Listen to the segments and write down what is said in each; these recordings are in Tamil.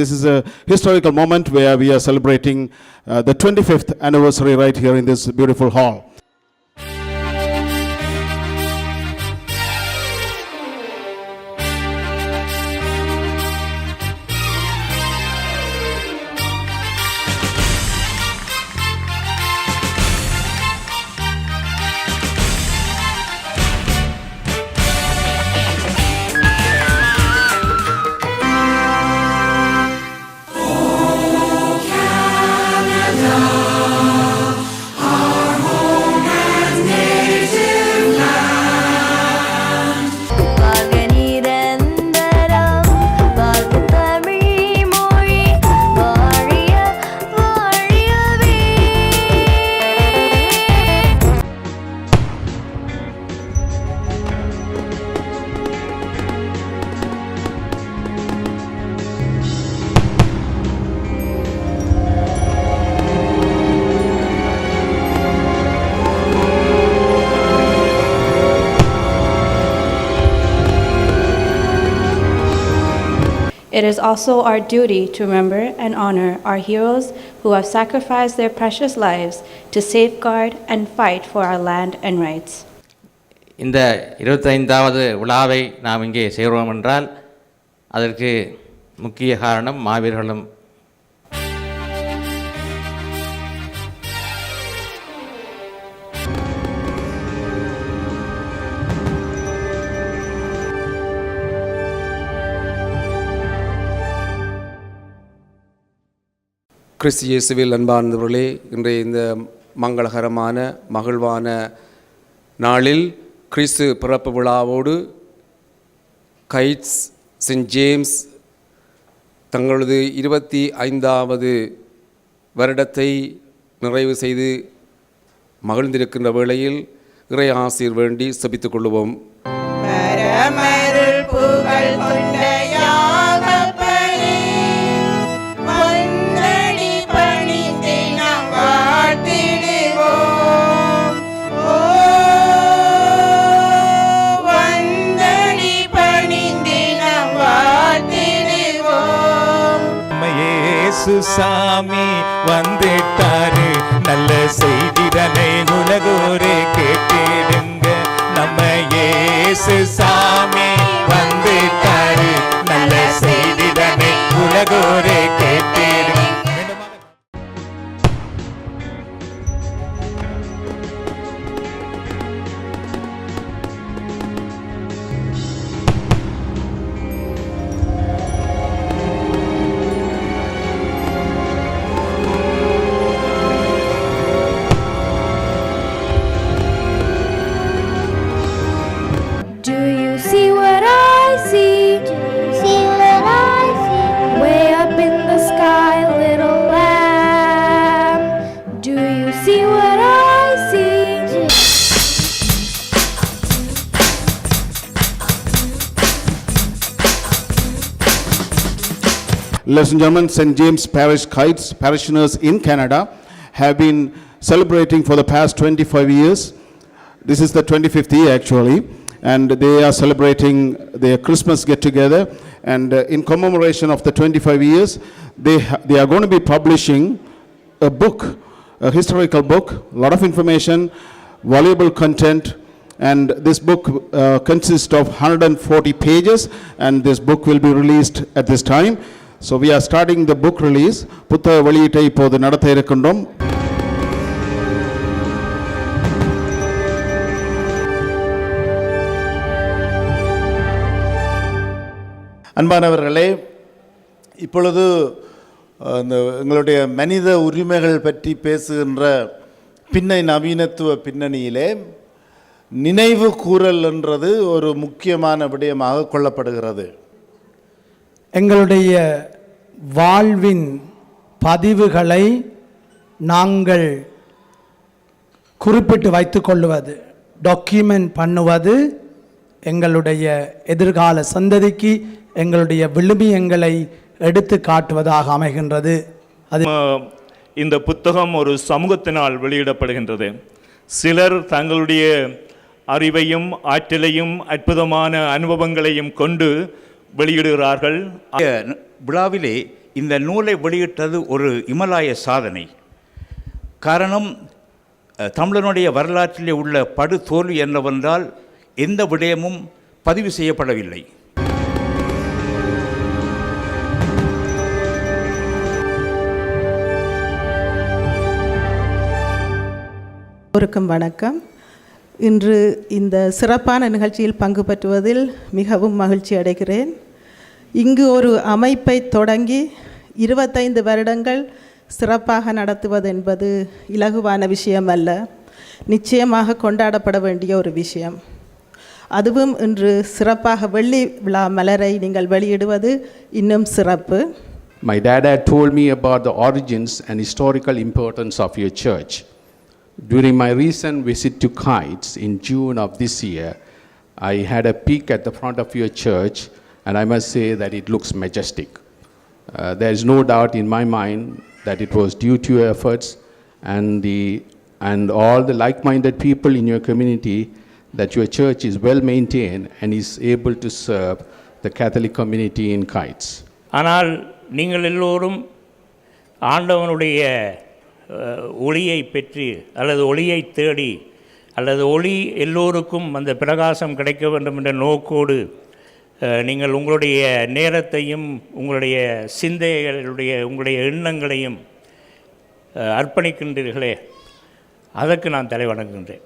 this is a historical moment where we are celebrating the 25th anniversary right here in this beautiful hall. It is also our duty to remember and honor our heroes who have sacrificed their precious lives to safeguard and fight for our land and rights. இந்த 25வது விழாவை நாம் இங்கே செய்கிறோம் என்றால் அதற்கு முக்கிய காரணம் மாவீரர்களும் கிறிஸ்து இயேசுவில் அன்பார்ந்தவர்களே, இன்றைய இந்த மங்களகரமான மகிழ்வான நாளில் கிறிஸ்து பிறப்பு விழாவோடு கைட்ஸ் சென்ட் ஜேம்ஸ் தங்களது 25வது வருடத்தை நிறைவு செய்து மகிழ்ந்திருக்கின்ற வேளையில் இறை ஆசீர் வேண்டி செபித்துக் கொள்வோம். சாமி வந்துட்டாரு, நல்ல செய்திதனை உலகோரே கேட்டிடுங்க. நம்ம இயேசு சாமி வந்துட்டாரு, நல்ல செய்திதனை உலகோரே கேட்டிடுங்க. Ladies and gentlemen, St. James Parish Kayts parishioners in Canada have been celebrating for the past 25 years. This is the 25th year actually, and they are celebrating their Christmas get-together. And in commemoration of the 25 years, they are going to be publishing a book, a historical book, a lot of information, valuable content. And this book consists of 140 pages, and this book will be released at this time. So we are starting the book release. புத்தக வெளியீட்டை இப்போது நடத்த இருக்கின்றோம். அன்பானவர்களே, இப்பொழுது எங்களுடைய மனித உரிமைகள் பற்றி பேசுகின்ற நவீனத்துவ பின்னணியிலே நினைவு கூறல் என்றது ஒரு முக்கியமான விடயமாக கொள்ளப்படுகிறது. எங்களுடைய வாழ்வின் பதிவுகளை நாங்கள் குறிப்பிட்டு வைத்து கொள்வது, டாக்குமெண்ட் பண்ணுவது எங்களுடைய எதிர்கால சந்ததிக்கு எங்களுடைய விழுமியங்களை எடுத்து காட்டுவதாக அமைகின்றது. அது இந்த புத்தகம் ஒரு சமூகத்தினால் வெளியிடப்படுகின்றது. சிலர் தங்களுடைய அறிவையும் ஆற்றலையும் அற்புதமான அனுபவங்களையும் கொண்டு வெளியிடுகிறார்கள். விழாவிலே இந்த நூலை வெளியிட்டது ஒரு இமலாய சாதனை. காரணம், தமிழனுடைய வரலாற்றிலே உள்ள படு தோல்வி என்னவென்றால் எந்த விடயமும் பதிவு செய்யப்படவில்லை. வணக்கம். இன்று இந்த சிறப்பான நிகழ்ச்சியில் பங்கு பெற்றுவதில் மிகவும் மகிழ்ச்சி அடைகிறேன். இங்கு ஒரு அமைப்பை தொடங்கி 25 வருடங்கள் சிறப்பாக நடத்துவது என்பது இலகுவான விஷயம் அல்ல, நிச்சயமாக கொண்டாடப்பட வேண்டிய ஒரு விஷயம். அதுவும் இன்று சிறப்பாக வெள்ளி விழா மலரை நீங்கள் வெளியிடுவது இன்னும் சிறப்பு. My dad had told me about the origins and historical importance of your church. During my recent visit to Kayts in June of this year, I had a peek at the front of your church, and I must say that it looks majestic. There is no doubt in my mind that it was due to your efforts and all the like-minded people in your community that your church is well maintained and is able to serve the Catholic community in Kayts. ஆனால் நீங்கள் எல்லோரும் ஆண்டவனுடைய ஒளியை பெற்று அல்லது ஒளியை தேடி அல்லது ஒளி எல்லோருக்கும் அந்த பிரகாசம் கிடைக்க வேண்டும் என்ற நோக்கோடு நீங்கள் உங்களுடைய நேரத்தையும் உங்களுடைய சிந்தைகளுடைய உங்களுடைய எண்ணங்களையும் அர்ப்பணிக்கின்றீர்களே, அதற்கு நான் தலைவணங்குகின்றேன்.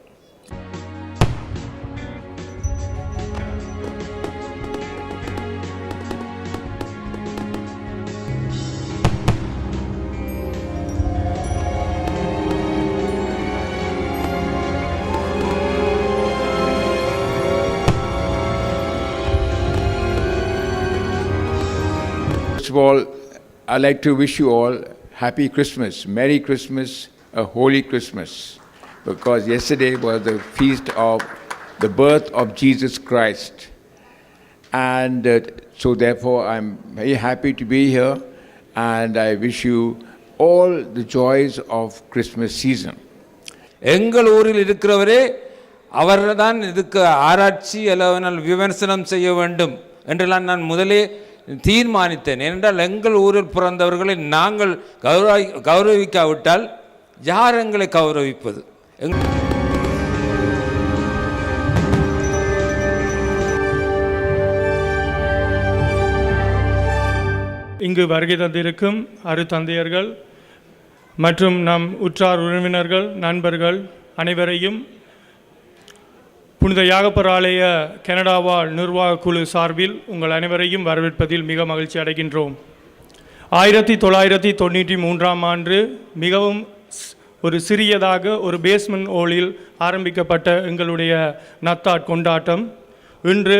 First of all, I'd like to wish you all Happy Christmas, Merry Christmas, a Holy Christmas, because yesterday was the feast of the birth of Jesus Christ. And so therefore I'm very happy to be here, and I wish you all the joys of Christmas season. எங்கள் ஊரில் இருக்கிறவரே அவர்தான் இதுக்கு ஆராய்ச்சி அல்லது விமர்சனம் செய்ய வேண்டும் என்றெல்லாம் நான் முதலே தீர்மானித்தேன். ஏனென்றால் எங்கள் ஊரில் பிறந்தவர்களை நாங்கள் கௌரவிக்காவிட்டால் யார் எங்களை கௌரவிப்பது? இங்கு வருகை தந்திருக்கும் அருத்தந்தையர்கள் மற்றும் நம் உற்றார் உறவினர்கள், நண்பர்கள் அனைவரையும் புனித யாகப்பர் ஆலய கனடா வாழ் நிர்வாக குழு சார்பில் உங்கள் அனைவரையும் வரவேற்பதில் மிக மகிழ்ச்சி அடைகின்றோம். 1993ஆம் ஆண்டு மிகவும் ஒரு சிறியதாக ஒரு பேஸ்மெண்ட் ஹோலில் ஆரம்பிக்கப்பட்ட எங்களுடைய நத்தாட் கொண்டாட்டம் இன்று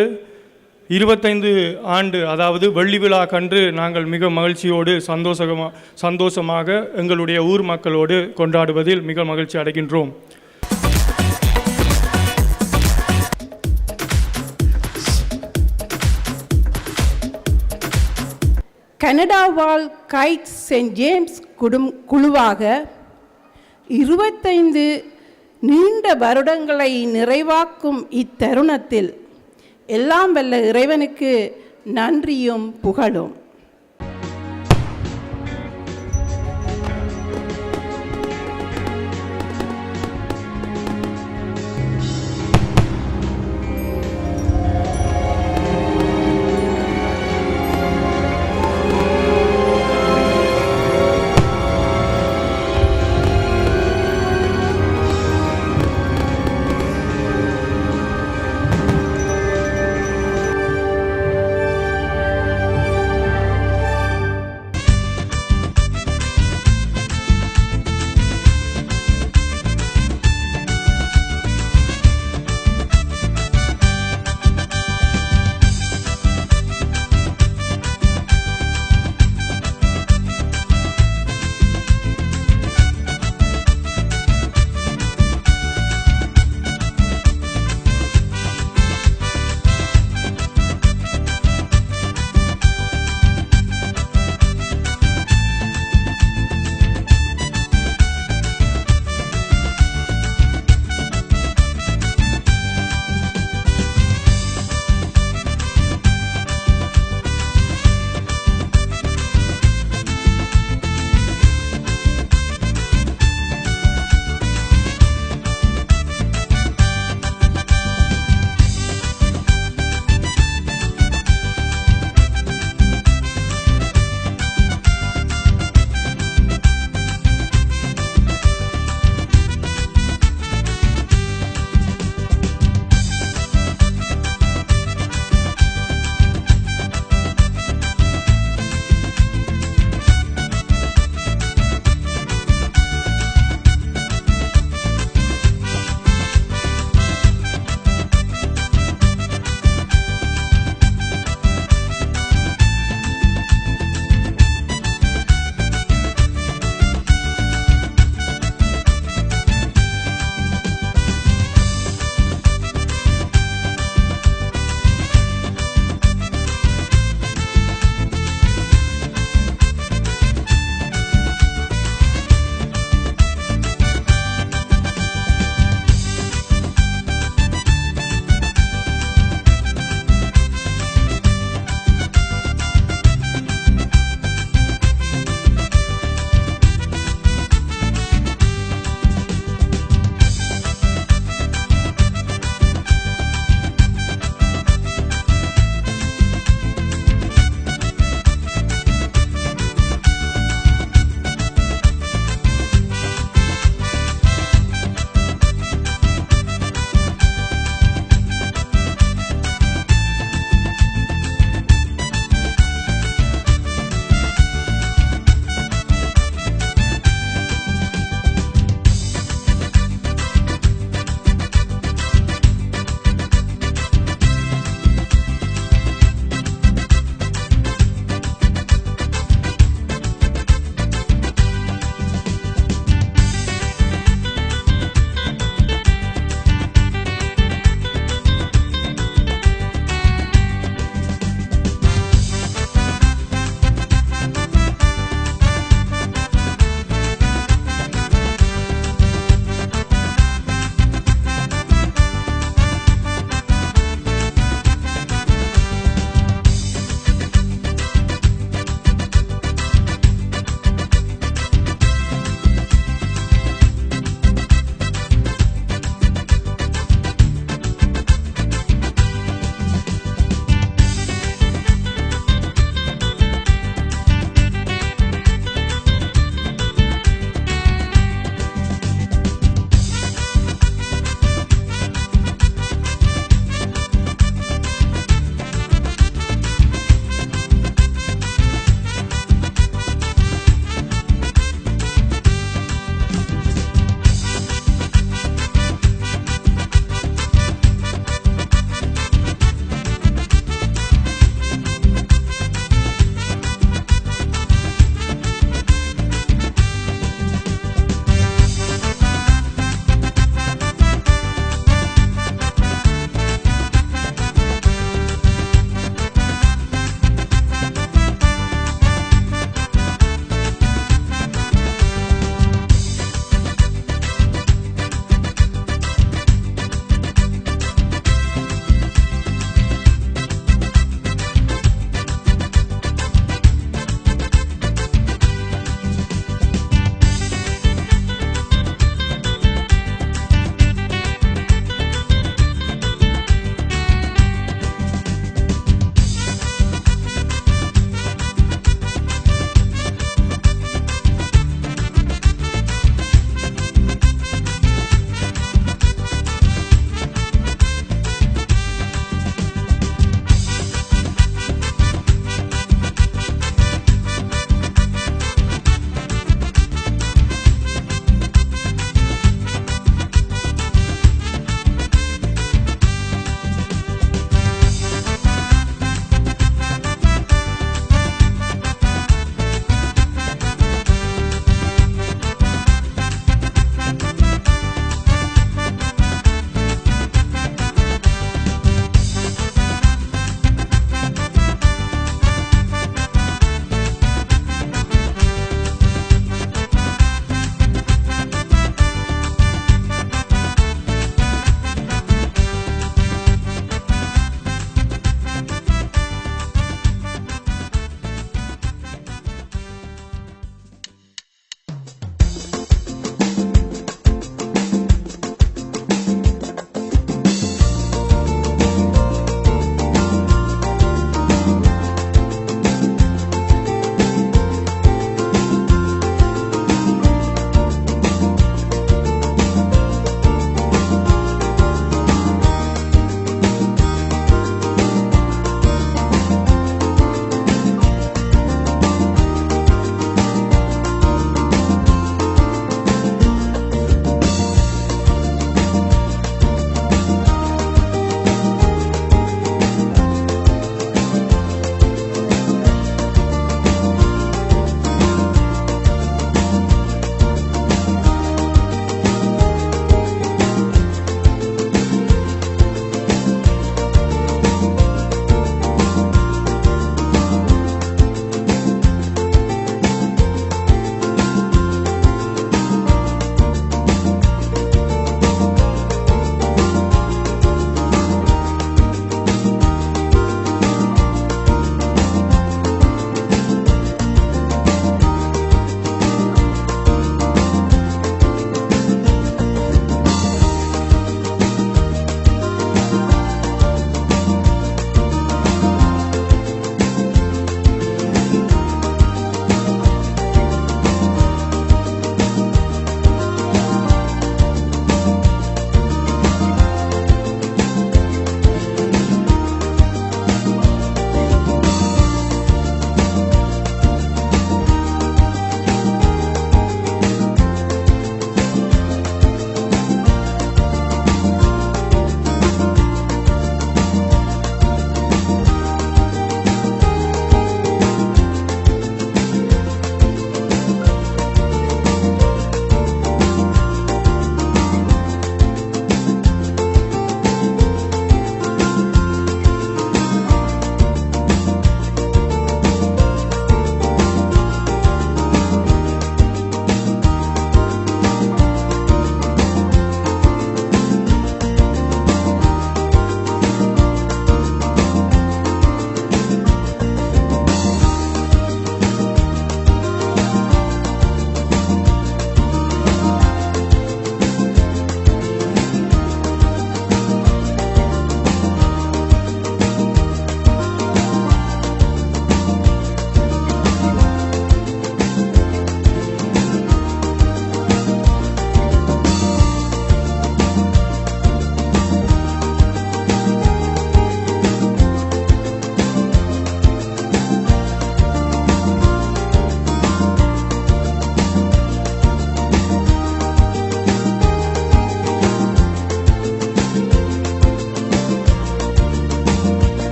25 ஆண்டு, அதாவது வெள்ளி விழா கண்டு நாங்கள் மிக மகிழ்ச்சியோடு சந்தோஷமாக எங்களுடைய ஊர் மக்களோடு கொண்டாடுவதில் மிக மகிழ்ச்சி அடைகின்றோம். கனடா வாழ் கைட்ஸ் செயின்ட் ஜேம்ஸ் குழுவாக 25 நீண்ட வருடங்களை நிறைவாக்கும் இத்தருணத்தில் எல்லாம் வல்ல இறைவனுக்கு நன்றியும் புகழும்.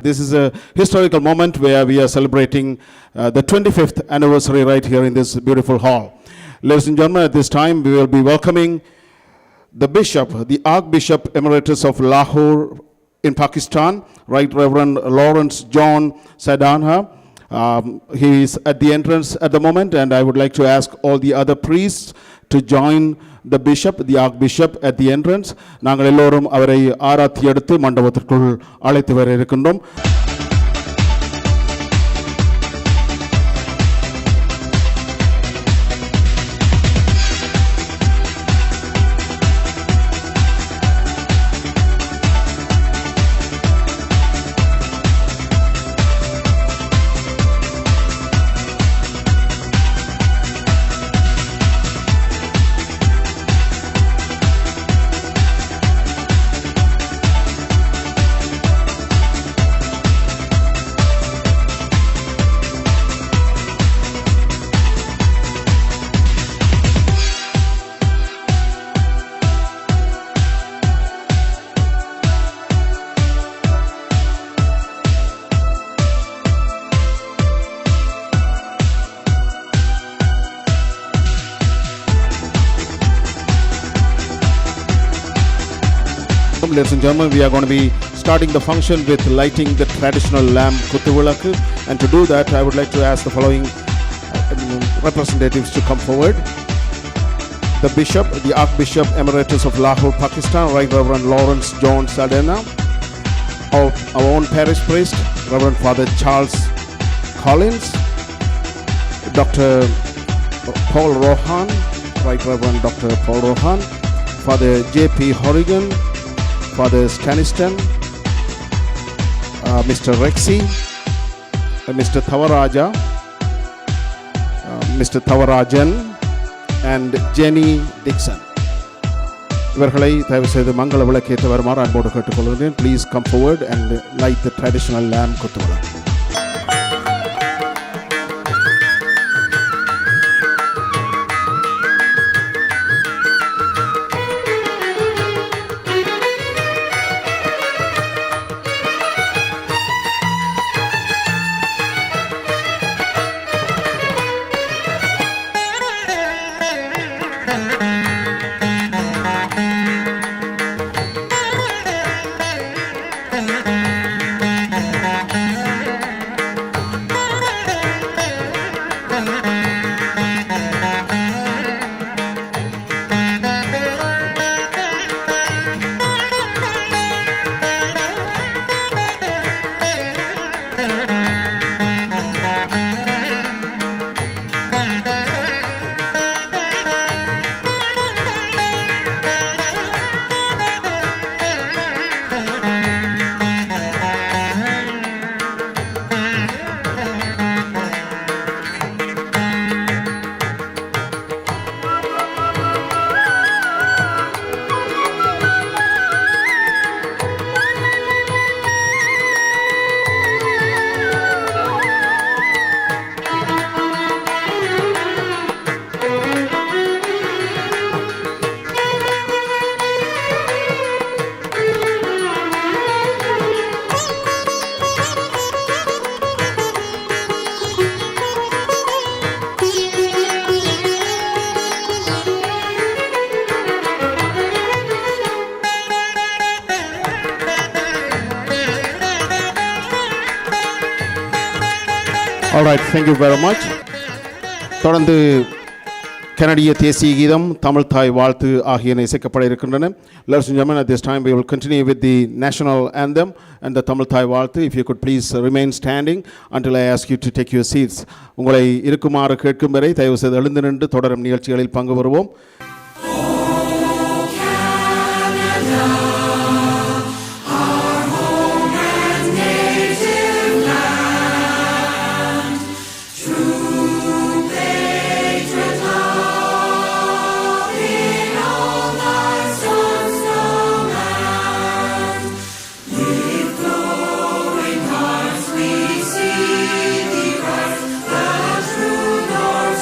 This is a historical moment where we are celebrating the 25th anniversary right here in this beautiful hall. Ladies and gentlemen, at this time we will be welcoming the Bishop, the Archbishop Emeritus of Lahore in Pakistan, Right Reverend Lawrence John Sadanha. He is at the entrance at the moment, and I would like to ask all the other priests to join the bishop, the archbishop at the entrance. நாங்கள் எல்லோரும் அவரை ஆராத்தி எடுத்து மண்டபத்திற்குள் அழைத்து வர இருக்கின்றோம். Ladies and gentlemen, we are going to be starting the function with lighting the traditional lamp Kuthuvilakku, and to do that I would like to ask the following representatives to come forward. The Bishop, the Archbishop Emeritus of Lahore, Pakistan, Right Reverend Lawrence John Sadanha. Our own parish priest, Reverend Father Charles Collins. Dr. Paul Rohan, Right Reverend Dr. Paul Rohan. Father J.P. Horrigan, Father Staniston, Mr. Rexy, Mr. Thavaraja, Mr. Thavarajan, and Jenny Dixon. இவர்களை தயவு செய்து மங்கள விளக்கேற்ற வருமாறு அன்போடு கேட்டுக்கொள்கிறேன். Please come forward and light the traditional lamp Kuthuvilakku. All right, thank you very much. தொடர்ந்து கனடிய தேசிய கீதம், தமிழ் தாய் வாழ்த்து ஆகியன இசைக்கப்பட இருக்கின்றன. Ladies and gentlemen, at this time we will continue with the national anthem and the Tamil தாய் வாழ்த்து. If you could please remain standing until I ask you to take your seats. உங்களை இருக்குமாறு கேட்கும் வரை தயவு செய்து எழுந்து நின்று தொடரும் நிகழ்ச்சிகளில் பங்கு பெறுவோம்.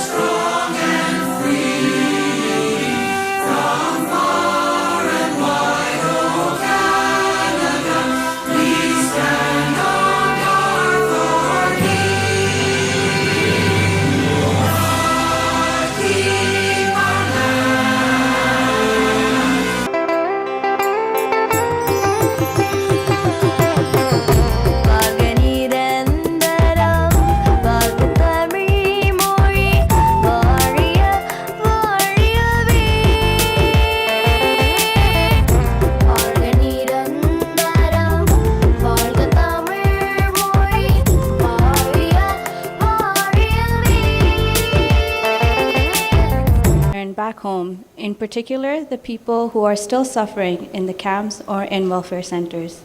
Strong and free. back home, in particular the people who are still suffering in the camps or in welfare centers.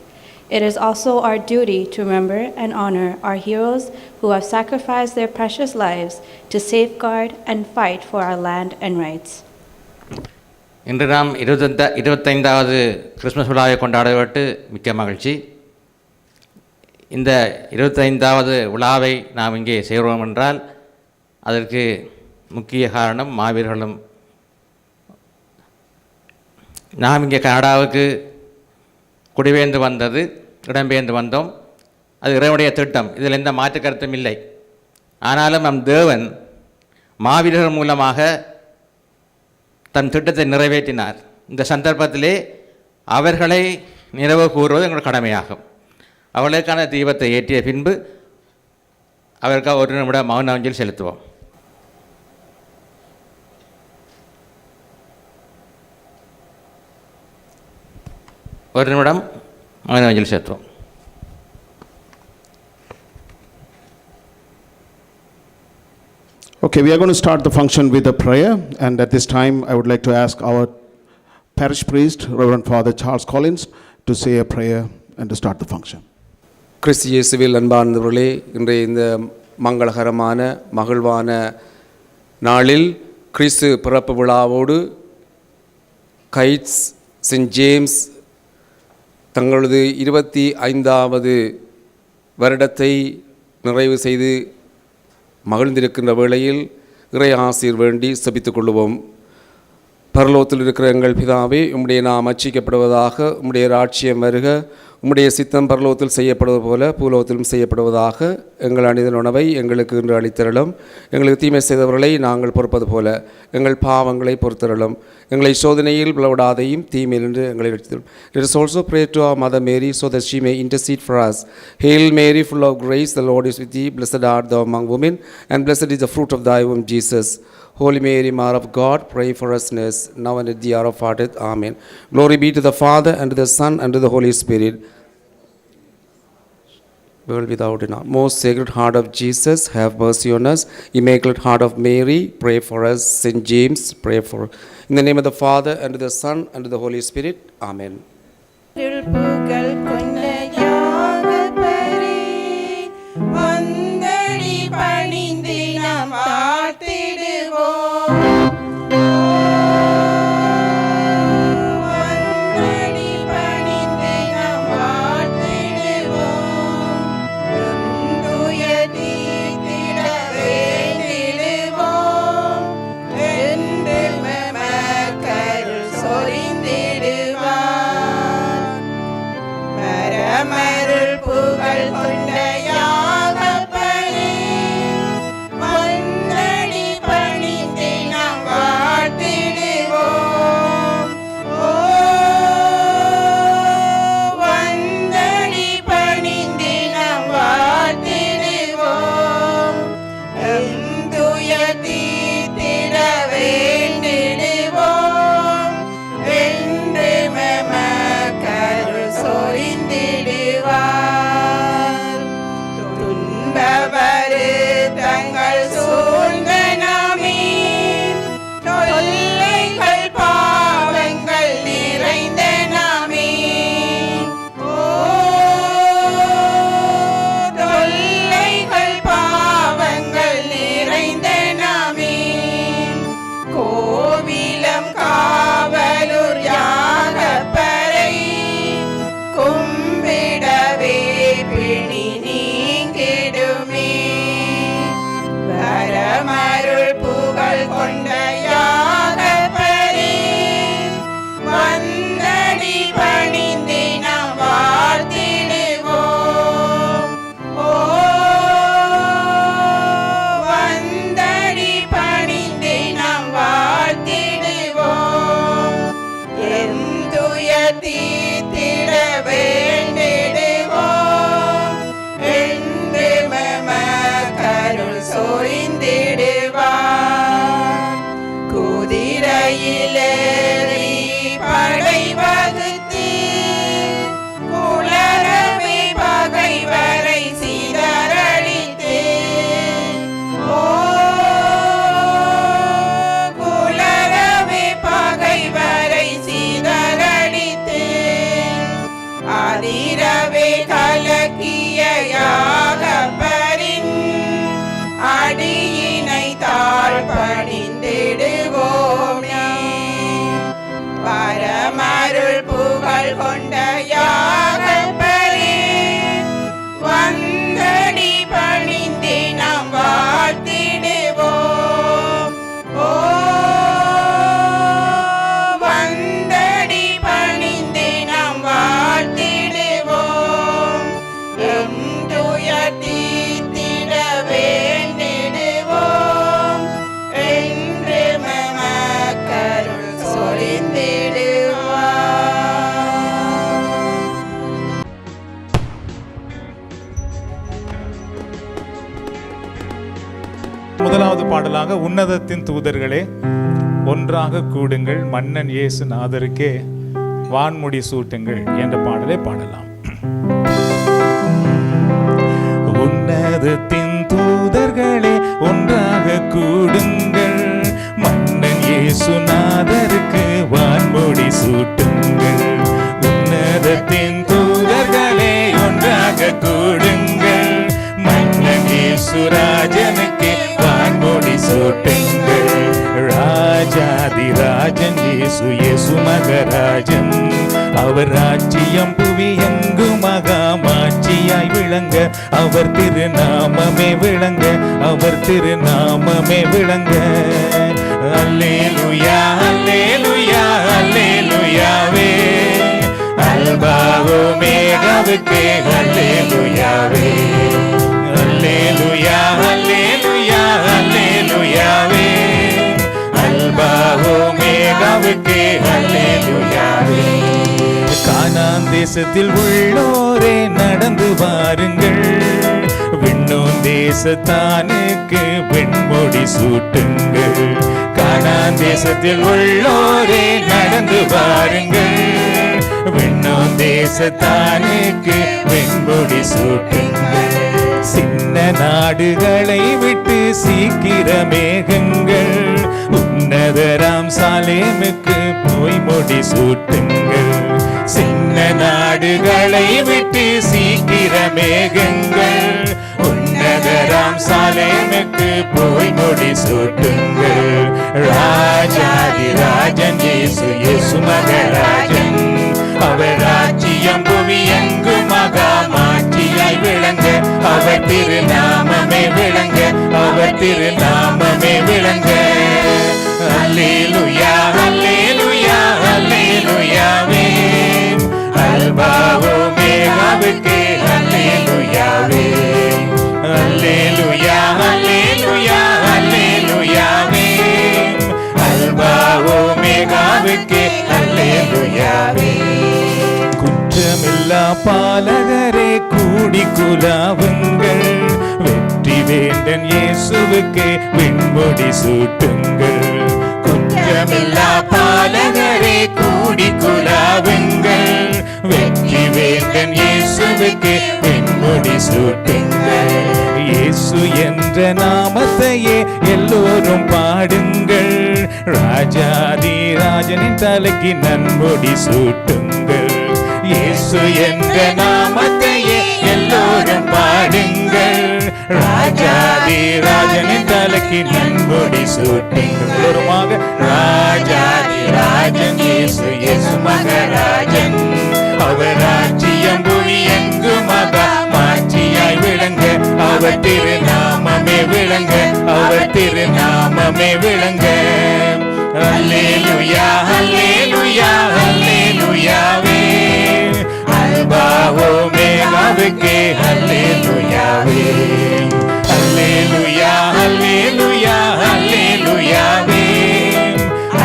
It is also our duty to remember and honor our heroes who have sacrificed their precious lives to safeguard and fight for our land and rights. இன்று நாம் 25வது கிறிஸ்மஸ் விழாவை கொண்டாடப்பட்டு மிக்க மகிழ்ச்சி. இந்த 25வது விழாவை நாம் இங்கே செய்கிறோம் என்றால் அதற்கு முக்கிய காரணம் மாவீரர்களும். நாம் இங்கே கனடாவுக்கு குடிபெயர்ந்து வந்தது, இடம்பெயர்ந்து வந்தோம். அது இறைவனுடைய திட்டம், இதில் எந்த மாற்று கருத்தும் இல்லை. ஆனாலும் நம் தேவன் மாவீரர்கள் மூலமாக தன் திட்டத்தை நிறைவேற்றினார். இந்த சந்தர்ப்பத்திலே அவர்களை நினைவு கூறுவது எங்கள் கடமையாகும். அவர்களுக்கான தீபத்தை ஏற்றிய பின்பு அவருக்காக ஒரு நிமிடம் மௌன அஞ்சலி செலுத்துவோம். ஒரு நிமிடம் மௌன அஞ்சலி செலுத்துவோம். Okay, we are going to start the function with a prayer, and at this time I would like to ask our parish priest, Reverend Father Charles Collins, to say a prayer and to start the function. கிறிஸ்து இயேசுவில் அன்பார்ந்தவர்களே, இன்றைய இந்த மங்களகரமான மகிழ்வான நாளில் கிறிஸ்து பிறப்பு விழாவோடு கைட்ஸ் சென்ட் ஜேம்ஸ் தங்களது 25வது வருடத்தை நிறைவு செய்து மகிழ்ந்திருக்கின்ற வேளையில் இறை ஆசீர் வேண்டி செபித்துக் கொள்வோம். பரலோகத்தில் இருக்கிற எங்கள் பிதாவே, உம்முடைய நாமம் அர்ச்சிக்கப்படுவதாக, உம்முடைய ராஜ்யம் வருக, உம்முடைய சித்தம் பரலோகத்தில் செய்யப்படுவது போல பூலோகத்திலும் செய்யப்படுவதாக. எங்கள் அணிதல் உணவை எங்களுக்கு இன்று அளித்தருளும். எங்களுக்கு தீமை செய்தவர்களை நாங்கள் பொறுப்பது போல எங்கள் பாவங்களை பொறுத்தருளும். எங்களை சோதனையில் விளவிடாதையும் தீமையிலிருந்து எங்களை ரட்சித்தருளும். Let us also pray to our Mother Mary so that she may intercede for us. Hail Mary, full of grace, the Lord is with thee. Blessed art thou among women, and blessed is the fruit of thy womb, Jesus. Holy Mary, Mother of God, pray for us sinners, now and at the hour of our death. Amen. Glory be to the Father, and to the Son, and to the Holy Spirit. World without end. Most Sacred Heart of Jesus, have mercy on us. Immaculate Heart of Mary, pray for us. Saint James, pray for us. In the name of the Father, and to the Son, and to the Holy Spirit. Amen. முதலாவது பாடலாக உன்னதத்தின் தூதர்களே ஒன்றாக கூடுங்கள், மன்னன் இயேசு நாதருக்கே வான்முடி சூட்டுங்கள் என்ற பாடலை பாடலாம். உன்னதத்தின் தூதர்களே ஒன்றாக கூடுங்கள், மன்னன் இயேசு நாதருக்கு வான்முடி சூட்டுங்கள். உன்னதத்தின் தூதர்களே ஒன்றாக கூடுங்கள், மன்னன் இயேசு ராஜனுக்கு வான்முடி சூட்டுங்கள். ராஜாதி ராஜன் இயேசு, இயேசு மகராஜன், அவர் ராஜ்யம் புவி எங்கு மகாமாட்சியாய் விளங்க, அவர் திருநாமமே விளங்க, அவர் திருநாமமே விளங்க. அல்லேலூயா அல்லேலூயா அல்லேலூயாவே, அல்பா ஓமேகாவுக்கே அல்லேலூயாவே. அல்லேலூயா அல்லேலூயா அல்லேலூயாவே, அல்பா ஓமேகாவுக்கே அல்லேலூயாவே. கானான் தேசத்தில் உள்ளோரே நடந்து வாருங்கள், விண்ணோன் தேசத்தானுக்கு வெண்முடி சூட்டுங்கள். கானான் தேசத்தில் உள்ளோரே நடந்து வாருங்கள், விண்ணோன் தேசத்தானுக்கு வெண்முடி சூட்டுங்கள். சின்ன நாடுகளை விட்டு சீக்கிரமேகுங்கள், உன்னதராம் சாலேமுக்கு போய் முடி சூட்டுங்கள். சின்ன நாடுகளை விட்டு சீக்கிரமேகுங்கள், உன்னதராம் சாலேமுக்கு போய் முடி சூட்டுங்கள். ராஜாதி ராஜன் இயேசு, இயேசு மகராஜன், அவர் ராஜ்யம் புவி எங்கு மகாமாட்சியாய் விளங்க, அவர் திருநாமமே விளங்க, அவர் திருநாமமே விளங்க. அல்லேலூயா அல்லேலூயா அல்லேலூயாவே, அல்பா ஓமேகாவுக்கே அல்லேலூயாவே. அல்லேலூயா அல்லேலூயா அல்லேலூயாவே, அல்பா ஓமேகாவுக்கே அல்லேலூயாவே. குற்றமில்லா பாலகரே கூடி குலாவுங்கள், வெற்றி வேண்டன் இயேசுவுக்கே வெண்முடி சூட்டுங்கள். குற்றமில்லா பாலகரே கூடி குலாவுங்கள், வெற்றி வேண்டன் இயேசுவுக்கே வெண்முடி சூட்டுங்கள். இயேசு என்ற நாமத்தையே எல்லோரும் பாடுங்கள், ராஜாதி ராஜனின் தலைக்கு நன்முடி சூட்டுங்கள். இயேசு என்ற நாமத்தையே எல்லோரும் பாடுங்கள், ராஜாதி ராஜனின் தலைக்கு நன்முடி சூட்டுங்கள். எல்லோருமாக ராஜாதி ராஜன் இயேசு, இயேசு மகராஜன், அவர் ராஜ்யம் புவி எங்கு மகாமாட்சியாய் விளங்க, அவர் திருநாமமே விளங்க, அவர் திருநாமமே விளங்க. அல்லேலூயா அல்லேலூயா அல்லேலூயாவே, அல்பா ஓமேகாவுக்கே அல்லேலூயாவே. அல்லேலூயா அல்லேலூயா அல்லேலூயாவே,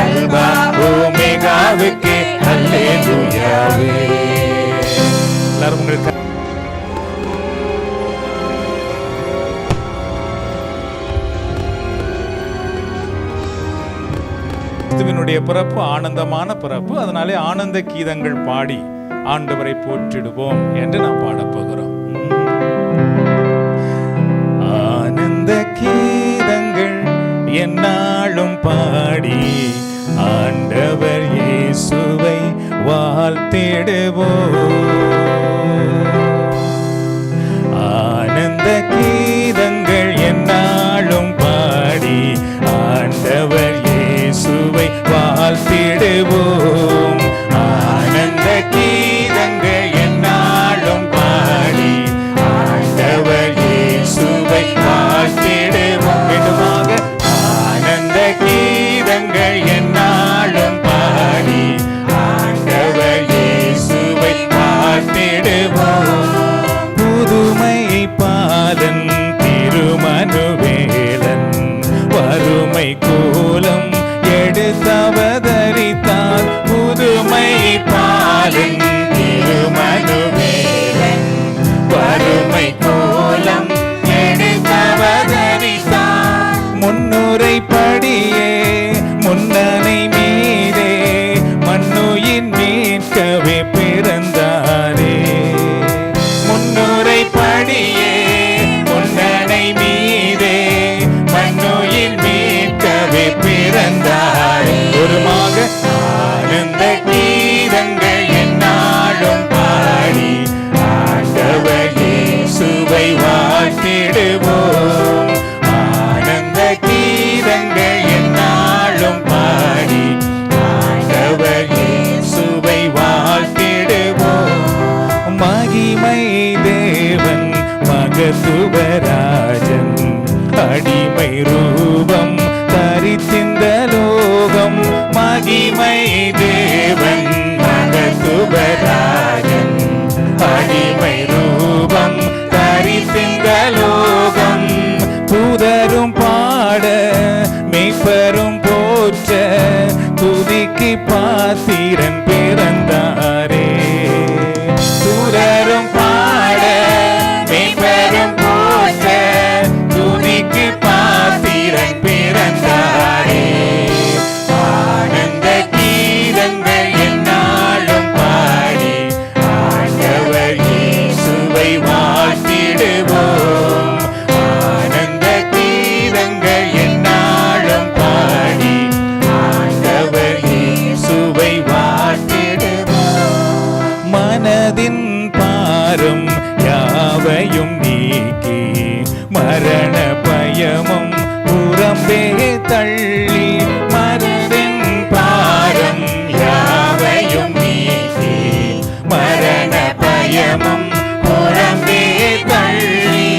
அல்பா ஓமேகாவுக்கே அல்லேலூயாவே. எல்லாரும் உங்களுக்கு கிறிஸ்துவினுடைய பிறப்பு ஆனந்தமான பிறப்பு, அதனாலே ஆனந்த கீதங்கள் பாடி ஆண்டவரை போற்றிடுவோம் என்று நாம் பாடப்போகிறோம். ஆனந்த கீதங்கள் எந்நாளும் பாடி ஆண்டவர் இயேசுவை வாழ்த்திடுவோம். ஆனந்த கீதங்கள் எந்நாளும் பாடி ஆண்டவர் இயேசுவை வாழ்த்திடுவோம். ஆனந்த கீதங்கள் எந்நாளும் பாடி ஆண்டவர் இயேசுவை வாழ்த்திடுவோம். மீண்டுமாக ஆனந்த கீதங்கள் எந்நாளும் பாடி ஆண்டவர் இயேசுவை வாழ்த்திடுவோம். அடிமை ரூபம் தரித்திந்த லோகம் மகிமை தேவன் மகத்துவராஜன் அடிமை ரூபம் தரித்திந்த லோகம் புதரும் பாட மெய்ப்பரும் போற்ற துதிக்கு பாத்திரன் பிறந்தாரே புதரும் பாட மெய்ப்பரும் போற்ற துதிக்கு பாத்திரன் பிறந்தாரே ஆனந்த கீதங்கள் என்னாலும் பாடி ஆண்டவர் இயேசுவை வாழ்த்திடுவோம் ஆனந்த கீதங்கள் என்னாலும் பாடி ஆண்டவர் இயேசுவை வாழ்த்திடுவோம் மனதின் பாரம் யாவையும் நீக்கி மரண பயமும் புறம்பே தள்ளி மனதின் பாரம் யாவையும் நீக்கி மரண பயமும் புறம்பே தள்ளி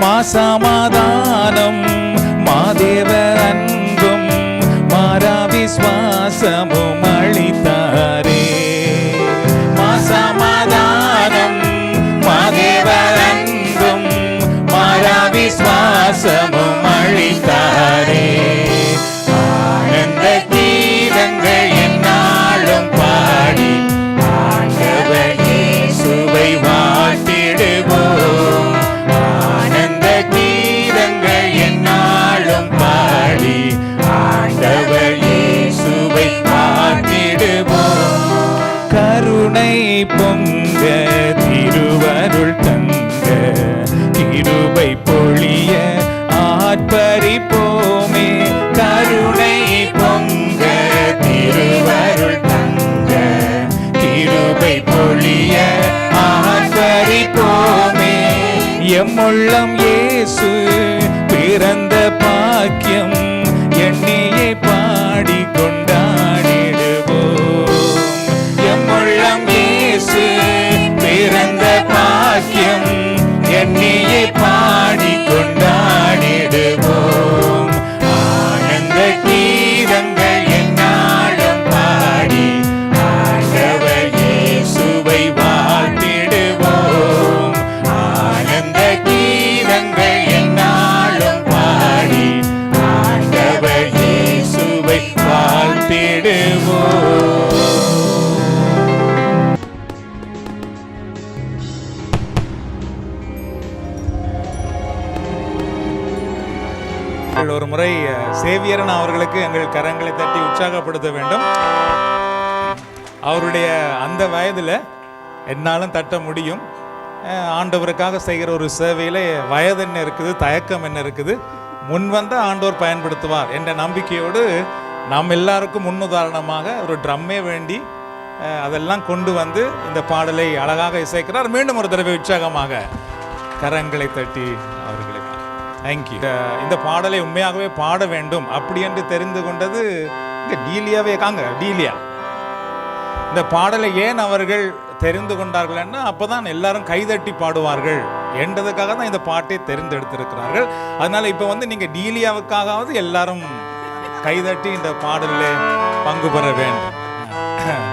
மாசமாதானம் மாதேவ அன்பும் மாறா விஸ்வாசமும் அளித்தாரே மாசமாதானம் மாதேவ அன்பும் மாறா விஸ்வாசமும் அளித்தாரே ஆனந்த கீதங்கள் என்னாலும் பாடி ஆண்டவர் இயேசுவை வாழ்த்திடுவோம் ஆனந்த கீதங்கள் என்னாலும் பாடி ஆண்டவர் இயேசுவை வாழ்த்திடுவோம் கருணை பொங்க திருவருள் தங்க கிருபை பொழிய ஆர்ப்பரிப்போமே கருணை பொங்க திருவருள் தங்க கிருபை பொழிய ஆர்ப்பரிப்போமே எம்முள்ளம் இயேசு பிறந்த பாக்கியம் எண்ணியை பாடி கொண்டாடிடுவோம் எம்முள்ளம் இயேசு பிறந்த பாக்கியம் எண்ணியை பாடி கொண்டாடிடுவோம் ஆனந்த கீதங்கள் என்னாலும் பாடி ஆண்டவர் இயேசுவை வாழ்த்திடுவோம் ஆனந்த கீதங்கள் என்னாலும் பாடி ஆண்டவர் இயேசுவை வாழ்த்திடுவோம் ஒரு முறை சேவியரன் அவர்களுக்கு எங்கள் கரங்களை தட்டி உற்சாகப்படுத்த வேண்டும். அவருடைய அந்த வயதில் என்னாலும் தட்ட முடியும். ஆண்டவருக்காக செய்கிற ஒரு சேவையில் வயது என்ன இருக்குது, தயக்கம் என்ன இருக்குது, முன் வந்த ஆண்டவர் பயன்படுத்துவார் என்ற நம்பிக்கையோடு நாம் எல்லாருக்கும் முன்னுதாரணமாக ஒரு ட்ரம்மே வேண்டி அதெல்லாம் கொண்டு வந்து இந்த பாடலை அழகாக இசைக்கிறார். மீண்டும் ஒரு தடவை உற்சாகமாக கரங்களை தட்டி அவர்களை தேங்க்யூ. இந்த பாடலை உண்மையாகவே பாட வேண்டும் அப்படி என்று தெரிந்து கொண்டது இங்கே டீலியாவே காங்க டீலியா. இந்த பாடலை ஏன் அவர்கள் தெரிந்து கொண்டார்கள்னா அப்போதான் எல்லாரும் கைதட்டி பாடுவார்கள் என்றதுக்காக தான் இந்த பாட்டை தெரிந்தெடுத்திருக்கிறார்கள். அதனால இப்போ வந்து நீங்கள் டீலியாவுக்காகவது எல்லாரும் கைதட்டி இந்த பாடலில் பங்கு பெற வேண்டும்.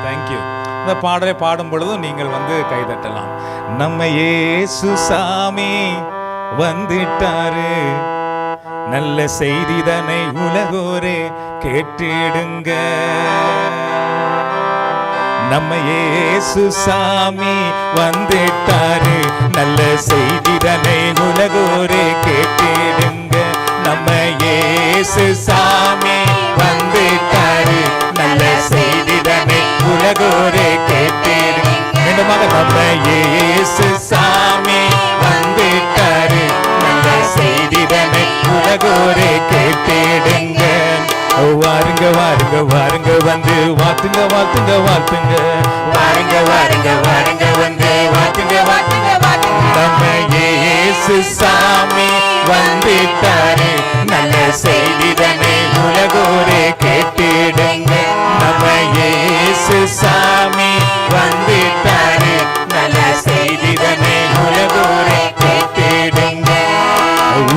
தேங்க்யூ. இந்த பாடலை பாடும் பொழுதும் நீங்கள் வந்து கைதட்டலாம். நம்ம இயேசு சாமி வந்துட்டாரு, நல்ல செய்திதனை உலகோரே கேட்டிடுங்க. நம்ம இயேசு சாமி வந்துட்டாரு, நல்ல செய்திதனை உலகோரே கேட்டிடுங்க. நம்ம இயேசு சாமி வந்துட்டாரு, நல்ல செய்திதனை உலகோரே கேட்டிடுங்க. மீண்டுமாக நம்ம இயேசு சாமி வந்துட்டாரு, நல்ல செய்திதனை உலகோரே கேட்டிடுங்க. வாருங்க வாருங்க வாருங்க வந்து வாழ்த்துங்க வாழ்த்துங்க வாழ்த்துங்க. வாருங்க வாருங்க வாருங்க வந்து வாழ்த்துங்க வாழ்த்துங்க வாழ்த்துங்க. நம்ம இயேசு சாமி வந்துட்டாரு, நல்ல செய்திதனை உலகோரே கேட்டிடுங்க. நம்ம இயேசு சாமி வந்துட்டாரு, நல்ல செய்திதனை உலகோரே கேட்டிடுங்க.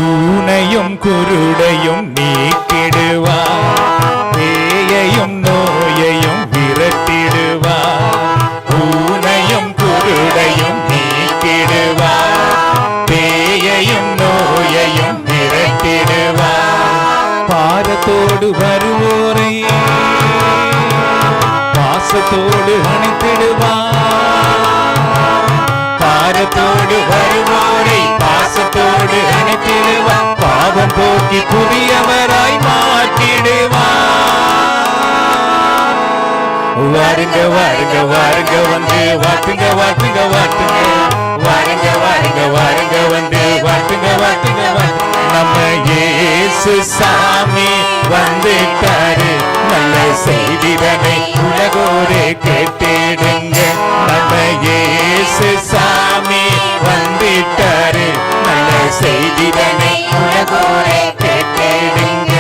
ஊனையும் குருடையும் நீக்கிடுவார், பேயையும் நோயையும் விரட்டிடுவார். ஊனையும் குருடையும் நீக்கிடுவார், பேயையும் நோயையும் விரட்டிடுவார். பாரத்தோடு வருவோரை பாசத்தோடு அணைத்திடுவார், பாரத்தோடு வருவோரை பாசத்தோடு அணைத்திடுவார். பாவம் போக்கி புதியவராய் மாற்றிடுவார். வாருங்க வாருங்க வாருங்க வந்து வாட்டுங்க வாட்டுங்க வாட்டுங்க, வாருங்க வாருங்க வாருங்க வந்து வாட்டுங்க வாட்டுங்க வாட்டுங்க. நம்ம இயேசு சாமி வந்துட்டாரு, நல்ல செய்திதனை உலகோரே கேட்டிடுங்க. நம்ம இயேசு சாமி வந்துட்டாரு, நல்ல செய்திதனை உலகோரே கேட்டிடுங்க.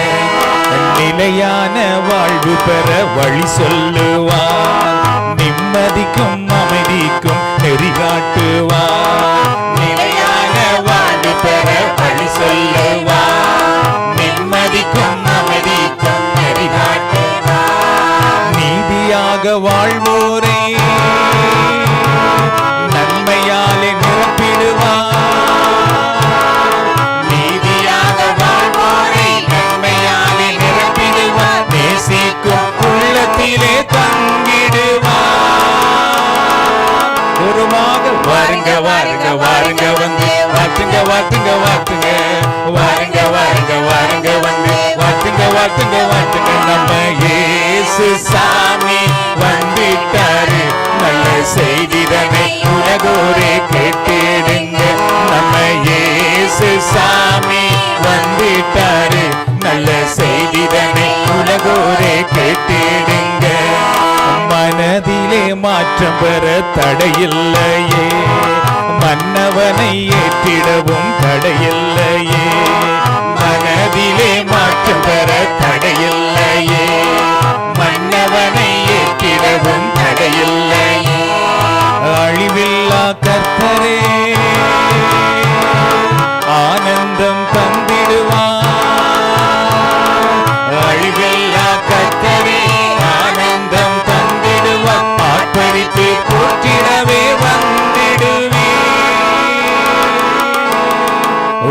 நிலையான வாழ்வு பெற வழி சொல்லுவார், நிம்மதிக்கும் அமைதிக்கும் நெறி காட்டுவார். நிலையான வாழ்வு பெற வழி சொல்லுவார், நிம்மதிக்கும் அமைதிக்கும் நெறி காட்டுவார். நீதியாக வாழ்வோரே நன்மையாலே நிரப்பிடுவார், நீதியாக வாழ்வோரை நன்மையாலே நிரப்பிடுவார். நேசிக்கும் உள்ளத்திலே தங்கிடுவார். குருமாக வாருங்க வாருங்க வாருங்க வந்து வாட்டுங்க வாட்டுங்க வாட்டுங்க, வாருங்க வாருங்க வாருங்க வந்து வாட்டுங்க வாட்டுங்க வாட்டுங்க. நம்ம இயேசு சாமி வந்துட்டாரு, நல்ல செய்திதனை உலகோரே கேட்டிடுங்க. நம்ம இயேசு சாமி வந்துட்டாரு, நல்ல செய்திதனை உலகோரே கேட்டிடுங்க. மனதிலே மாற்றம் பெற தடையில்லையே, மன்னவனை ஏற்றிடவும் தடையில்லையே. மனதிலே மாற்றம் பெற தடையில்லையே, மன்னவனை ஏற்றிடவும் தடையில்லையே. அழிவில்லா கர்த்தரே ஆனந்தம் தந்திடுவார், அழிவில்லா கர்த்தரே ஆனந்தம் தந்திடுவார். ஆர்ப்பரித்து போற்றிடவே வந்திடுவே.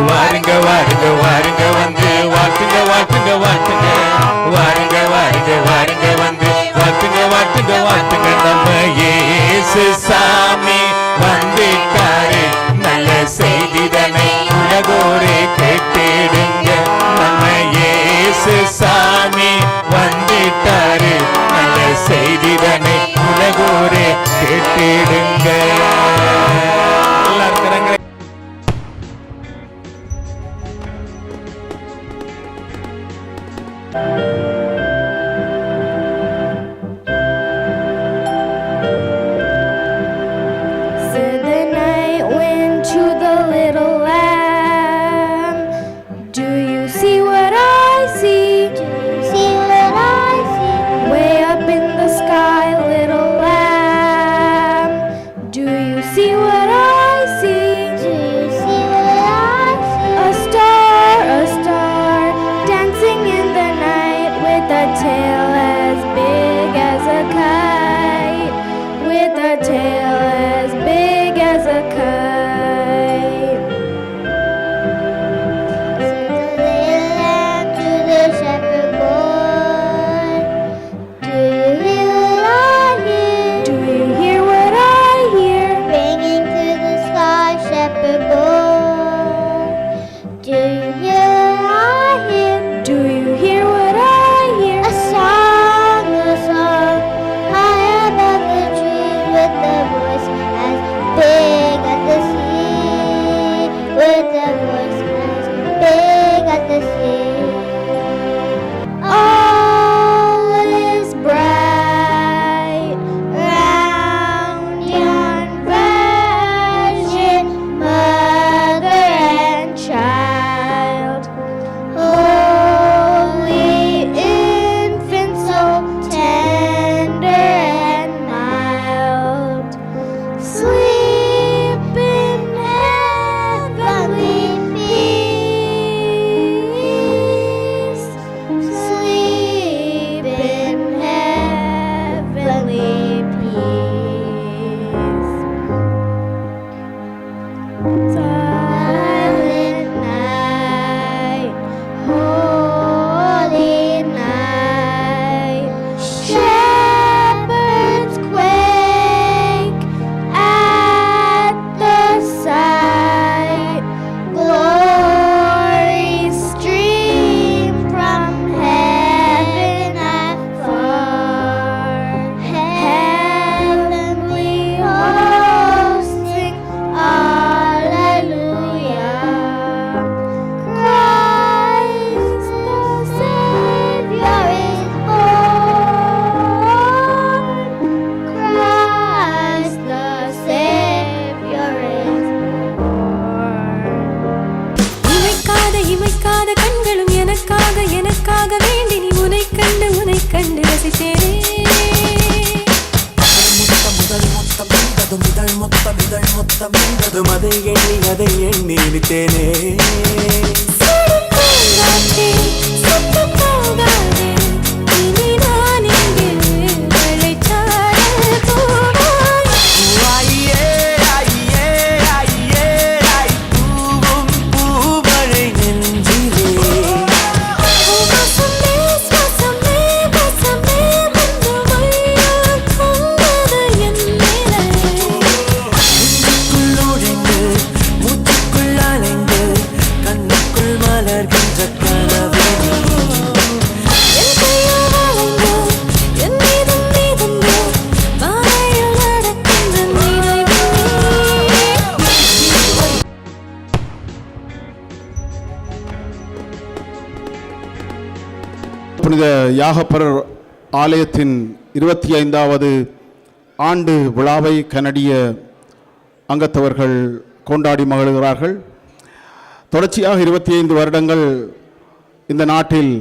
வாருங்க வாருங்க வாருங்க வந்து வாட்டுங்க வாட்டுங்க வாட்டுங்க, வாருங்க வாருங்க வாருங்க வந்து வாட்டுங்க வாட்டுங்க வாட்டுங்க. நம்ம இயேசு சாமி வந்துட்டாரு, நல்ல செய்திதனை உலகோரே கேட்டிடுங்க. நம்ம இயேசு சாமி வந்துட்டாரு, நல்ல செய்திதனை உலகோரே கேட்டிடுங்க. எல்லாரும் கரங்களை Said the night wind to the little lamb, do you see what I see? Do you see what I see? Way up in the sky, little lamb, do you see what I see? Do you see what I see? A star, dancing in the night with a tail as big as a kite, with a tail as big as a kite. So the little உனக்காக வேண்டி நீ உனை கண்டு ரசித்தேனே அதை எண்ணி நினைத்தேனே புனித யாகப்பரர் ஆலயத்தின் 25வது ஆண்டு விழாவை கனடிய அங்கத்தவர்கள் கொண்டாடி மகிழ்கிறார்கள். தொடர்ச்சியாக 25 வருடங்கள் இந்த நாட்டில்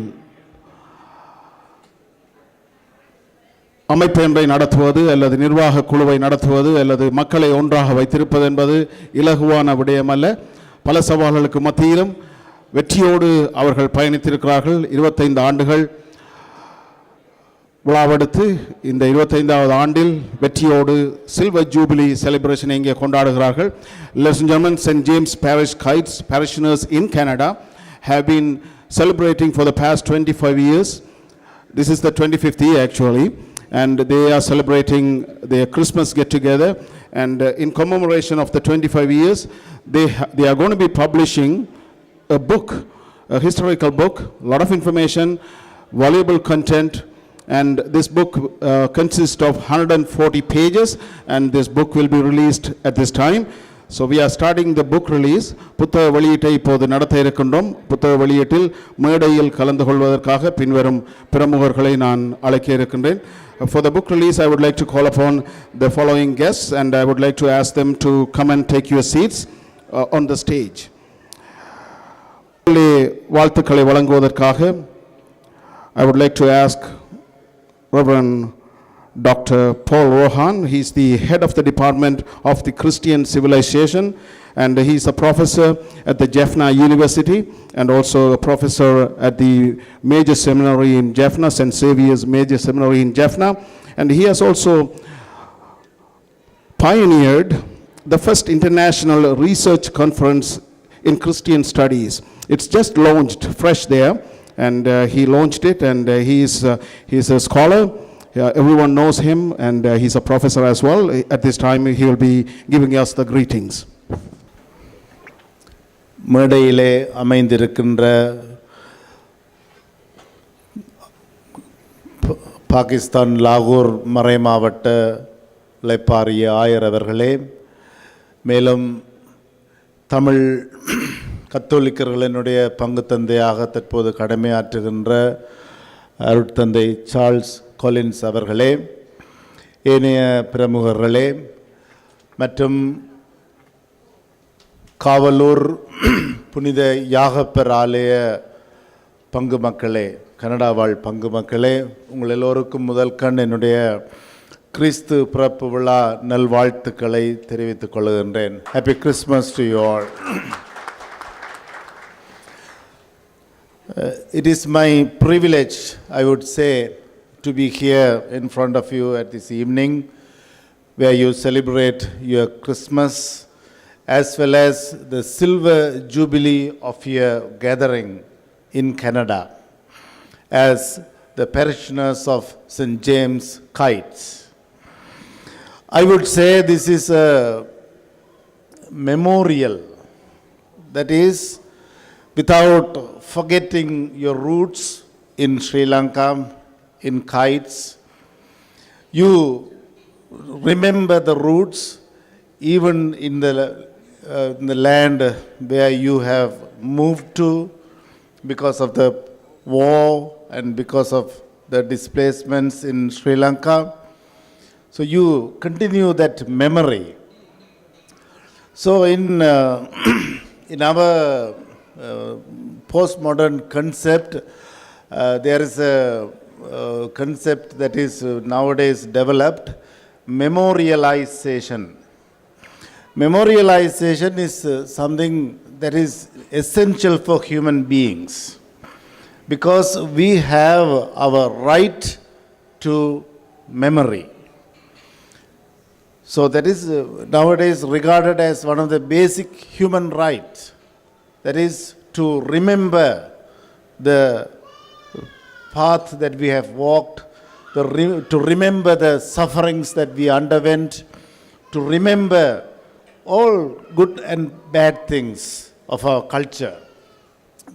அமைப்பு ஒன்றை நடத்துவது அல்லது நிர்வாக குழுவை நடத்துவது அல்லது மக்களை ஒன்றாக வைத்திருப்பது என்பது இலகுவான விடயமல்ல. பல சவால்களுக்கு மத்தியிலும் வெற்றியோடு அவர்கள் பயணித்திருக்கிறார்கள். 25 ஆண்டுகள் விழாவெடுத்து இந்த 25வது ஆண்டில் வெற்றியோடு சில்வர் ஜூபிலி செலிப்ரேஷனை இங்கே கொண்டாடுகிறார்கள். Ladies and gentlemen, St. James Parish Kayts parishioners in Canada have been celebrating for the past 25 years. This is the 25th year actually, and they are celebrating their Christmas get-together. And in commemoration of the 25 years, they are going to be publishing a book, a historical book, a lot of information, valuable content, and this book consists of 140 pages, and this book will be released at this time. So we are starting the book release. புத்தக வெளியீட்டை இப்போது நடத்த இருக்கின்றோம். புத்தக வெளியீட்டில் மேடையில் கலந்து கொள்வதற்காக பின்வரும் பிரமுகர்களை நான் அழைக்க இருக்கின்றேன். For the book release, I would like to call upon the following guests, and I would like to ask them to come and take your seats on the stage. வாழ்த்துக்களை வழங்குவதற்காக I would like to ask Reverend Dr. Paul Rohan. He is the head of the Department of the Christian Civilization, and he is a professor at the Jaffna University and also a professor at the Major Seminary in Jaffna, St. Xavier's Major Seminary in Jaffna, and he has also pioneered the first international research conference in Christian studies. It's just launched fresh there, and he launched it, and he is a scholar. Everyone knows him, and he's a professor as well. At this time, he will be giving us the greetings. மேடையிலே அமைந்திருக்கின்ற பாகிஸ்தான் லாகூர் மறைமாவட்ட இளைப்பாறிய ஆயர் அவர்களே, மேலும் தமிழ் கத்தோலிக்கர்களினுடைய பங்கு தந்தையாக தற்போது கடமையாற்றுகின்ற அருட்தந்தை சார்ல்ஸ் கொலின்ஸ் அவர்களே, ஏனைய பிரமுகர்களே மற்றும் காவலூர் புனித யாகப்பர் ஆலய பங்கு மக்களே, கனடா வாழ் பங்கு மக்களே, உங்கள் எல்லோருக்கும் முதல் கண் என்னுடைய கிறிஸ்து பிறப்பு விழா நல்வாழ்த்துக்களை தெரிவித்துக் கொள்கின்றேன். Happy Christmas to you all. It is my privilege, I would say, to be here in front of you at this evening where you celebrate your Christmas as well as the silver jubilee of your gathering in Canada as the parishioners of St. James Kayts. I would say this is a memorial, that is, without forgetting your roots in Sri Lanka, in Kayts, you remember the roots even in the land where you have moved to because of the war and because of the displacements in Sri Lanka. So you continue that memory. So in our postmodern concept, there is a concept that is nowadays developed, memorialization. Memorialization is something that is essential for human beings because we have our right to memory. So that is nowadays regarded as one of the basic human rights. That is to remember the path that we have walked, to remember the sufferings that we underwent, to remember all good and bad things of our culture.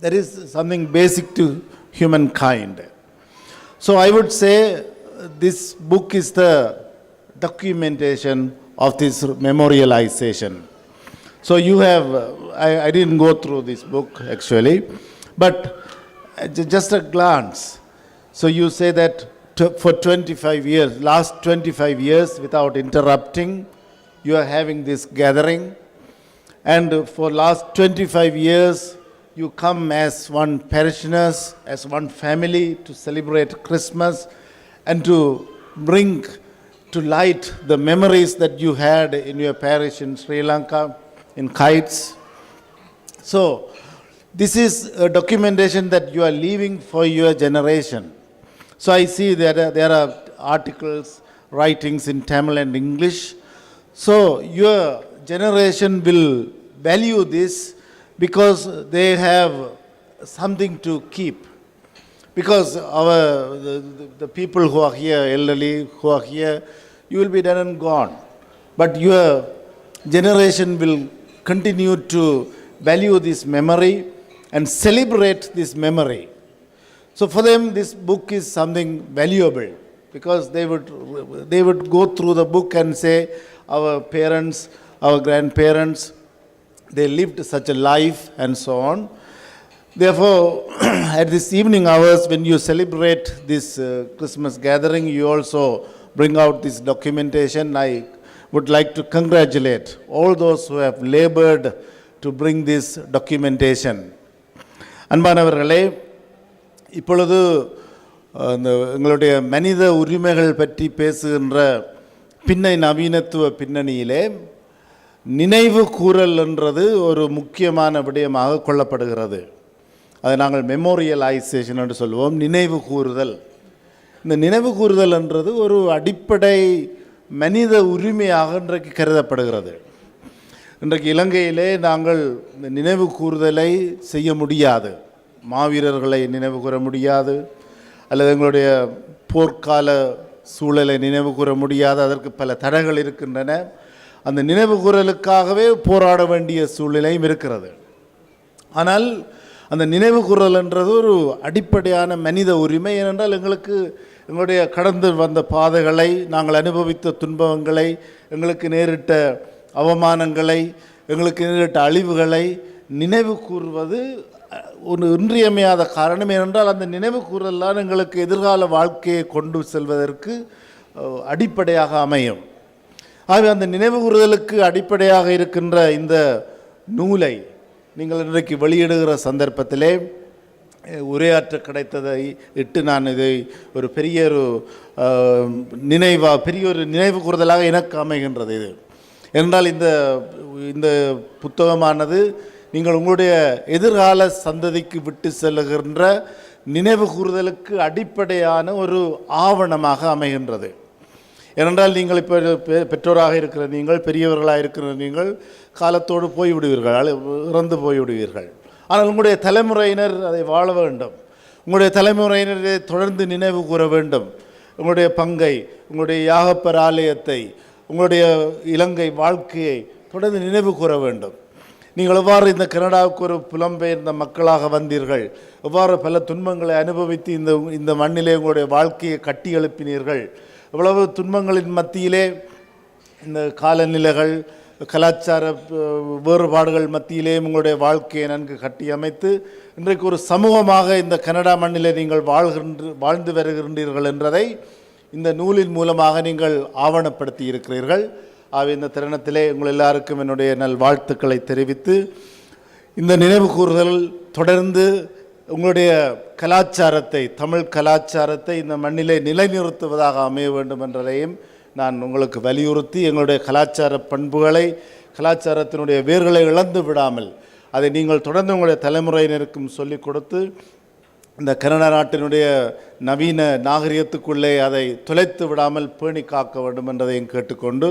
That is something basic to humankind. So I would say this book is the documentation of this memorialization. So you have, I didn't go through this book actually, but just a glance. So you say that for 25 years, last 25 years without interrupting, you are having this gathering. And for last 25 years, you come as one parishioners, as one family to celebrate Christmas and to bring to light the memories that you had in your parish in Sri Lanka, in Kayts. So, this is a documentation that you are leaving for your generation. So, I see there are articles, writings in Tamil and English. So, your generation will value this because they have something to keep. Because the people who are here, elderly, who are here, you will be dead and gone. But your generation will continue to value this memory and celebrate this memory. So for them, this book is something valuable because they would go through the book and say, our parents, our grandparents, they lived such a life and so on. Therefore, at this evening hours, when you celebrate this Christmas gathering, you also bring out this documentation. I would like to congratulate all those who have labored to bring this documentation. அன்பானவர்களே, இப்பொழுது எங்களுடைய மனித உரிமைகள் பற்றி பேசுகின்ற நவீனத்துவ பின்னணியிலே நினைவு கூறல் என்றது ஒரு முக்கியமான விடயமாக கொள்ளப்படுகிறது. அதை நாங்கள் மெமோரியலைசேஷன் என்று சொல்லுவோம், நினைவு கூறுதல். இந்த நினைவு கூறுதல் என்றது ஒரு அடிப்படை மனித உரிமையாக இன்றைக்கு கருதப்படுகிறது. இன்றைக்கு இலங்கையிலே நாங்கள் இந்த நினைவு கூறுதலை செய்ய முடியாது. மாவீரர்களை நினைவு கூற முடியாது, அல்லது எங்களுடைய போர்க்கால சூழலை நினைவு கூற முடியாது. அதற்கு பல தடைகள் இருக்கின்றன. அந்த நினைவு கூறலுக்காகவே போராட வேண்டிய சூழ்நிலையும் இருக்கிறது. ஆனால் அந்த நினைவு கூறல்ன்றது ஒரு அடிப்படையான மனித உரிமை. ஏனென்றால் எங்களுடைய கடந்து வந்த பாதைகளை, நாங்கள் அனுபவித்த துன்பங்களை, எங்களுக்கு நேரிட்ட அவமானங்களை, எங்களுக்கு நேரிட்ட அழிவுகளை நினைவு கூறுவது ஒரு இன்றியமையாத காரணம். ஏனென்றால் அந்த நினைவு கூறல்லாம் எங்களுக்கு எதிர்கால வாழ்க்கையை கொண்டு செல்வதற்கு அடிப்படையாக அமையும். ஆகவே அந்த நினைவு கூறுதலுக்கு அடிப்படையாக இருக்கின்ற இந்த நூலை நீங்கள் இன்றைக்கு வெளியிடுகிற சந்தர்ப்பத்திலே உரையாற்ற கிடைத்ததை இட்டு நான் இதை ஒரு பெரிய ஒரு நினைவு கூறுதலாக எனக்கு அமைகின்றது. இது என்றால் இந்த புத்தகமானது நீங்கள் உங்களுடைய எதிர்கால சந்ததிக்கு விட்டு செல்லுகின்ற நினைவு கூறுதலுக்கு அடிப்படையான ஒரு ஆவணமாக அமைகின்றது. ஏனென்றால் நீங்கள் இப்போ பெற்றோராக இருக்கிற நீங்கள், பெரியவர்களாக இருக்கிற நீங்கள் காலத்தோடு போய்விடுவீர்கள், இறந்து போய்விடுவீர்கள். ஆனால் உங்களுடைய தலைமுறையினர் அதை வாழ வேண்டும். உங்களுடைய தலைமுறையினரை தொடர்ந்து நினைவு கூற வேண்டும். உங்களுடைய பங்கை, உங்களுடைய யாகப்பர் ஆலயத்தை, உங்களுடைய இலங்கை வாழ்க்கையை தொடர்ந்து நினைவு கூற வேண்டும். நீங்கள் எவ்வாறு இந்த கனடாவுக்கு ஒரு புலம்பெயர்ந்த மக்களாக வந்தீர்கள், எவ்வாறு பல துன்பங்களை அனுபவித்து இந்த மண்ணிலே உங்களுடைய வாழ்க்கையை கட்டி எழுப்பினீர்கள், எவ்வளவு துன்பங்களின் மத்தியிலே இந்த காலநிலைகள், கலாச்சார வேறுபாடுகள் மத்தியிலே உங்களுடைய வாழ்க்கையை நன்கு கட்டி அமைத்து இன்றைக்கு ஒரு சமூகமாக இந்த கனடா மண்ணிலே நீங்கள் வாழ்ந்து வருகின்றீர்கள் என்றதை இந்த நூலின் மூலமாக நீங்கள் ஆவணப்படுத்தி இருக்கிறீர்கள். ஆகவே இந்த தருணத்திலே உங்கள் எல்லாருக்கும் என்னுடைய நல் வாழ்த்துக்களை தெரிவித்து, இந்த நினைவு கூறுதல் தொடர்ந்து உங்களுடைய கலாச்சாரத்தை, தமிழ் கலாச்சாரத்தை இந்த மண்ணிலே நிலைநிறுத்துவதாக அமைய வேண்டும் என்றதையும் நான் உங்களுக்கு வலியுறுத்தி, எங்களுடைய கலாச்சார பண்புகளை, கலாச்சாரத்தினுடைய வேர்களை இழந்து விடாமல் அதை நீங்கள் தொடர்ந்து உங்களுடைய தலைமுறையினருக்கும் சொல்லிக் கொடுத்து இந்த கனடா நாட்டினுடைய நவீன நாகரிகத்துக்குள்ளே அதை தொலைத்து விடாமல் பேணி காக்க வேண்டும் என்றதையும் கேட்டுக்கொண்டு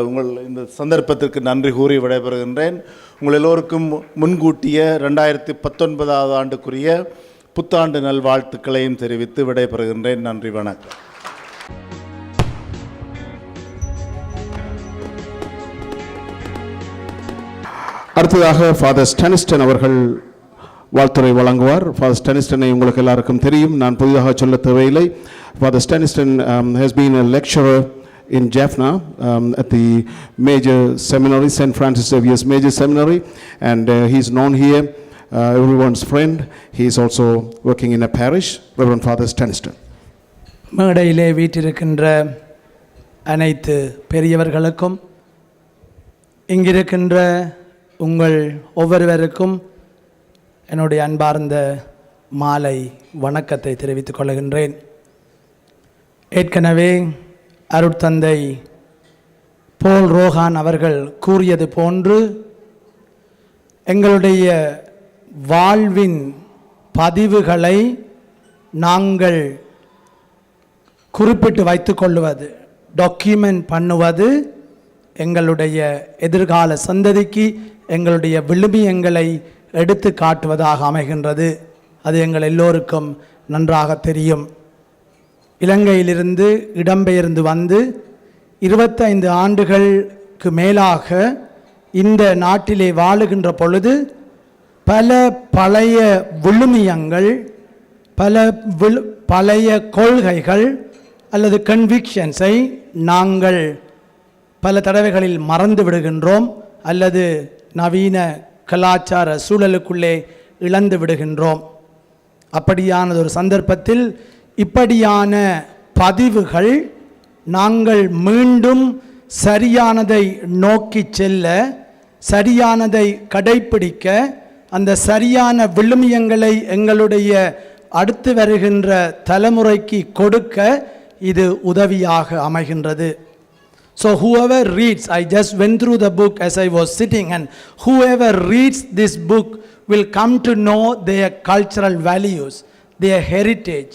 உங்கள் இந்த சந்தர்ப்பத்திற்கு நன்றி கூறி விடைபெறுகின்றேன். உங்கள் எல்லோருக்கும் முன்கூட்டிய 2019 ஆண்டுக்குரிய புத்தாண்டு நல்வாழ்த்துக்களையும் தெரிவித்து விடைபெறுகின்றேன். நன்றி, வணக்கம். அடுத்ததாக ஃபாதர் ஸ்டானிஸ்டன் அவர்கள் வாழ்த்துரை வழங்குவார். ஃபாதர் ஸ்டானிஸ்டனை உங்களுக்கு எல்லாருக்கும் தெரியும், நான் புதிதாக சொல்ல தேவையில்லை. Father Stanislaus has been a lecturer in Jaffna at the major seminary, St. Francis Xavier's major seminary, and he is known here, everyone's friend. He is also working in a parish. Reverend Father Staniston. மேடையிலே வீற்றிருக்கின்ற அனைத்து பெரியவர்களுக்கும், இங்கிருக்கின்ற உங்கள் ஒவ்வொருவருக்கும் என்னுடைய அன்பார்ந்த மாலை வணக்கத்தை தெரிவித்துக் கொள்கின்றேன். ஏற்கனவே அருட்தந்தை போல் ரோகான் அவர்கள் கூறியது போன்று, எங்களுடைய வாழ்வின் பதிவுகளை நாங்கள் குறிப்பிட்டு வைத்துக் கொள்வது, டாக்குமெண்ட் பண்ணுவது எங்களுடைய எதிர்கால சந்ததிக்கு எங்களுடைய விழுமியங்களை எடுத்து காட்டுவதாக அமைகின்றது. அது எங்கள் எல்லோருக்கும் நன்றாக தெரியும். இலங்கையிலிருந்து இடம்பெயர்ந்து வந்து 25 ஆண்டுகளுக்கு மேலாக இந்த நாட்டிலே வாழுகின்ற பொழுது பல பழைய விழுமியங்கள், பழைய கொள்கைகள் அல்லது கன்விக்ஷன்ஸை நாங்கள் பல தடவைகளில் மறந்து விடுகின்றோம் அல்லது நவீன கலாச்சார சூழலுக்குள்ளே இழந்து விடுகின்றோம். அப்படியான ஒரு சந்தர்ப்பத்தில் இப்படியான பதிவுகள் நாங்கள் மீண்டும் சரியானதை நோக்கி செல்ல, சரியானதை கடைப்பிடிக்க, அந்த சரியான விழுமியங்களை எங்களுடைய அடுத்து வருகின்ற தலைமுறைக்கு கொடுக்க இது உதவியாக அமைகின்றது. So whoever reads, I just went through the book as I was sitting, and whoever reads this book will come to know their cultural values, their heritage.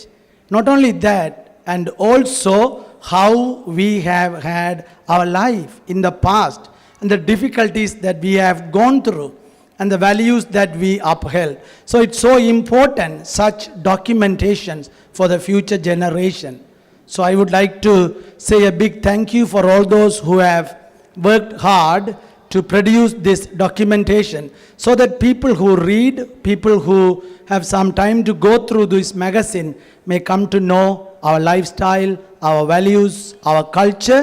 Not only that, and also how we have had our life in the past and the difficulties that we have gone through and the values that we upheld. So it's so important, such documentations for the future generation. So I would like to say a big thank you for all those who have worked hard to produce this documentation, so that people who read, people who have some time to go through this magazine may come to know our lifestyle, our values, our culture,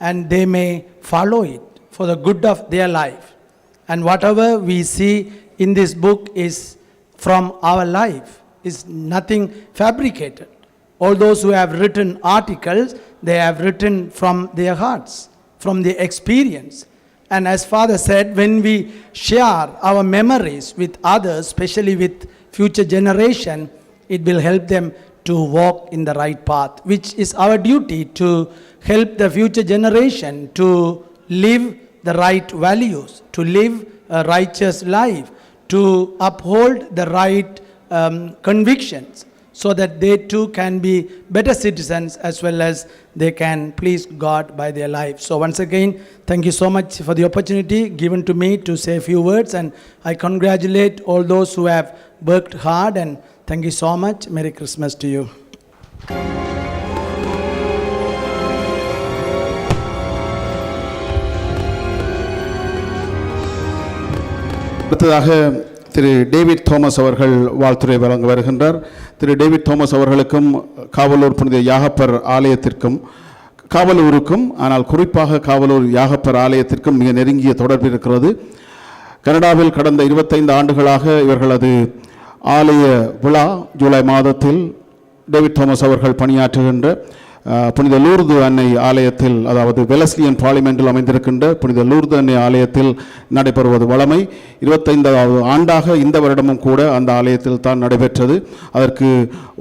and they may follow it for the good of their life. And whatever we see in this book is from our life, is nothing fabricated. All those who have written articles, they have written from their hearts, from their experience. And as Father said, when we share our memories with others, especially with future generation, it will help them to walk in the right path, which is our duty, to help the future generation to live the right values, to live a righteous life, to uphold the right convictions, so that they too can be better citizens as well as they can please God by their life. So once again, thank you so much for the opportunity given to me to say a few words, and I congratulate all those who have worked hard, and thank you so much. Merry Christmas to you. அடுத்ததாக திரு டேவிட் தாமஸ் அவர்கள் வாழ்த்துரை வழங்க வருகின்றார். திரு டேவிட் தாமஸ் அவர்களுக்கும் காவலூர் புனித யாகப்பர் ஆலயத்திற்கும், காவலூருக்கும், ஆனால் குறிப்பாக காவலூர் யாகப்பர் ஆலயத்திற்கும் மிக நெருங்கிய தொடர்பு இருக்கிறது. கனடாவில் கடந்த 25 ஆண்டுகளாக இவர்களது ஆலய விழா ஜூலை மாதத்தில் டேவிட் தாமஸ் அவர்கள் பணியாற்றுகின்ற புனித லூர்து அன்னை ஆலயத்தில், அதாவது வெலஸ்லியன் பார்லிமெண்டில் அமைந்திருக்கின்ற புனித லூர்து அன்னை ஆலயத்தில் நடைபெறுவது வழமை. 25வது ஆண்டாக இந்த வருடமும் கூட அந்த ஆலயத்தில் தான் நடைபெற்றது. அதற்கு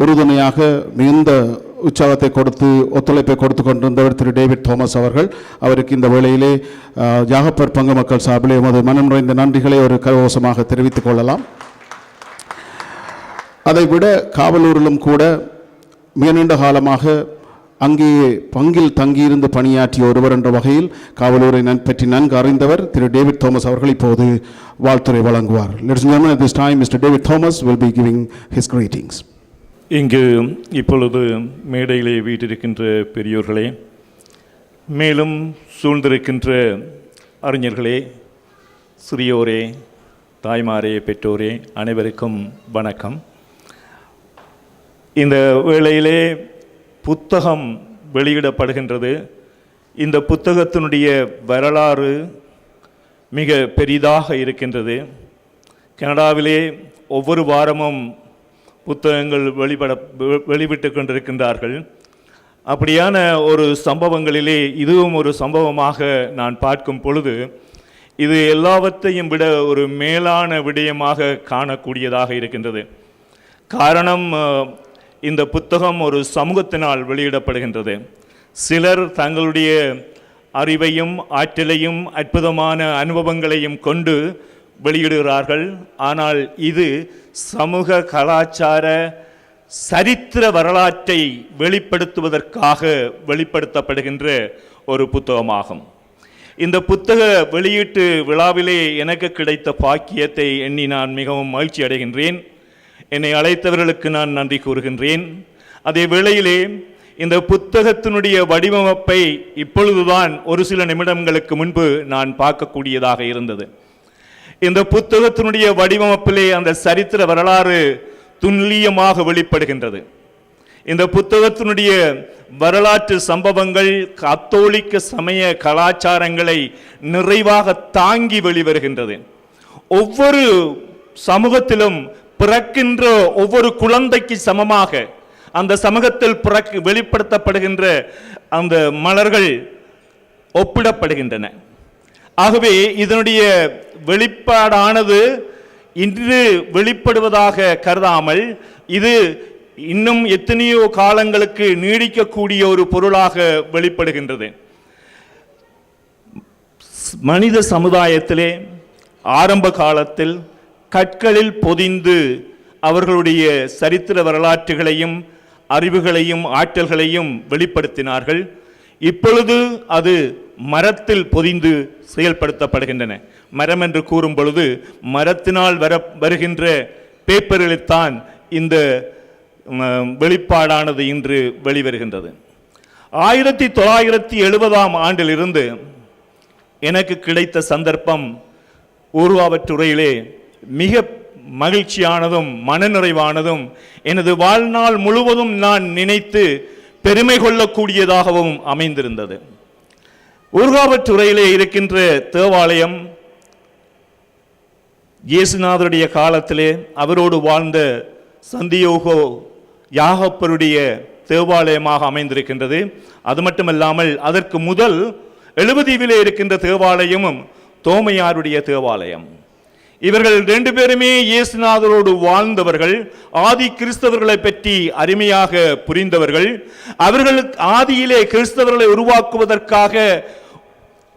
உறுதுணையாக மிகுந்த உற்சாகத்தை கொடுத்து ஒத்துழைப்பை கொடுத்து கொண்டிருந்தவர் திரு டேவிட் தாமஸ் அவர்கள். அவருக்கு இந்த வேளையிலே யாகப்பர் பங்கு மக்கள் சார்பிலே எமது மனம் நிறைந்த நன்றிகளை ஒரு கரகோஷமாக தெரிவித்துக் கொள்ளலாம். அதைவிட காவலூரிலும் கூட மிக நீண்ட காலமாக அங்கே பங்கில் தங்கியிருந்து பணியாற்றிய ஒருவர் என்ற வகையில் காவலூரை பற்றி நன்கு அறிந்தவர் திரு டேவிட் தாமஸ் அவர்கள் இப்போது வாழ்த்துரை வழங்குவார். Ladies and gentlemen, at this time Mr. David Thomas will be giving his greetings. இங்கு இப்பொழுது மேடையிலே வீட்டிருக்கின்ற பெரியோர்களே, மேலும் சூழ்ந்திருக்கின்ற அறிஞர்களே, சிறியோரே, தாய்மாரே, பெற்றோரே, அனைவருக்கும் வணக்கம். இந்த வேளையிலே புத்தகம் வெளியிடப்படுகின்றது. இந்த புத்தகத்தினுடைய வரலாறு மிக பெரிதாக இருக்கின்றது. கனடாவிலே ஒவ்வொரு வாரமும் புத்தகங்கள் வெளிவிட்டு கொண்டிருக்கின்றார்கள். அப்படியான ஒரு சம்பவங்களிலே இதுவும் ஒரு சம்பவமாக நான் பார்க்கும் பொழுது இது எல்லாவற்றையும் விட ஒரு மேலான விடயமாக காணக்கூடியதாக இருக்கின்றது. காரணம், இந்த புத்தகம் ஒரு சமூகத்தினால் வெளியிடப்படுகின்றது. சிலர் தங்களுடைய அறிவையும் ஆற்றலையும் அற்புதமான அனுபவங்களையும் கொண்டு வெளியிடுகிறார்கள். ஆனால் இது சமூக கலாச்சார சரித்திர வரலாற்றை வெளிப்படுத்துவதற்காக வெளிப்படுத்தப்படுகின்ற ஒரு புத்தகமாகும். இந்த புத்தக வெளியீட்டு விழாவிலே எனக்கு கிடைத்த பாக்கியத்தை எண்ணி நான் மிகவும் மகிழ்ச்சி அடைகின்றேன். என்னை அழைத்தவர்களுக்கு நான் நன்றி கூறுகின்றேன். அதே வேளையிலே இந்த புத்தகத்தினுடைய வடிவமைப்பை இப்பொழுதுதான் ஒரு சில நிமிடங்களுக்கு முன்பு நான் பார்க்கக்கூடியதாக இருந்தது. இந்த புத்தகத்தினுடைய வடிவமைப்பிலே அந்த சரித்திர வரலாறு துல்லியமாக வெளிப்படுகின்றது. இந்த புத்தகத்தினுடைய வரலாற்று சம்பவங்கள் கத்தோலிக்க சமய கலாச்சாரங்களை நிறைவாக தாங்கி வெளிவருகின்றது. ஒவ்வொரு சமூகத்திலும் பிறக்கின்ற ஒவ்வொரு குழந்தைக்கு சமமாக அந்த சமூகத்தில் வெளிப்படுத்தப்படுகின்ற அந்த மலர்கள் ஒப்பிடப்படுகின்றன. ஆகவே இதனுடைய வெளிப்பாடானது இன்று வெளிப்படுவதாக கருதாமல் இது இன்னும் எத்தனையோ காலங்களுக்கு நீடிக்கக்கூடிய ஒரு பொருளாக வெளிப்படுகின்றது. மனித சமுதாயத்திலே ஆரம்ப காலத்தில் கற்களில் பொதிந்து அவர்களுடைய சரித்திர வரலாற்றுகளையும் அறிவுகளையும் ஆற்றல்களையும் வெளிப்படுத்தினார்கள். இப்பொழுது அது மரத்தில் பொதிந்து செயல்படுத்தப்படுகின்றன. மரம் என்று கூறும் பொழுது மரத்தினால் வருகின்ற பேப்பர்களில்தான் இந்த வெளிப்பாடானது இன்று வெளிவருகின்றது. 1970ஆம் ஆண்டிலிருந்து எனக்கு கிடைத்த சந்தர்ப்பம் ஊர்காவற்றுறையிலே மிக மகிழ்ச்சியானதும் மனநிறைவானதும் எனது வாழ்நாள் முழுவதும் நான் நினைத்து பெருமை கொள்ளக்கூடியதாகவும் அமைந்திருந்தது. ஊர்காவற்றுறையிலே இருக்கின்ற தேவாலயம் இயேசுநாதருடைய காலத்திலே அவரோடு வாழ்ந்த சந்தியோகோ யாகப்பருடைய தேவாலயமாக அமைந்திருக்கின்றது. அது மட்டுமல்லாமல் அதற்கு முதல் எழுபதீவிலே இருக்கின்ற தேவாலயமும் தோமையாருடைய தேவாலயம். இவர்கள் ரெண்டு பேருமே இயேசுநாதரோடு வாழ்ந்தவர்கள், ஆதி கிறிஸ்தவர்களை பற்றி அருமையாக புரிந்தவர்கள். அவர்கள் ஆதியிலே கிறிஸ்தவர்களை உருவாக்குவதற்காக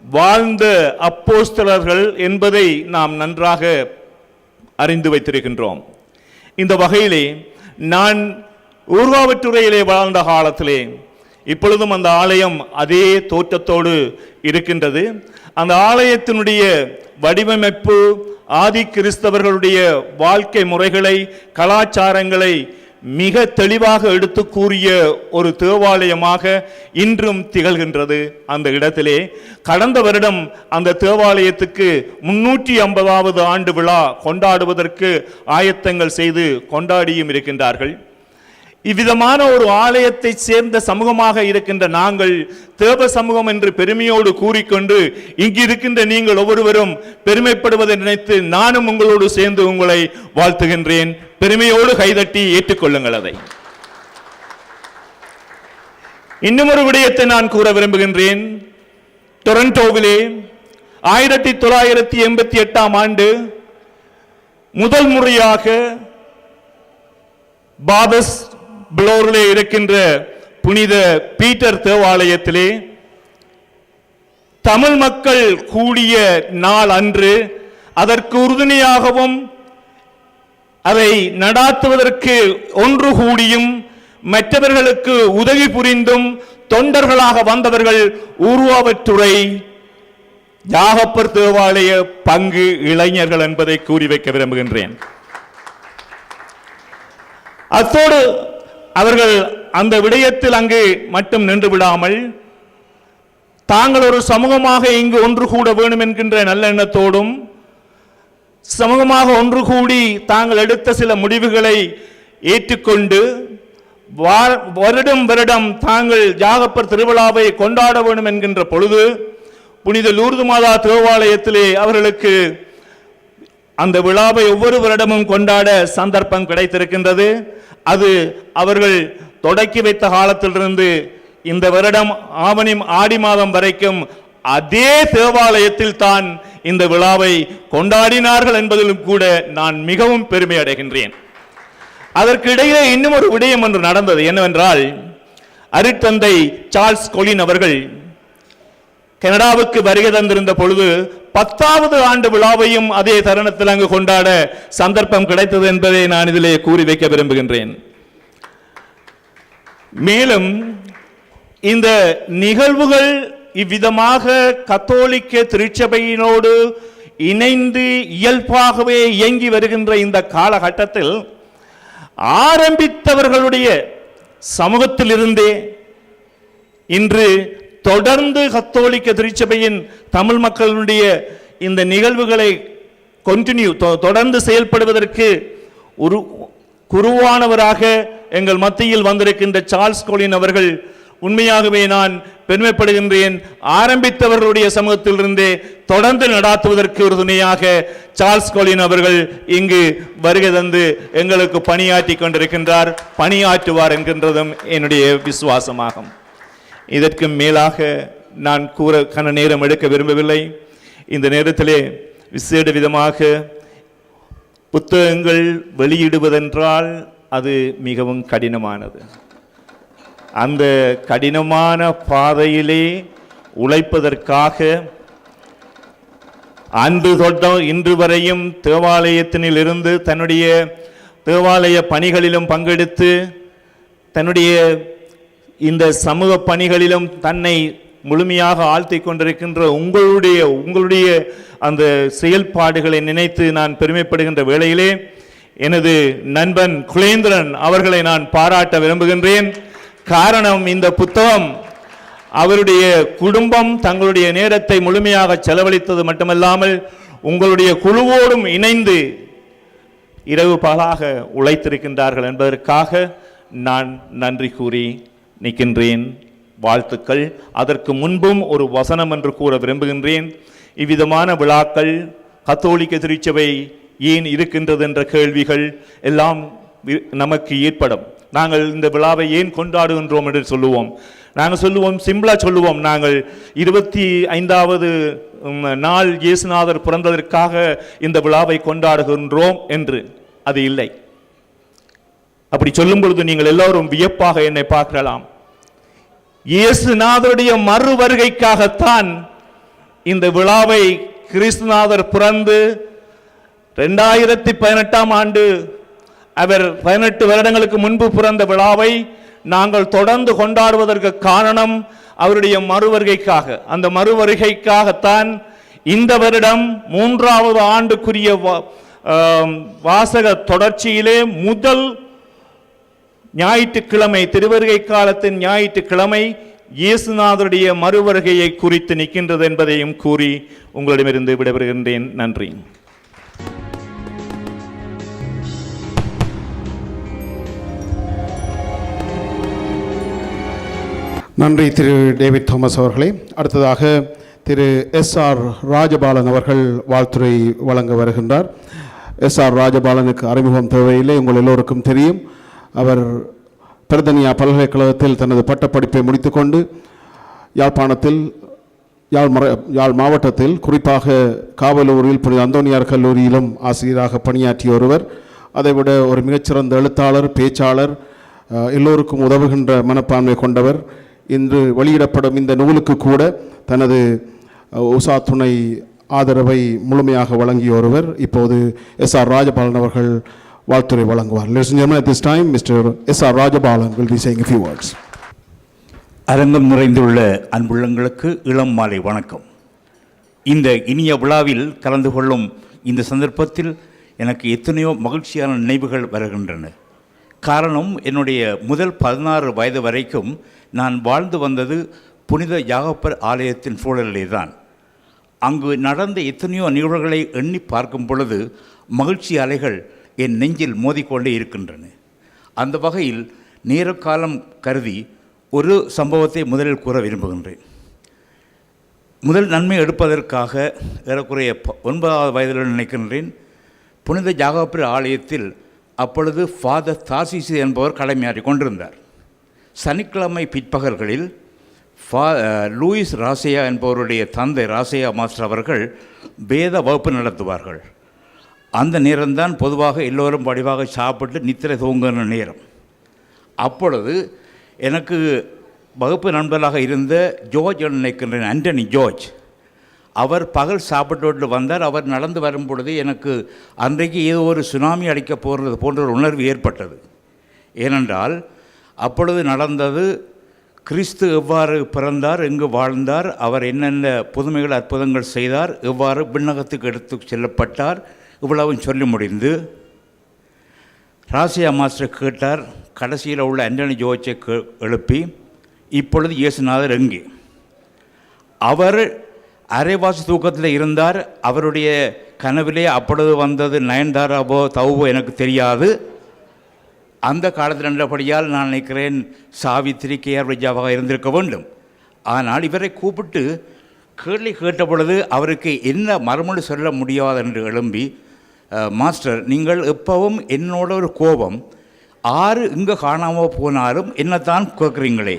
வாழ்ந்த அப்போஸ்தலர்கள் என்பதை நாம் நன்றாக அறிந்து வைத்திருக்கின்றோம். இந்த வகையிலே நான் ஊர்காவற்றுறையிலே வாழ்ந்த காலத்திலே இப்பொழுதும் அந்த ஆலயம் அதே தோற்றத்தோடு இருக்கின்றது. அந்த ஆலயத்தினுடைய வடிவமைப்பு ஆதி கிறிஸ்தவர்களுடைய வாழ்க்கை முறைகளை கலாச்சாரங்களை மிக தெளிவாக எடுத்து கூறிய ஒரு தேவாலயமாக இன்றும் திகழ்கின்றது. அந்த இடத்திலே கடந்த வருடம் அந்த தேவாலயத்துக்கு 350வது ஆண்டு விழா கொண்டாடுவதற்கு ஆயத்தங்கள் செய்து கொண்டாடியும் இருக்கின்றார்கள். இவ்விதமான ஒரு ஆலயத்தை சேர்ந்த சமூகமாக இருக்கின்ற நாங்கள் தேவ சமூகம் என்று பெருமையோடு கூறிக்கொண்டு இங்கு இருக்கின்ற நீங்கள் ஒவ்வொருவரும் பெருமைப்படுவதை நினைத்து நானும் உங்களோடு சேர்ந்து உங்களை வாழ்த்துகின்றேன். பெருமையோடு கைதட்டி ஏற்றுக்கொள்ளுங்கள். அதை இன்னும் ஒரு விடயத்தை நான் கூற விரும்புகின்றேன். டொரண்டோவிலே 1988 ஆண்டு முதல் முறையாக பாபஸ் பிளோரிலே இருக்கின்ற புனித பீட்டர் தேவாலயத்திலே தமிழ் மக்கள் கூடிய நாள் அன்று அதற்கு உறுதுணையாகவும் அதை நடாத்துவதற்கு ஒன்று கூடியும் மற்றவர்களுக்கு உதவி புரிந்தும் தொண்டர்களாக வந்தவர்கள் உருவாவற்றுறை யாகப்பர் தேவாலய பங்கு இளைஞர்கள் என்பதை கூறி வைக்க விரும்புகின்றேன். அத்தோடு அவர்கள் அந்த விடயத்தில் அங்கு மட்டும் நின்று விடாமல் தாங்கள் ஒரு சமூகமாக இங்கு ஒன்று கூட வேண்டும் என்கின்ற நல்லெண்ணத்தோடும் சமூகமாக ஒன்று கூடி தாங்கள் எடுத்த சில முடிவுகளை ஏற்றுக்கொண்டு வருடம் வருடம் தாங்கள் யாகப்பர் திருவிழாவை கொண்டாட வேண்டும் என்கின்ற பொழுது புனித லூர்து மாதா தேவாலயத்திலே அவர்களுக்கு அந்த விழாவை ஒவ்வொரு வருடமும் கொண்டாட சந்தர்ப்பம் கிடைத்திருக்கின்றது. அது அவர்கள் தொடக்கி வைத்த காலத்திலிருந்து இந்த வருடம் ஆடி மாதம் வரைக்கும் அதே தேவாலயத்தில் தான் இந்த விழாவை கொண்டாடினார்கள் என்பதிலும் கூட நான் மிகவும் பெருமை அடைகின்றேன். அதற்கு இடையிலே இன்னும் ஒரு விடயம் ஒன்று நடந்தது. என்னவென்றால், அருட்தந்தை சார்ல்ஸ் கொலின் அவர்கள் கனடாவுக்கு வருகை தந்திருந்த பொழுது 10வது ஆண்டு விழாவையும் அதே தருணத்தில் அங்கு கொண்டாட சந்தர்ப்பம் கிடைத்தது என்பதை நான் இதிலே கூறி வைக்க விரும்புகின்றேன். மேலும் இந்த நிகழ்வுகள் இவ்விதமாக கத்தோலிக்க திருச்சபையினோடு இணைந்து இயல்பாகவே இயங்கி வருகின்ற இந்த காலகட்டத்தில் ஆரம்பித்தவர்களுடைய சமூகத்திலிருந்தே இன்று தொடர்ந்து கத்தோலிக்க திருச்சபையின் தமிழ் மக்களுடைய இந்த நிகழ்வுகளை தொடர்ந்து செயல்படுவதற்கு ஒரு குருவானவராக எங்கள் மத்தியில் வந்திருக்கின்ற சார்ல்ஸ் கொலின் அவர்கள் உண்மையாகவே நான் பெருமைப்படுகின்றேன். ஆரம்பித்தவர்களுடைய சமூகத்திலிருந்தே தொடர்ந்து நடாத்துவதற்கு ஒரு துணையாக சார்ல்ஸ் கொலின் அவர்கள் இங்கு வருகை தந்து எங்களுக்கு பணியாற்றி கொண்டிருக்கின்றார், பணியாற்றுவார் என்கின்றதும் என்னுடைய விசுவாசமாகும். இதற்கு மேலாக நான் கூற கன நேரம் எடுக்க விரும்பவில்லை. இந்த நேரத்திலே விசேட விதமாக புத்தகங்கள் வெளியிடுவதென்றால் அது மிகவும் கடினமானது. அந்த கடினமான பாதையிலே உழைப்பதற்காக அன்று தொட்டம் இன்று வரையும் தேவாலயத்தினில் இருந்து தன்னுடைய தேவாலய பணிகளிலும் பங்கெடுத்து தன்னுடைய இந்த சமூக பணிகளிலும் தன்னை முழுமையாக ஆழ்த்தி கொண்டிருக்கின்ற உங்களுடைய அந்த செயல்பாடுகளை நினைத்து நான் பெருமைப்படுகின்ற வேளையிலே எனது நண்பன் குலேந்திரன் அவர்களை நான் பாராட்ட விரும்புகின்றேன். காரணம், இந்த புத்தகம் அவருடைய குடும்பம் தங்களுடைய நேரத்தை முழுமையாக செலவழித்தது மட்டுமல்லாமல் உங்களுடைய குழுவோடும் இணைந்து இரவு பகலாக உழைத்திருக்கின்றார்கள் என்பதற்காக நான் நன்றி கூறி நிற்கின்றேன். வாழ்த்துக்கள். அதற்கு முன்பும் ஒரு வசனம் என்று கூற விரும்புகின்றேன். இவ்விதமான விழாக்கள் கத்தோலிக்க திருச்சபை ஏன் இருக்கின்றது என்ற கேள்விகள் எல்லாம் நமக்கு ஏற்படும். நாங்கள் இந்த விழாவை ஏன் கொண்டாடுகின்றோம் என்று சொல்லுவோம். நாங்கள் சொல்லுவோம், சிம்பிளாக சொல்லுவோம், நாங்கள் 25வது நாள் இயேசுநாதர் பிறந்ததற்காக இந்த விழாவை கொண்டாடுகின்றோம் என்று. அது இல்லை. அப்படி சொல்லும் பொழுது நீங்கள் எல்லோரும் வியப்பாக என்னை பார்க்கலாம். இயேசுநாதருடைய மறு வருகைக்காகத்தான் இந்த விழாவை கிறிஸ்துநாதர் பிறந்து 2018 ஆண்டு அவர் 18 வருடங்களுக்கு முன்பு பிறந்த விழாவை நாங்கள் தொடர்ந்து கொண்டாடுவதற்கு காரணம் அவருடைய மறுவருகைக்காக. அந்த மறுவருகைக்காகத்தான் இந்த வருடம் 3வது ஆண்டுக்குரிய வாசக தொடர்ச்சியிலே முதல் ஞாயிற்றுக்கிழமை, திருவருகை காலத்தின் ஞாயிற்றுக்கிழமை இயேசுநாதருடைய மறுவருகையை குறித்து நிற்கின்றது என்பதையும் கூறி உங்களிடமிருந்து விடைபெறுகின்றேன். நன்றி. நன்றி திரு டேவிட் தாமஸ் அவர்களே. அடுத்ததாக திரு எஸ்.ஆர். ராஜபாலன் அவர்கள் வாழ்த்துரை வழங்க வருகின்றார். எஸ்.ஆர். ராஜபாலனுக்கு அறிமுகம் தேவையில்லை, உங்கள் எல்லோருக்கும் தெரியும். அவர் பிரதனியா பல்கலைக்கழகத்தில் தனது பட்டப்படிப்பை முடித்துக்கொண்டு யாழ்ப்பாணத்தில் யாழ் மாவட்டத்தில் குறிப்பாக காவலூரில் புனித அந்தோனியார் கல்லூரியிலும் ஆசிரியராக பணியாற்றிய ஒருவர். அதைவிட ஒரு மிகச்சிறந்த எழுத்தாளர், பேச்சாளர், எல்லோருக்கும் உதவுகின்ற மனப்பான்மை கொண்டவர். இன்று வெளியிடப்படும் இந்த நூலுக்கு கூட தனது உசா துணை ஆதரவை முழுமையாக வழங்கிய ஒருவர். இப்போது S.R. ராஜபாலன் அவர்கள் வாழ்த்துரை வழங்குவார். Ladies and gentlemen, at this time, Mr. S.R. Rajapalan will be saying a few words. அரங்கம் நிறைந்துள்ள அன்புள்ளங்களுக்கு இளம் மாலை வணக்கம். இந்த இனிய விழாவில் கலந்து கொள்ளும் இந்த சந்தர்ப்பத்தில் எனக்கு எத்தனையோ மகிழ்ச்சியான நினைவுகள் வருகின்றன. காரணம், என்னுடைய முதல் 16 வயது வரைக்கும் நான் வாழ்ந்து வந்தது புனித யாகப்பர் ஆலயத்தின் சூழலிலே தான். அங்கு நடந்த எத்தனையோ நிகழ்வுகளை எண்ணி பார்க்கும் பொழுது மகிழ்ச்சி அலைகள் என் நெஞ்சில் மோதிக்கொண்டே இருக்கின்றன. அந்த வகையில் நேர காலம் கருதி ஒரு சம்பவத்தை முதலில் கூற விரும்புகின்றேன். முதல் நன்மை எடுப்பதற்காக ஏறக்குறைய 9வது வயதில் நினைக்கின்றேன், புனித யாகப்பர் ஆலயத்தில் அப்பொழுது ஃபாதர் தாசிசு என்பவர் கடமையாற்றி கொண்டிருந்தார். சனிக்கிழமை பிற்பகல்களில் லூயிஸ் ராசையா என்பவருடைய தந்தை ராசையா மாஸ்டர் அவர்கள் வேத வகுப்பு நடத்துவார்கள். அந்த நேரம்தான் பொதுவாக எல்லோரும் வடிவாக சாப்பிட்டு நித்திரை தூங்குகிற நேரம். அப்பொழுது எனக்கு வகுப்பு நண்பராக இருந்த ஜோர்ஜ் நினைக்கின்றேன், ஆண்டனி ஜோர்ஜ், அவர் பகல் சாப்பிட்டு வந்தார். அவர் நடந்து வரும் பொழுது எனக்கு அன்றைக்கு ஏதோ ஒரு சுனாமி அடிக்கப் போகிறது போன்ற ஒரு உணர்வு ஏற்பட்டது. ஏனென்றால் அப்பொழுது நடந்தது கிறிஸ்து எவ்வாறு பிறந்தார், எங்கு வாழ்ந்தார், அவர் என்னென்ன புதுமைகள் அற்புதங்கள் செய்தார், எவ்வாறு விண்ணகத்துக்கு எடுத்து செல்லப்பட்டார், இவ்வளவும் சொல்லி முடிந்து ராசியா மாஸ்டர் கேட்டார். கடைசியில் உள்ள ஆண்டனி ஜோர்ஜை எழுப்பி, இப்பொழுது இயேசுநாதர் எங்கே? அவர் அரைவாசி தூக்கத்தில் இருந்தார். அவருடைய கனவிலே அப்பொழுது வந்தது நயன்தாராவோ தவுவோ எனக்கு தெரியாது. அந்த காலத்தில் நல்லபடியால் நான் நினைக்கிறேன் சாவித்திரி கேஆர் விஜயாவாக இருந்திருக்க வேண்டும். ஆனால் இவரை கூப்பிட்டு கேள்வி கேட்ட பொழுது அவருக்கு என்ன மறுமொழி சொல்ல முடியாது என்று எழும்பி, மாஸ்டர், நீங்கள் எப்பவும் என்னோட ஒரு கோபம், ஆறு இங்கே காணாமல் போனாலும் என்னத்தான் கேட்குறீங்களே,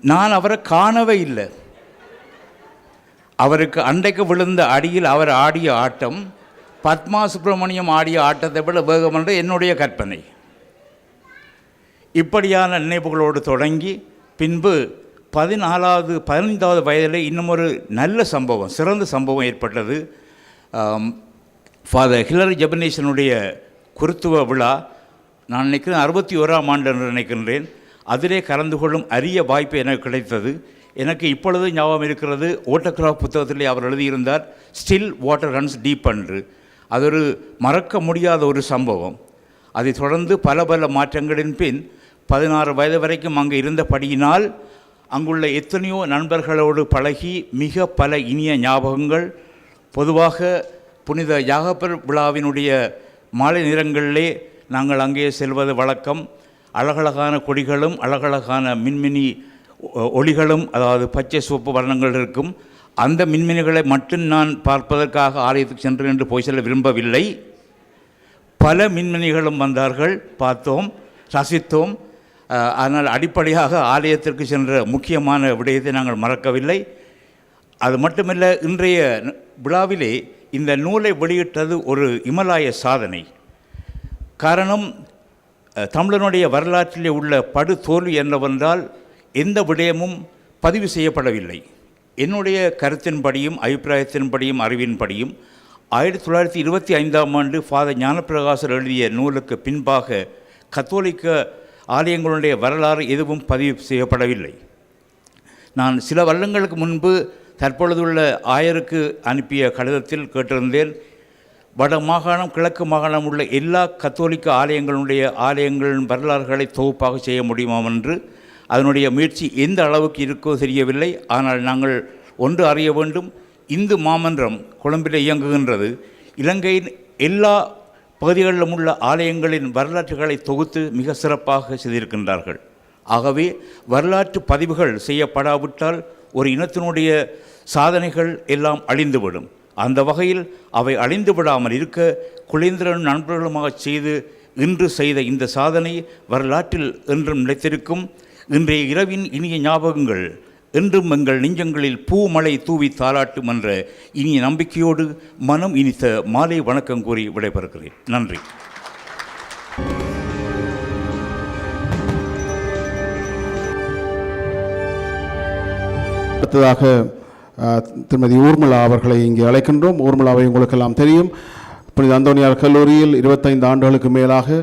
நான் அவரை காணவே இல்லை. அவருக்கு அன்றைக்கு விழுந்த அடியில் அவர் ஆடிய ஆட்டம் பத்மா சுப்பிரமணியம் ஆடிய ஆட்டத்தை விட வேகம் என்று என்னுடைய கற்பனை. இப்படியான நினைவுகளோடு தொடங்கி பின்பு 15வது வயதில் இன்னும் ஒரு நல்ல சம்பவம், சிறந்த சம்பவம் ஏற்பட்டது. ஃபாதர் ஹிலரி ஜெபனேசனுடைய குருத்துவ விழா, நான் நினைக்கிறேன் 61ஆம் ஆண்டு என்று நினைக்கின்றேன். அதிலே கலந்து கொள்ளும் அரிய வாய்ப்பு எனக்கு கிடைத்தது. எனக்கு இப்பொழுது ஞாபகம் இருக்கிறது, ஓட்டோகிராஃப் புத்தகத்திலே அவர் எழுதியிருந்தார், ஸ்டில் வாட்டர் ரன்ஸ் டீப் என்று. அது ஒரு மறக்க முடியாத ஒரு சம்பவம். அதை தொடர்ந்து பல மாற்றங்களின் பின் 16 வயது வரைக்கும் அங்கே இருந்தபடியினால் அங்குள்ள எத்தனையோ நண்பர்களோடு பழகி மிக பல இனிய ஞாபகங்கள். பொதுவாக புனித யாகப்பர் விழாவினுடைய மாலை நேரங்களிலே நாங்கள் அங்கே செல்வது வழக்கம். அழகழகான கொடிகளும் அழகழகான மின்மினி ஒளிகளும், அதாவது பச்சை சிவப்பு வர்ணங்கள் இருக்கும். அந்த மின்மினிகளை மட்டும் நான் பார்ப்பதற்காக ஆலயத்துக்கு சென்று என்று போய் செல்ல விரும்பவில்லை. பல மின்மினிகளும் வந்தார்கள், பார்த்தோம், ரசித்தோம். ஆனால் அடிப்படையாக ஆலயத்திற்கு சென்ற முக்கியமான விடயத்தை நாங்கள் மறக்கவில்லை. அது மட்டுமல்ல, இன்றைய விழாவிலே இந்த நூலை வெளியிட்டது ஒரு இமலாய சாதனை. காரணம், தமிழனுடைய வரலாற்றிலே உள்ள படு தோல்வி என்னவென்றால் எந்த விடயமும் பதிவு செய்யப்படவில்லை. என்னுடைய கருத்தின்படியும் அபிப்பிராயத்தின்படியும் அறிவின்படியும் 1925ஆம் ஆண்டு ஃபாதர் ஞானப்பிரகாசர் எழுதிய நூலுக்கு பின்பாக கத்தோலிக்க ஆலயங்களுடைய வரலாறு எதுவும் பதிவு செய்யப்படவில்லை. நான் சில வருடங்களுக்கு முன்பு தற்பொழுதுள்ள ஆயருக்கு அனுப்பிய கடிதத்தில் கேட்டிருந்தேன், வட மாகாணம் கிழக்கு மாகாணம் உள்ள எல்லா கத்தோலிக்க ஆலயங்களின் வரலாறுகளை தொகுப்பாக செய்ய முடியுமா என்று. அதனுடைய முயற்சி எந்த அளவுக்கு இருக்கோ தெரியவில்லை. ஆனால் நாங்கள் ஒன்று அறிய வேண்டும், இந்து மாமன்றம் கொழும்பில் இயங்குகின்றது. இலங்கையின் எல்லா பகுதிகளிலும் உள்ள ஆலயங்களின் வரலாற்றுகளை தொகுத்து மிக சிறப்பாக செய்திருக்கின்றார்கள். ஆகவே வரலாற்று பதிவுகள் செய்யப்படாவிட்டால் ஒரு இனத்தினுடைய சாதனைகள் எல்லாம் அழிந்துவிடும். அந்த வகையில் அவை அழிந்து விடாமல் இருக்க குலேந்திரன் நண்பர்களுமாக செய்து இன்று செய்த இந்த சாதனை வரலாற்றில் என்றும் நிலைத்திருக்கும். இன்றைய இரவின் இனிய ஞாபகங்கள் என்றும் எங்கள் நெஞ்சங்களில் பூமழை தூவி தாளாட்டும் என்ற இனிய நம்பிக்கையோடு மனம் இனித்த மாலை வணக்கம் கூறி விடைபெறுகிறேன். நன்றி. அடுத்ததாக திருமதி ஊர்மிளா அவர்களை இங்கே அழைக்கின்றோம். ஊர்மிளாவை உங்களுக்கெல்லாம் தெரியும். புனித அந்தோனியார் கல்லூரியில் 25 ஆண்டுகளுக்கு மேலாக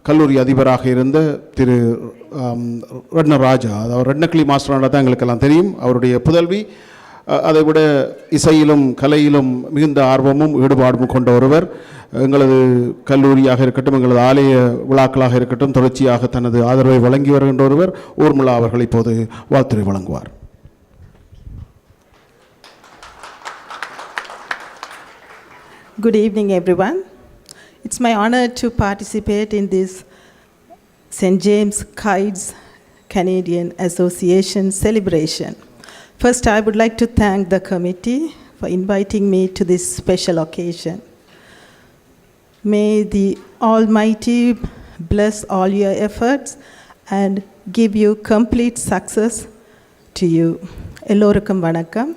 கல்லூரி அதிபராக இருந்த திரு ரட்னராஜா, அதாவது ரட்னக்கிளி மாஸ்டரான தான் எங்களுக்கெல்லாம் தெரியும். அவருடைய புதல்வி, அதைவிட இசையிலும் கலையிலும் மிகுந்த ஆர்வமும் ஈடுபாடும் கொண்ட ஒருவர். எங்களது கல்லூரியாக இருக்கட்டும், எங்களது ஆலய விழாக்களாக இருக்கட்டும், தொடர்ச்சியாக தனது ஆதரவை வழங்கி வருகின்ற ஒருவர். ஊர்மிளா அவர்கள் இப்போது வாழ்த்துரை வழங்குவார். Good evening, everyone. It's my honor to participate in this St. James Kayts Canada Association celebration. First, I would like to thank the committee for inviting me to this special occasion. May the Almighty bless all your efforts and give you complete success to you. எல்லோருக்கும் வணக்கம்.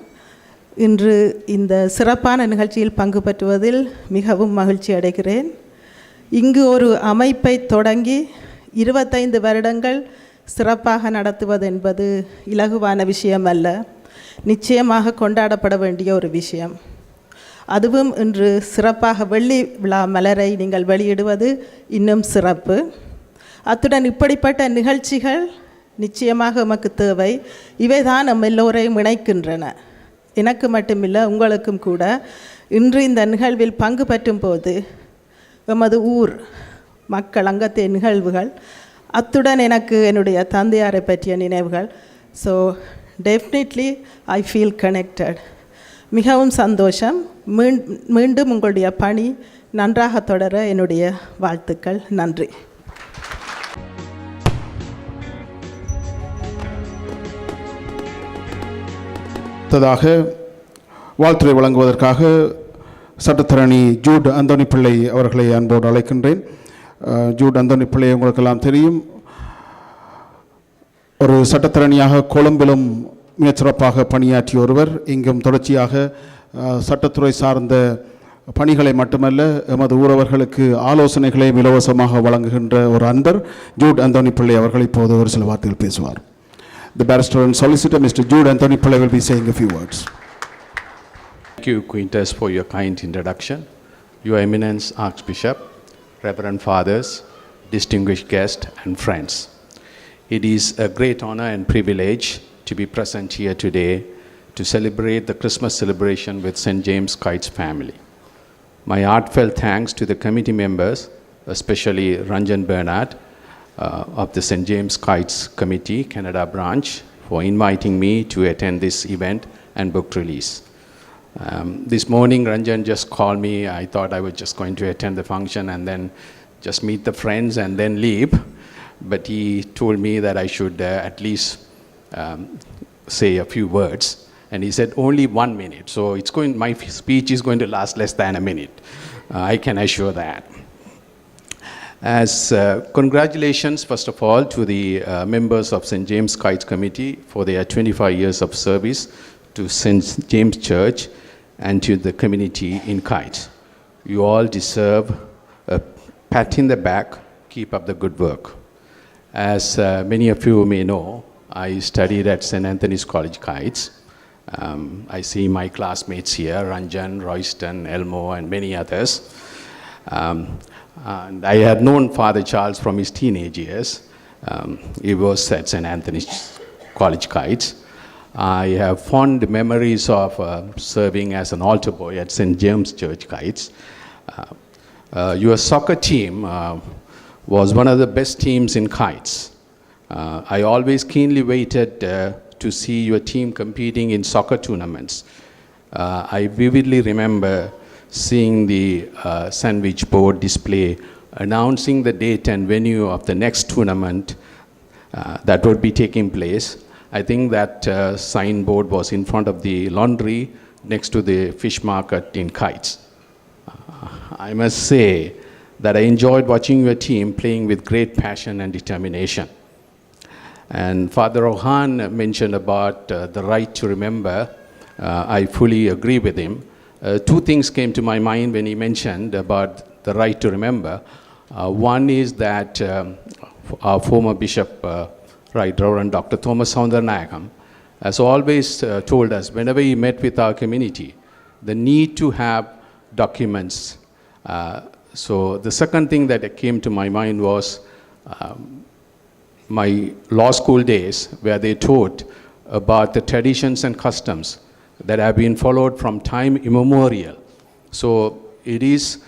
இன்று இந்த சிறப்பான நிகழ்ச்சியில் பங்கு பெற்றுவதில் மிகவும் மகிழ்ச்சி அடைகிறேன். இங்கு ஒரு அமைப்பை தொடங்கி 25 வருடங்கள் சிறப்பாக நடத்துவது என்பது இலகுவான விஷயம் அல்ல, நிச்சயமாக கொண்டாடப்பட வேண்டிய ஒரு விஷயம். அதுவும் இன்று சிறப்பாக வெள்ளி விழா மலரை நீங்கள் வெளியிடுவது இன்னும் சிறப்பு. அத்துடன் இப்படிப்பட்ட நிகழ்ச்சிகள் நிச்சயமாக நமக்கு தேவை. இவைதான் நம்ம எல்லோரையும் இணைக்கின்றன. எனக்கு மட்டுமில்லை, உங்களுக்கும் கூட. இன்று இந்த நிகழ்வில் பங்கு பெற்றும் போது எமது ஊர் மக்கள் அங்கத்திய நிகழ்வுகள், அத்துடன் எனக்கு என்னுடைய தந்தையாரை பற்றிய நினைவுகள். So definitely I feel connected. மிகவும் சந்தோஷம். மீண்டும் உங்களுடைய பணி நன்றாக தொடர என்னுடைய வாழ்த்துக்கள். நன்றி. அடுத்ததாக வாழ்த்துரை வழங்குவதற்காக சட்டத்தரணி ஜூட் அந்தோனி பிள்ளை அவர்களை அன்போடு அழைக்கின்றேன். ஜூட் அந்தோனி பிள்ளை உங்களுக்கெல்லாம் தெரியும். ஒரு சட்டத்தரணியாக கொழும்பிலும் மிகச்சிறப்பாக பணியாற்றிய ஒருவர். இங்கும் தொடர்ச்சியாக சட்டத்துறை சார்ந்த பணிகளை மட்டுமல்ல, எமது ஊரவர்களுக்கு ஆலோசனைகளை இலவசமாக வழங்குகின்ற ஒரு அன்பர் ஜூட் அந்தோனி பிள்ளை அவர்கள் இப்போது ஒரு சில வார்த்தைகள் பேசுவார். The barrister and solicitor, Mr. Jude Anthony Pillai, will be saying a few words. Thank you, Quintus, for your kind introduction. Your Eminence Archbishop, Reverend Fathers, distinguished guests, and friends. It is a great honor and privilege to be present here today to celebrate the Christmas celebration with St. James Kayts family. My heartfelt thanks to the committee members, especially Ranjan Bernard, of the St. James Kayts Committee, Canada branch, for inviting me to attend this event and book release. This morning, Ranjan just called me. I thought I was just going to attend the function and then just meet the friends and then leave. But he told me that I should at least say a few words. And he said only 1 minute. So my speech is going to last less than a minute. I can assure that. As congratulations, first of all, to the members of St. James Kayts Committee for their 25 years of service to St. James Church and to the community in Kayts. You all deserve a pat in the back. Keep up the good work. As many of you may know, I studied at St. Anthony's College, Kayts. I see my classmates here, Ranjan, Royston, Elmo, and many others. And I had known Father Charles from his teenage years. He was at St. Anthony's College, Kayts. I have fond memories of serving as an altar boy at St. James Church, Kayts. Your soccer team was one of the best teams in Kayts. I always keenly waited to see your team competing in soccer tournaments. I vividly remember seeing the sandwich board display announcing the date and venue of the next tournament that would be taking place. I think that signboard was in front of the laundry next to the fish market in Kayts. I must say that I enjoyed watching your team playing with great passion and determination. And Father Rohan mentioned about the right to remember. I fully agree with him. Two things came to my mind when he mentioned about the right to remember. One is that our former Bishop, Right Reverend Dr. Thomas Soundarnayakam, has always told us whenever he met with our community, the need to have documents. So the second thing that came to my mind was my law school days, where they taught about the traditions and customs that have been followed from time immemorial. So it is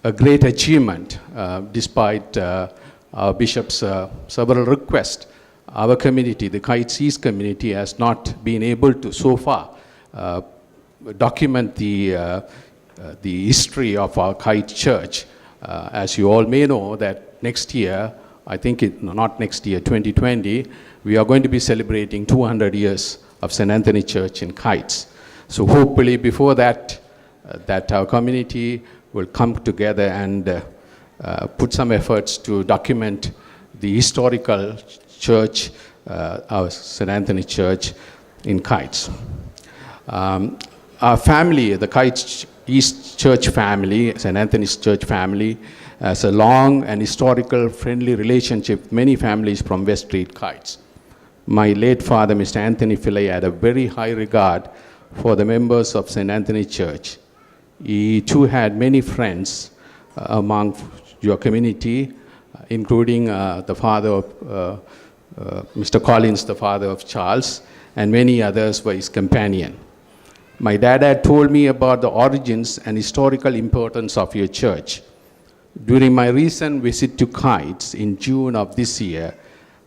a great achievement, despite our bishop's several requests. Our community, the Kayts East community, has not been able to so far document the history of our Kayts Church. As you all may know, that next year, I think not next year, 2020, we are going to be celebrating 200 years of St. Anthony Church in Kayts. So hopefully before that, that our community will come together and put some efforts to document the historical church, our St. Anthony Church in Kayts. Our family, the Kayts East Church family, St. Anthony's Church family, has a long and historical friendly relationship with many families from West Street, Kayts. My late father, Mr. Anthony Philley, had a very high regard for the members of St. Anthony Church. He too had many friends among your community, including the father of Mr. Collins, the father of Charles, and many others were his companion. My dad had told me about the origins and historical importance of your church. During my recent visit to Kayts in June of this year,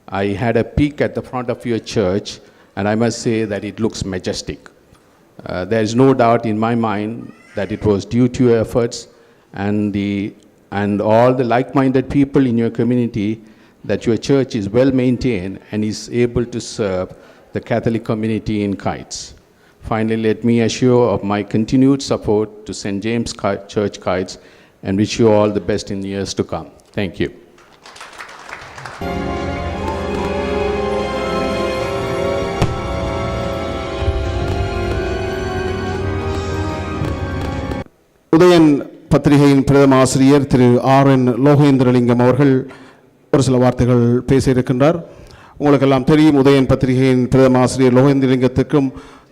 I had a peek at the front of your church, and I must say that it looks majestic. There is no doubt in my mind that it was due to your efforts and all the like-minded people in your community that your church is well maintained and is able to serve the Catholic community in Kayts. Finally, let me assure of my continued support to St. James Church Kayts and wish you all the best in years to come. Thank you. Udayan பத்திரிகையின் பிரதம ஆசிரியர் திரு ஆர்.என். லோகேந்திரலிங்கம் அவர்கள் ஒரு சில வார்த்தைகள் பேசியிருக்கின்றார். உங்களுக்கெல்லாம் தெரியும், உதயன் பத்திரிகையின் பிரதம ஆசிரியர் லோகேந்திரலிங்கத்துக்கும்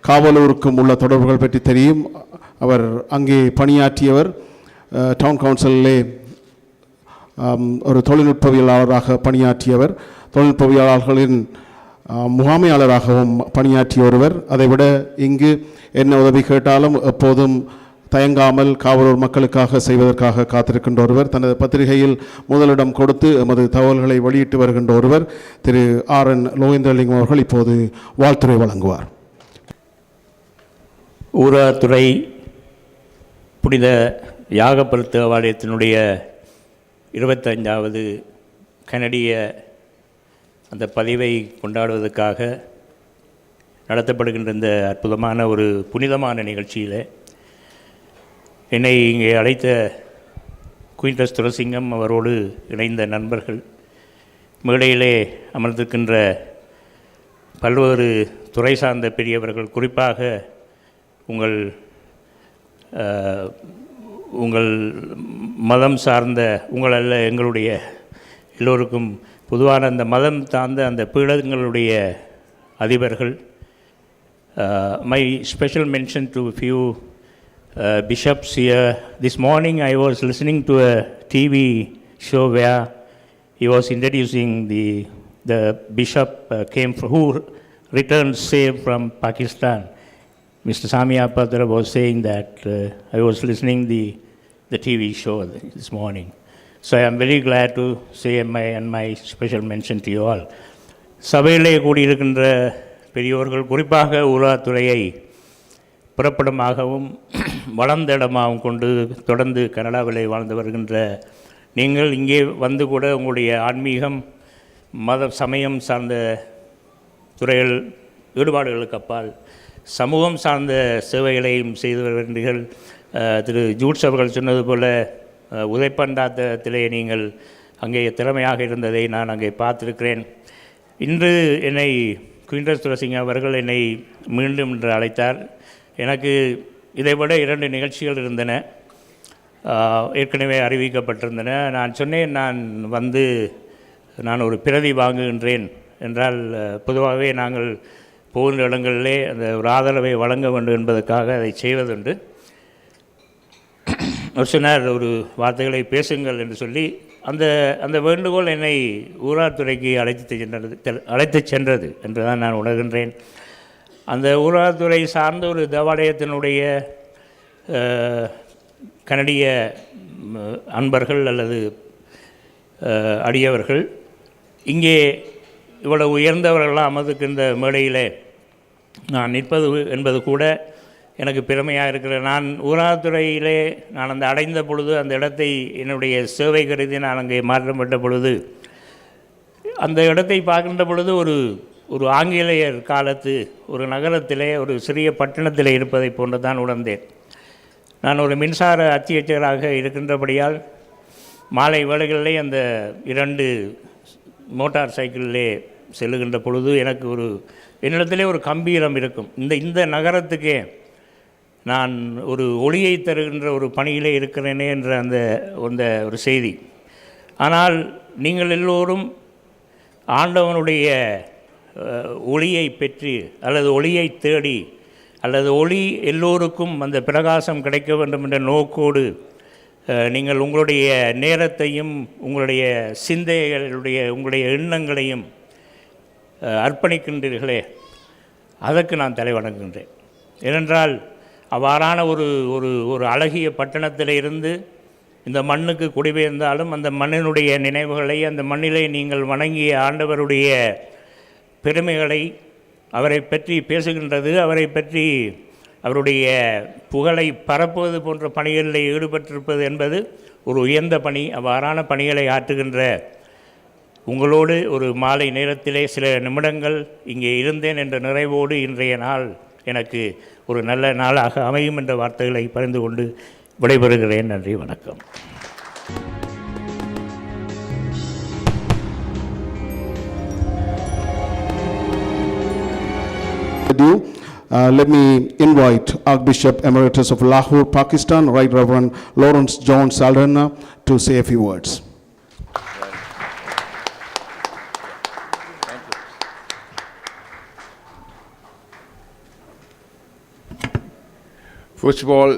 காவலூருக்கும் உள்ள தொடர்புகள் பற்றி தெரியும். அவர் அங்கே பணியாற்றியவர். டவுன் கவுன்சிலே ஒரு தொழில்நுட்பவியலாளராக பணியாற்றியவர். தொழில்நுட்பவியலாளர்களின் முகாமையாளராகவும் பணியாற்றிய ஒருவர். அதைவிட இங்கு என்ன உதவி கேட்டாலும் எப்போதும் தயங்காமல் காவலூர் மக்களுக்காக செய்வதற்காக காத்திருக்கின்ற ஒருவர். தனது பத்திரிகையில் முதலிடம் கொடுத்து எமது தகவல்களை வெளியிட்டு வருகின்ற ஒருவர் திரு ஆர்.என். லோகேந்திரலிங்கம் அவர்கள் இப்போது வாழ்த்துரை வழங்குவார். ஊராத்துறை புனித யாகப்பருத்த ஆலயத்தினுடைய 25வது கனடிய அந்த பதிவை கொண்டாடுவதற்காக நடத்தப்படுகின்ற இந்த அற்புதமான ஒரு புனிதமான நிகழ்ச்சியில் என்னை இங்கே அழைத்த குயின்டஸ் துரசிங்கம் அவரோடு இணைந்த நண்பர்கள், மேடையிலே அமர்ந்திருக்கின்ற பல்வேறு துறை சார்ந்த பெரியவர்கள், குறிப்பாக உங்கள் மதம் சார்ந்த, உங்கள் அல்ல எங்களுடைய எல்லோருக்கும் பொதுவான அந்த மதம் சார்ந்த அந்த பீடங்களுடைய அதிபர்கள். My special mention to few bishops here. This morning I was listening to a TV show where he was introducing the bishop who returned safe from Pakistan. Mr. Samia Padra was saying that I was listening the TV show this morning. So I am very glad to say my special mention to you all. சபையிலே கூடியிருக்கின்ற பெரியோர்கள், குறிப்பாக ஊராத்துறையை புறப்படமாகவும் வளர்ந்த இடமாகவும் கொண்டு தொடர்ந்து கனடாவிலே வாழ்ந்து வருகின்ற நீங்கள் இங்கே வந்து கூட உங்களுடைய ஆன்மீகம், சமயம் சார்ந்த துறைகள் ஈடுபாடுகளுக்கு அப்பால் சமூகம் சார்ந்த சேவைகளையும் செய்து வருகின்றீர்கள். திரு ஜூட்ஸ் அவர்கள் சொன்னது போல் உதைப்பந்தாட்டத்திலே நீங்கள் அங்கே திறமையாக இருந்ததை நான் அங்கே பார்த்திருக்கிறேன். இன்று என்னை குயின்டஸ் துரசிங்க அவர்கள் என்னை மீண்டும் என்று அழைத்தார். எனக்கு இதைவிட 2 நிகழ்ச்சிகள் இருந்தன, ஏற்கனவே அறிவிக்கப்பட்டிருந்தன. நான் சொன்னேன், நான் ஒரு பிரதி வாங்குகின்றேன் என்றால் பொதுவாகவே நாங்கள் போகின்ற இடங்களிலே அந்த ஒரு ஆதரவை வழங்க வேண்டும் என்பதற்காக அதை செய்வதுண்டு. அவர் சொன்னார், ஒரு வார்த்தைகளை பேசுங்கள் என்று சொல்லி அந்த வேண்டுகோள் என்னை ஊராட்துறைக்கு அழைத்து சென்றது என்று தான் நான் உணர்கின்றேன். அந்த ஊராட்துறை சார்ந்த ஒரு தேவாலயத்தினுடைய கனடிய அன்பர்கள் அல்லது அடியவர்கள் இங்கே இவ்வளவு உயர்ந்தவர்களாக அமர்ந்திருக்கின்ற மேடையிலே நான் நிற்பது என்பது கூட எனக்கு பெருமையாக இருக்கிறது. நான் ஊராட்துறையிலே நான் அடைந்த பொழுது, அந்த இடத்தை என்னுடைய சேவை கருதி நான் அங்கே மாற்றப்பட்ட பொழுது, அந்த இடத்தை பார்க்கின்ற பொழுது ஒரு ஆங்கிலேயர் காலத்து ஒரு நகரத்திலே, ஒரு சிறிய பட்டணத்திலே இருப்பதை போன்று தான் உணர்ந்தேன். நான் ஒரு மின்சார அத்தியட்சகராக இருக்கின்றபடியால் மாலை வேளைகளிலே அந்த 2 மோட்டார் சைக்கிளிலே செல்லுகின்ற பொழுது எனக்கு என்னிடத்திலே ஒரு கம்பீரம் இருக்கும். இந்த நகரத்துக்கே நான் ஒரு ஒளியை தருகின்ற ஒரு பணியிலே இருக்கிறேனே என்ற அந்த ஒரு செய்தி. ஆனால் நீங்கள் எல்லோரும் ஆண்டவனுடைய ஒளியை பெற்று அல்லது ஒளியை தேடி அல்லது ஒளி எல்லோருக்கும் அந்த பிரகாசம் கிடைக்க வேண்டும் என்ற நோக்கோடு நீங்கள் உங்களுடைய நேரத்தையும் உங்களுடைய சிந்தைகளுடைய உங்களுடைய எண்ணங்களையும் அர்ப்பணிக்கின்றீர்களே, அதற்கு நான் தலை வணங்குகின்றேன். ஏனென்றால் அவ்வாறான ஒரு அழகிய பட்டணத்தில் இருந்து இந்த மண்ணுக்கு குடிபெயர்ந்தாலும் அந்த மண்ணினுடைய நினைவுகளை, அந்த மண்ணிலே நீங்கள் வணங்கிய ஆண்டவருடைய பெருமைகளை, அவரை பற்றி பேசுகின்றது, அவரை பற்றி அவருடைய புகழை பரப்புவது போன்ற பணிகளில் ஈடுபட்டிருப்பது என்பது ஒரு உயர்ந்த பணி. அவ்வாறான பணிகளை ஆற்றுகின்ற உங்களோடு ஒரு மாலை நேரத்திலே சில நிமிடங்கள் இங்கே இருந்தேன் என்ற நிறைவோடு இன்றைய நாள் எனக்கு ஒரு நல்ல நாளாக அமையும் என்ற வார்த்தைகளை பகிர்ந்து கொண்டு விடைபெறுகிறேன். நன்றி, வணக்கம். Let me invite Archbishop Emeritus of Lahore, Pakistan, Right Reverend Lawrence John Saldana, to say a few words. First of all,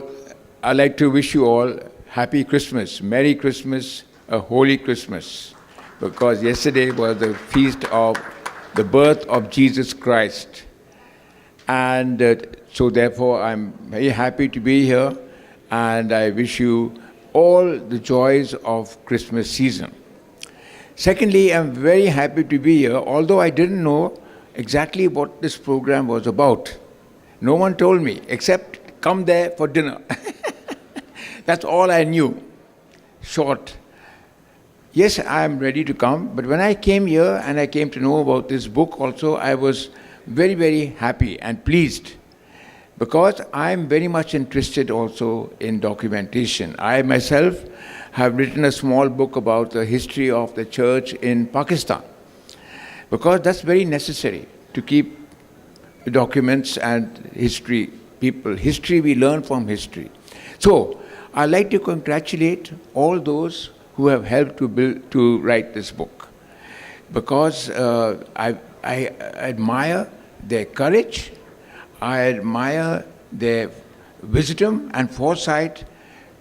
I'd like to wish you all Happy Christmas, Merry Christmas, a Holy Christmas, because yesterday was the feast of the birth of Jesus Christ. And so therefore I'm very happy to be here, and I wish you all the joys of Christmas season. Secondly, I'm very happy to be here, although I didn't know exactly what this program was about. No one told me, except come there for dinner. That's all I knew. Short. Yes, I am ready to come, but when I came here and I came to know about this book also, I was very, very happy and pleased, because I am very much interested also in documentation. I myself have written a small book about the history of the church in Pakistan, because that's very necessary to keep documents and history. History, we learn from history. So I'd like to congratulate all those who have helped to write this book, because I admire their courage, I admire their wisdom and foresight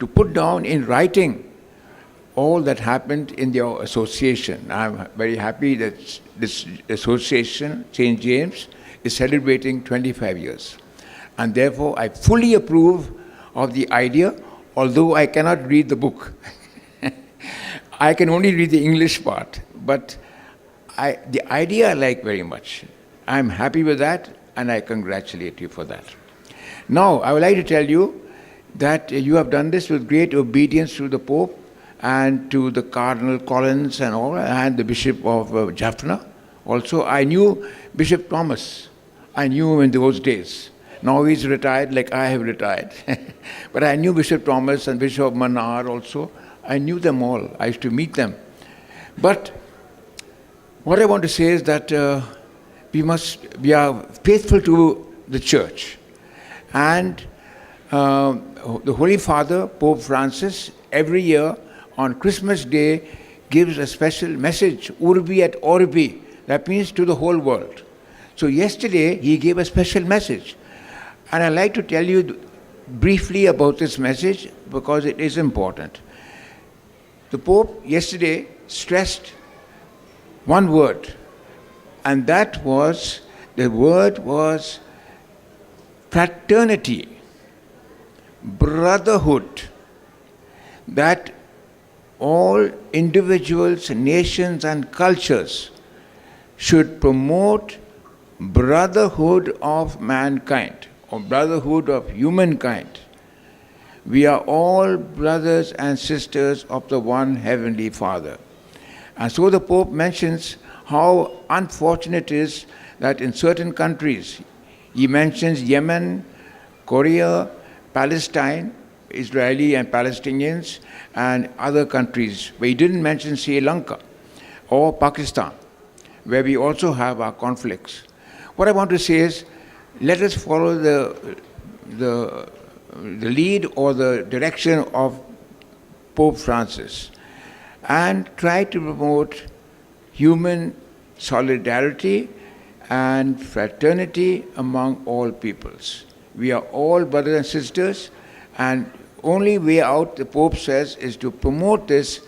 to put down in writing all that happened in their association. I'm very happy that this association, St. James, is celebrating 25 years. And therefore, I fully approve of the idea, although I cannot read the book. I can only read the English part, but the idea I like very much. I'm happy with that, and I congratulate you for that. Now, I would like to tell you that you have done this with great obedience to the Pope and to the Cardinal Collins and all, and the Bishop of Jaffna. Also, I knew Bishop Thomas. I knew him in those days. Now he's retired like I have retired. But I knew Bishop Thomas and Bishop Manar also. I knew them all. I used to meet them. But what I want to say is that we are faithful to the church. And the Holy Father, Pope Francis, every year on Christmas Day gives a special message, Urbi et Orbi. That means to the whole world. So yesterday he gave a special message. And I'd like to tell you briefly about this message because it is important. The Pope yesterday stressed one word, and that was, the word was fraternity, brotherhood, that all individuals, nations and cultures should promote brotherhood of mankind, or brotherhood of humankind. We are all brothers and sisters of the one Heavenly Father. And so the Pope mentions how unfortunate it is that in certain countries, he mentions Yemen, Korea, Palestine, Israeli and Palestinians, and other countries, but he didn't mention Sri Lanka or Pakistan, where we also have our conflicts. What I want to say is, let us follow the lead or the direction of Pope Francis and try to promote human solidarity and fraternity among all peoples. We are all brothers and sisters, and only way out, the Pope says, is to promote this,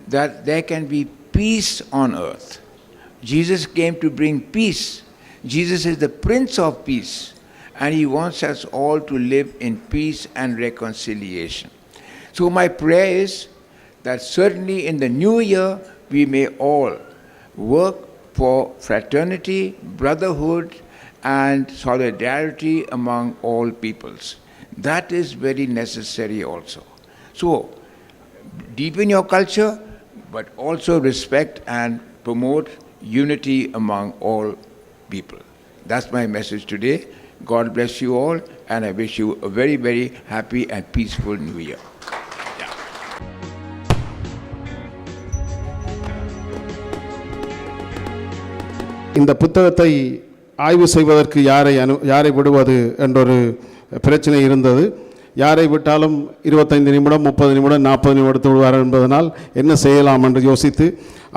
that there can be peace on earth. Jesus came to bring peace. Jesus is the Prince of Peace, and he wants us all to live in peace and reconciliation. So my prayer is that certainly in the new year, we may all work for fraternity, brotherhood, and solidarity among all peoples. That is very necessary also. So, deepen your culture, but also respect and promote unity among all people. That's my message today. God bless you all, and I wish you a very, very happy and peaceful New Year. இந்த புத்தகத்தை ஆய்வு செய்வதற்கு யாரை விடுவது என்றொரு பிரச்சனை இருந்தது. யாரை விட்டாலும் 25 நிமிடம் 30 நிமிடம் 40 நிமிடத்து விடுவார் என்பதனால் என்ன செய்யலாம் என்று யோசித்து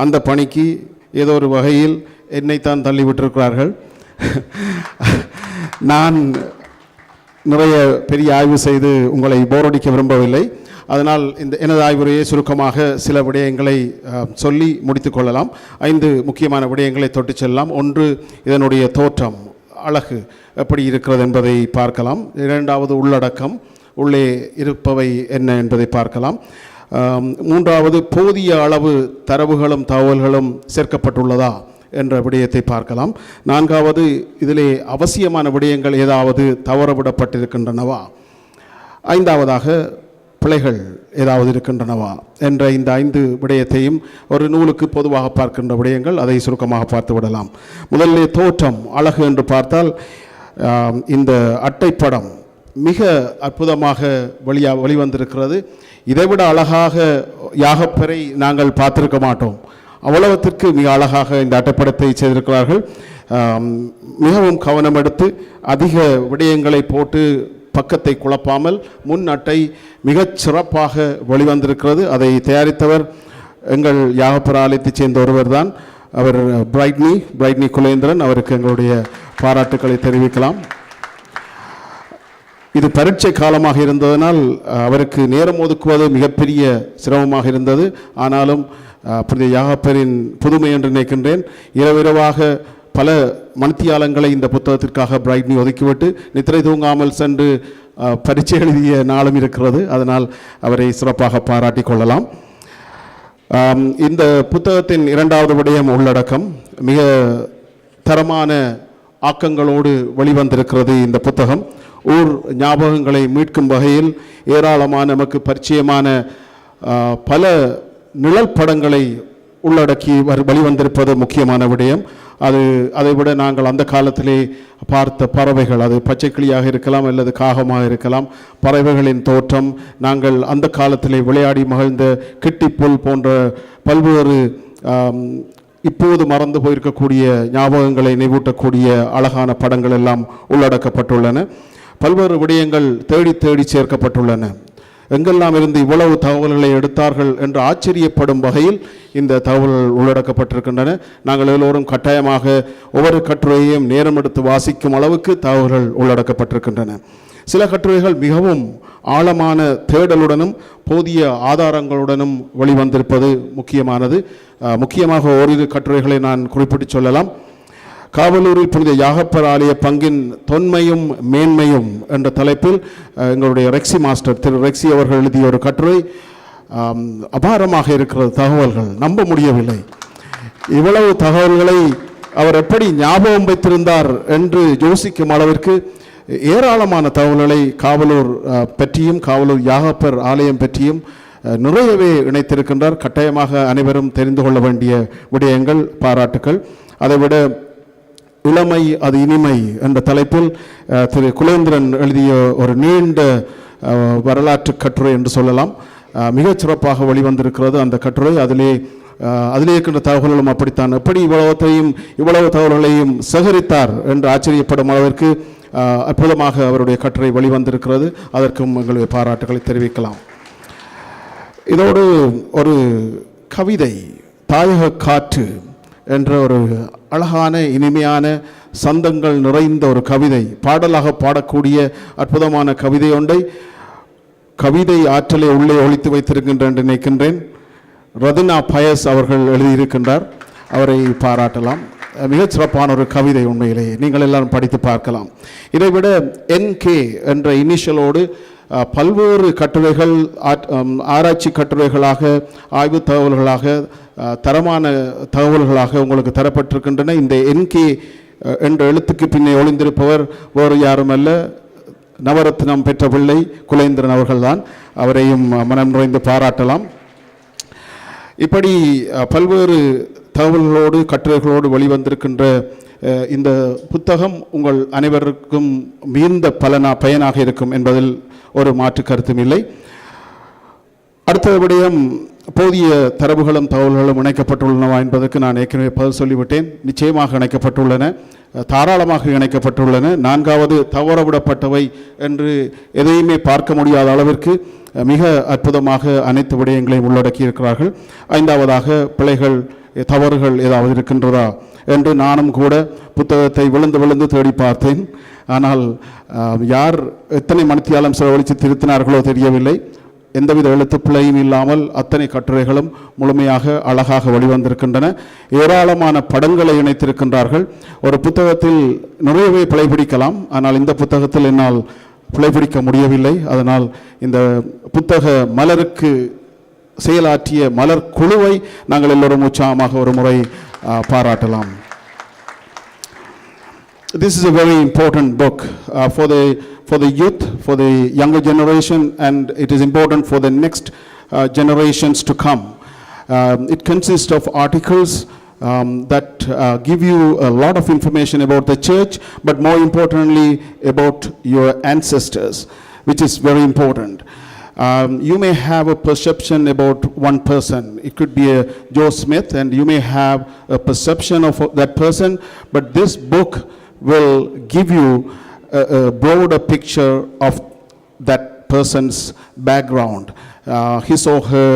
அந்த பணிக்கு ஏதோ ஒரு வகையில் என்னைத்தான் தள்ளிவிட்டிருக்கிறார்கள். நான் நிறைய பெரிய ஆய்வு செய்து உங்களை போரடிக்க விரும்பவில்லை. அதனால் எனது ஆய்வுரையை சுருக்கமாக சில விடயங்களை சொல்லி முடித்து கொள்ளலாம். 5 முக்கியமான விடயங்களை தொட்டு செல்லலாம். ஒன்று, இதனுடைய தோற்றம், அழகு எப்படி இருக்கிறது என்பதை பார்க்கலாம். இரண்டாவது, உள்ளடக்கம், உள்ளே இருப்பவை என்ன என்பதை பார்க்கலாம். மூன்றாவது, போதிய அளவு தரவுகளும் தகவல்களும் சேர்க்கப்பட்டுள்ளதா என்ற விடயத்தை பார்க்கலாம். நான்காவது, இதிலே அவசியமான விடயங்கள் ஏதாவது தவறவிடப்பட்டிருக்கின்றனவா. ஐந்தாவதாக, பிழைகள் ஏதாவது இருக்கின்றனவா என்ற இந்த 5 விடயத்தையும் ஒரு நூலுக்கு பொதுவாக பார்க்கின்ற விடயங்கள், அதை சுருக்கமாக பார்த்து விடலாம். முதலிலே தோற்றம், அழகு என்று பார்த்தால் இந்த அட்டைப்படம் மிக அற்புதமாக வெளிவந்திருக்கிறது. இதைவிட அழகாக யாகப்பரை நாங்கள் பார்த்திருக்க மாட்டோம். அவ்வளவுத்திற்கு மிக அழகாக இந்த அட்டைப்படத்தை செய்திருக்கிறார்கள். மிகவும் கவனம் எடுத்து அதிக விடயங்களை போட்டு பக்கத்தை குழப்பாமல் முன் அட்டை மிகச் சிறப்பாக வெளிவந்திருக்கிறது. அதை தயாரித்தவர் எங்கள் யாகப்பர் ஆலயத்தைச் சேர்ந்த ஒருவர் தான். அவர் பிரைட்னி குலேந்திரன். அவருக்கு எங்களுடைய பாராட்டுக்களை தெரிவிக்கலாம். இது பரீட்சை காலமாக இருந்ததனால் அவருக்கு நேரம் ஒதுக்குவது மிகப்பெரிய சிரமமாக இருந்தது. ஆனாலும் புனித யாகப்பரின் புதுமை என்று நினைக்கின்றேன். இரவிரவாக பல மணித்தியாலங்களை இந்த புத்தகத்திற்காக பிரைட்னி ஒதுக்கிவிட்டு நித்திரை தூங்காமல் சென்று பரீட்சை எழுதிய நாளும் இருக்கிறது. அதனால் அவரை சிறப்பாக பாராட்டி கொள்ளலாம். இந்த புத்தகத்தின் இரண்டாவது விடயம் உள்ளடக்கம். மிக தரமான ஆக்கங்களோடு வெளிவந்திருக்கிறது இந்த புத்தகம். ஊர் ஞாபகங்களை மீட்கும் வகையில் ஏராளமான நமக்கு பரிச்சயமான பல நிழல் படங்களை உள்ளடக்கி வெளிவந்திருப்பது முக்கியமான விடயம். அதைவிட நாங்கள் அந்த காலத்திலே பார்த்த பறவைகள், அது பச்சைக்கிளியாக இருக்கலாம் அல்லது காகமாக இருக்கலாம், பறவைகளின் தோற்றம், நாங்கள் அந்த காலத்திலே விளையாடி மகிழ்ந்த கிட்டிப்புல் போன்ற பல்வேறு இப்போது மறந்து போயிருக்கக்கூடிய ஞாபகங்களை நினைவூட்டக்கூடிய அழகான படங்கள் எல்லாம் உள்ளடக்கப்பட்டுள்ளன. பல்வேறு விடயங்கள் தேடி தேடி சேர்க்கப்பட்டுள்ளன. எங்கெல்லாம் இருந்து இவ்வளவு தகவல்களை எடுத்தார்கள் என்று ஆச்சரியப்படும் வகையில் இந்த தகவல்கள் உள்ளடக்கப்பட்டிருக்கின்றன. நாங்கள் எல்லோரும் கட்டாயமாக ஒவ்வொரு கட்டுரையையும் நேரம் எடுத்து வாசிக்கும் அளவுக்கு தகவல்கள் உள்ளடக்கப்பட்டிருக்கின்றன. சில கட்டுரைகள் மிகவும் ஆழமான தேடலுடனும் போதிய ஆதாரங்களுடனும் வெளிவந்திருப்பது முக்கியமானது. முக்கியமாக ஓரிரு கட்டுரைகளை நான் குறிப்பிட்டு சொல்லலாம். காவலூரில் புனித யாகப்பர் ஆலய பங்கின் தொன்மையும் மேன்மையும் என்ற தலைப்பில் எங்களுடைய ரெக்ஸி மாஸ்டர் திரு ரெக்ஸி அவர்கள் எழுதிய ஒரு கட்டுரை. அபாரமாக இருக்கிற தகவல்கள், நம்ப முடியவில்லை. இவ்வளவு தகவல்களை அவர் எப்படி ஞாபகம் வைத்திருந்தார் என்று யோசிக்கும் அளவிற்கு ஏராளமான தகவல்களை காவலூர் பற்றியும் காவலூர் யாகப்பர் ஆலயம் பற்றியும் நிறையவே இணைத்திருக்கின்றார். கட்டாயமாக அனைவரும் தெரிந்து கொள்ள வேண்டிய விடயங்கள், பாராட்டுக்கள். அதைவிட இளமை அது இனிமை என்ற தலைப்பில் திரு குலேந்திரன் எழுதிய ஒரு நீண்ட வரலாற்று கட்டுரை என்று சொல்லலாம். மிகச் சிறப்பாக வெளிவந்திருக்கிறது அந்த கட்டுரை. அதிலே இருக்கின்ற தகவல்களும் அப்படித்தான். எப்படி இவ்வளவு தகவல்களையும் சேகரித்தார் என்று ஆச்சரியப்படும் அளவிற்கு அற்புதமாக அவருடைய கட்டுரை வெளிவந்திருக்கிறது. அதற்கும் எங்களுடைய பாராட்டுகளை தெரிவிக்கலாம். இதோடு ஒரு கவிதை, தாயக காற்று என்ற ஒரு அழகான இனிமையான சந்தங்கள் நிறைந்த ஒரு கவிதை, பாடலாக பாடக்கூடிய அற்புதமான கவிதை ஒன்றை கவிதை ஆற்றலை உள்ளே ஒழித்து வைத்திருக்கின்றேன் என்று நினைக்கின்றேன். ரதினா பயஸ் அவர்கள் எழுதியிருக்கின்றார். அவரை பாராட்டலாம். மிகச் சிறப்பான ஒரு கவிதை, உண்மையிலேயே நீங்கள் எல்லாரும் படித்து பார்க்கலாம். இதைவிட NK என்ற இனிஷியலோடு பல்வேறு கட்டுரைகள், ஆராய்ச்சி கட்டுரைகளாக, ஆய்வு தகவல்களாக, தரமான தகவல்களாக உங்களுக்கு தரப்பட்டிருக்கின்றன. இந்த NK என்ற எழுத்துக்கு பின்னே ஒளிந்திருப்பவர் வேறு யாரும் அல்ல, நவரத்னம் பெற்ற பிள்ளை குலேந்திரன் அவர்கள்தான். அவரையும் மனம் நிறைந்து பாராட்டலாம். இப்படி பல்வேறு தகவல்களோடு கட்டுரைகளோடு வெளிவந்திருக்கின்ற இந்த புத்தகம் உங்கள் அனைவருக்கும் மிகுந்த பயனாக இருக்கும் என்பதில் ஒரு மாற்று கருத்தும் இல்லை. அடுத்த விடயம், போதிய தரவுகளும் தகவல்களும் இணைக்கப்பட்டுள்ளனவா என்பதற்கு நான் ஏற்கனவே பதில் சொல்லிவிட்டேன். நிச்சயமாக இணைக்கப்பட்டுள்ளன, தாராளமாக இணைக்கப்பட்டுள்ளன. நான்காவது, தவறவிடப்பட்டவை என்று எதையுமே பார்க்க முடியாத அளவிற்கு மிக அற்புதமாக அனைத்து விடயங்களையும் உள்ளடக்கி இருக்கிறார்கள். ஐந்தாவதாக, பிழைகள், தவறுகள் ஏதாவது இருக்கின்றதா என்று நானும் கூட புத்தகத்தை விழுந்து தேடி பார்த்தேன். ஆனால் யார் எத்தனை மணித்தியாலம் செலவழித்து திருத்தினார்களோ தெரியவில்லை. எந்தவித எழுத்து பிழையும் இல்லாமல் அத்தனை கட்டுரைகளும் முழுமையாக அழகாக வெளிவந்திருக்கின்றன. ஏராளமான படங்களை இணைத்திருக்கின்றார்கள். ஒரு புத்தகத்தில் நிறையவே பிழைபிடிக்கலாம், ஆனால் இந்த புத்தகத்தில் என்னால் பிழைபிடிக்க முடியவில்லை. அதனால் இந்த புத்தக மலருக்கு செயலாற்றிய மலர் குழுவை நாங்கள் எல்லோரும் உற்சாகமாக ஒரு முறை பாராட்டலாம். This is a very important book for the youth, for the younger generation, and it is important for the next generations to come. It consists of articles that give you a lot of information about the church, but more importantly about your ancestors, which is very important. You may have a perception about one person. It could be a Joe Smith, and you may have a perception of that person, but this book will give you a broader picture of that person's background, his or her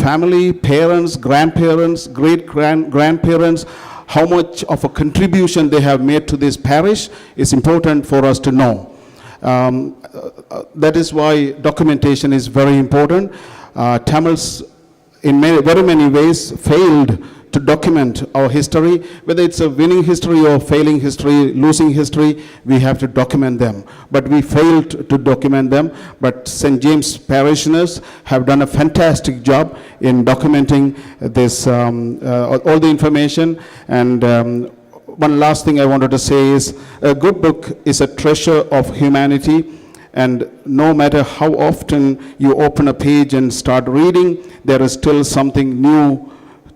family, parents, grandparents, great-grandparents, how much of a contribution they have made to this parish is important for us to know. That is why documentation is very important. Tamils in very many ways failed to document our history. Whether it's a winning history or failing history, losing history, we have to document them. But we failed to document them. But St. James parishioners have done a fantastic job in documenting this, all the information. And one last thing I wanted to say is, a good book is a treasure of humanity, and no matter how often you open a page and start reading, there is still something new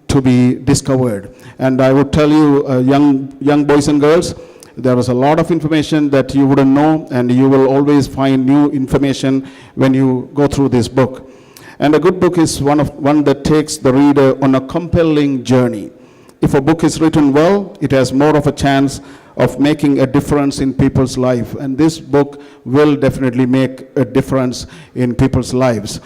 to be discovered. And I would tell you, young boys and girls, there is a lot of information that you wouldn't know, and you will always find new information when you go through this book. And a good book is one that takes the reader on a compelling journey. If a book is written well, it has more of a chance of making a difference in people's life. And this book will definitely make a difference in people's lives.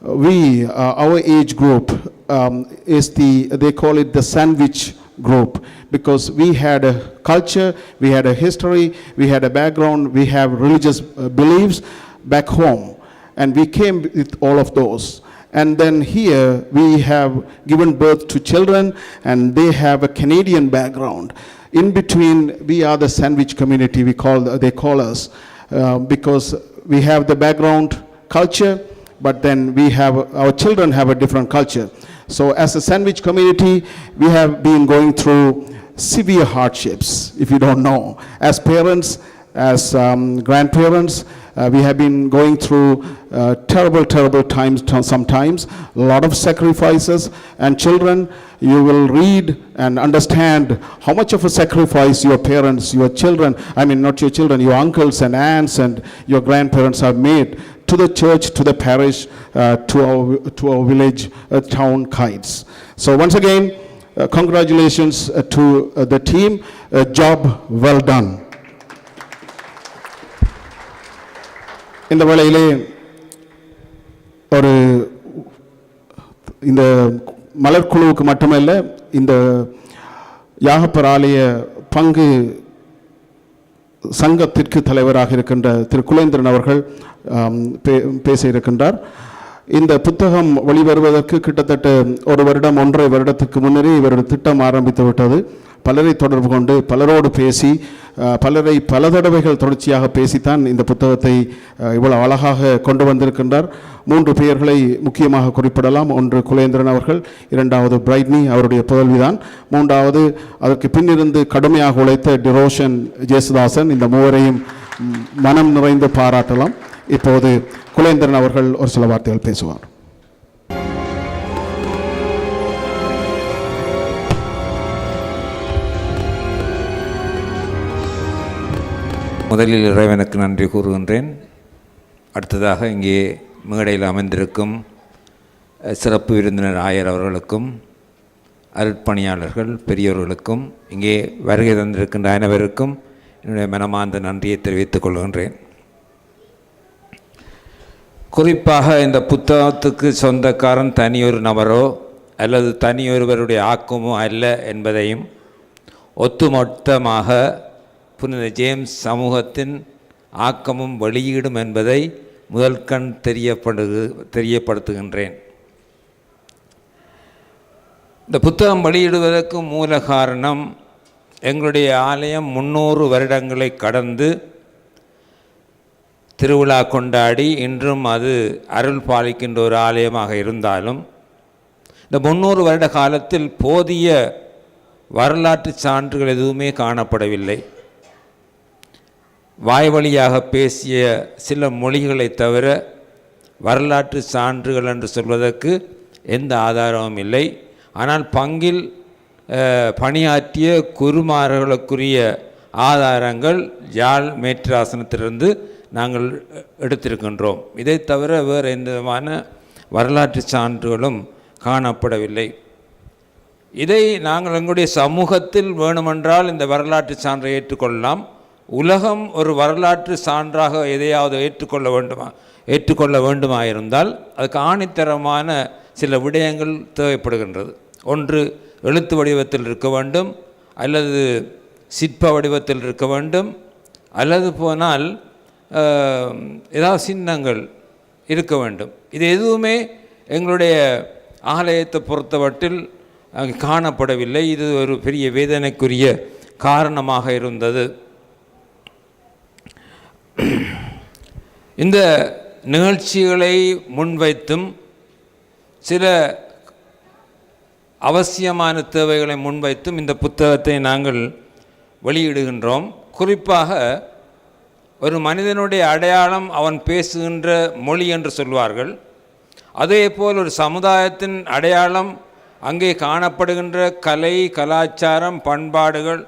Our age group they call it the sandwich group, because we had a culture, we had a history, we had a background, we have religious beliefs back home. And we came with all of those. And then here we have given birth to children, and they have a Canadian background. In between, we are the sandwich community, they call us, because we have the background culture, but then our children have a different culture. So as a sandwich community, we have been going through severe hardships, if you don't know. As parents, as grandparents, we have been going through terrible times sometimes, a lot of sacrifices. And children, you will read and understand how much of a sacrifice your parents, your children, not your children, your uncles and aunts and your grandparents have made to the church, to the parish, to our village, town, Kayts. So once again, congratulations to the team. A job well done. இந்த வேளையிலே இந்த மலர்குழுவுக்கு மட்டுமல்ல, இந்த யாகப்பர் ஆலய பங்கு சங்கத்திற்கு தலைவராக இருக்கின்ற திரு குலேந்திரன் அவர்கள் பேச இருக்கின்றார். இந்த புத்தகம் வெளிவருவதற்கு கிட்டத்தட்ட 1.5 வருடத்துக்கு முன்னரே இவருடைய திட்டம் ஆரம்பித்து விட்டது. பலரை தொடர்பு கொண்டு, பலரோடு பேசி, பலரை பல தடவைகள் தொடர்ச்சியாக பேசித்தான் இந்த புத்தகத்தை இவ்வளவு அழகாக கொண்டு வந்திருக்கின்றார். 3 பெயர்களை முக்கியமாக குறிப்பிடலாம். ஒன்று குலேந்திரன் அவர்கள், 2வது பிரைட்னி, அவருடைய புதல்விதான், 3வது அதற்கு பின்னிருந்து கடுமையாக உழைத்த டிரோஷன் ஜேசுதாசன். இந்த மூவரையும் மனம் நிறைந்து பாராட்டலாம். இப்போது குலேந்திரன் அவர்கள் ஒரு சில வார்த்தைகள் பேசுவார். முதலில் இறைவனுக்கு நன்றி கூறுகின்றேன். அடுத்ததாக இங்கே மேடையில் அமைந்திருக்கும் சிறப்பு விருந்தினர் ஆயர் அவர்களுக்கும், அருட்பணியாளர்கள் பெரியோர்களுக்கும், இங்கே வருகை தந்திருக்கின்ற அனைவருக்கும் என்னுடைய மனமார்ந்த நன்றியை தெரிவித்துக் கொள்கின்றேன். குறிப்பாக இந்த புத்தகத்துக்கு சொந்தக்காரன் தனியொரு நபரோ அல்லது தனியொருவருடைய ஆக்கமோ அல்ல என்பதையும் ஒட்டுமொத்தமாக புனித ஜேம்ஸ் சமூகத்தின் ஆக்கமும் வெளியீடும் என்பதை முதல்கண் தெரியப்படுத்துகின்றேன். இந்த புத்தகம் வெளியிடுவதற்கு மூல காரணம், எங்களுடைய ஆலயம் 300 வருடங்களை கடந்து திருவிழா கொண்டாடி இன்றும் அது அருள் பாலிக்கின்ற ஒரு ஆலயமாக இருந்தாலும், இந்த 300 வருட காலத்தில் போதிய வரலாற்று சான்றுகள் எதுவுமே காணப்படவில்லை. வாய் வழியாக பேசிய சில மொழிகளை தவிர வரலாற்று சான்றுகள் என்று சொல்வதற்கு எந்த ஆதாரமும் இல்லை. ஆனால் பங்கில் பணியாற்றிய குருமார்களுக்குரிய ஆதாரங்கள் யாழ் மேற்றாசனத்திலிருந்து நாங்கள் எடுத்திருக்கின்றோம். இதை தவிர வேறு எந்த விதமான வரலாற்று சான்றுகளும் காணப்படவில்லை. இதை நாங்கள் எங்களுடைய சமூகத்தில் வேணுமென்றால் இந்த வரலாற்று சான்றை ஏற்றுக்கொள்ளலாம். உலகம் ஒரு வரலாற்று சான்றாக எதையாவது ஏற்றுக்கொள்ள வேண்டுமாயிருந்தால் அதுக்கு ஆணித்தரமான சில விடயங்கள் தேவைப்படுகின்றது. ஒன்று, எழுத்து வடிவத்தில் இருக்க வேண்டும், அல்லது சிற்ப வடிவத்தில் இருக்க வேண்டும், அல்லது போனால் ஏதாவது சின்னங்கள் இருக்க வேண்டும். இது எதுவுமே எங்களுடைய ஆலயத்தை பொறுத்தவற்றில் காணப்படவில்லை. இது ஒரு பெரிய வேதனைக்குரிய காரணமாக இருந்தது. இந்த நிகழ்ச்சிகளை முன்வைத்தும் சில அவசியமான தேவைகளை முன்வைத்தும் இந்த புத்தகத்தை நாங்கள் வெளியிடுகின்றோம். குறிப்பாக ஒரு மனிதனுடைய அடையாளம் அவன் பேசுகின்ற மொழி என்று சொல்வார்கள். அதே போல் ஒரு சமுதாயத்தின் அடையாளம் அங்கே காணப்படுகின்ற கலை, கலாச்சாரம், பண்பாடுகள்,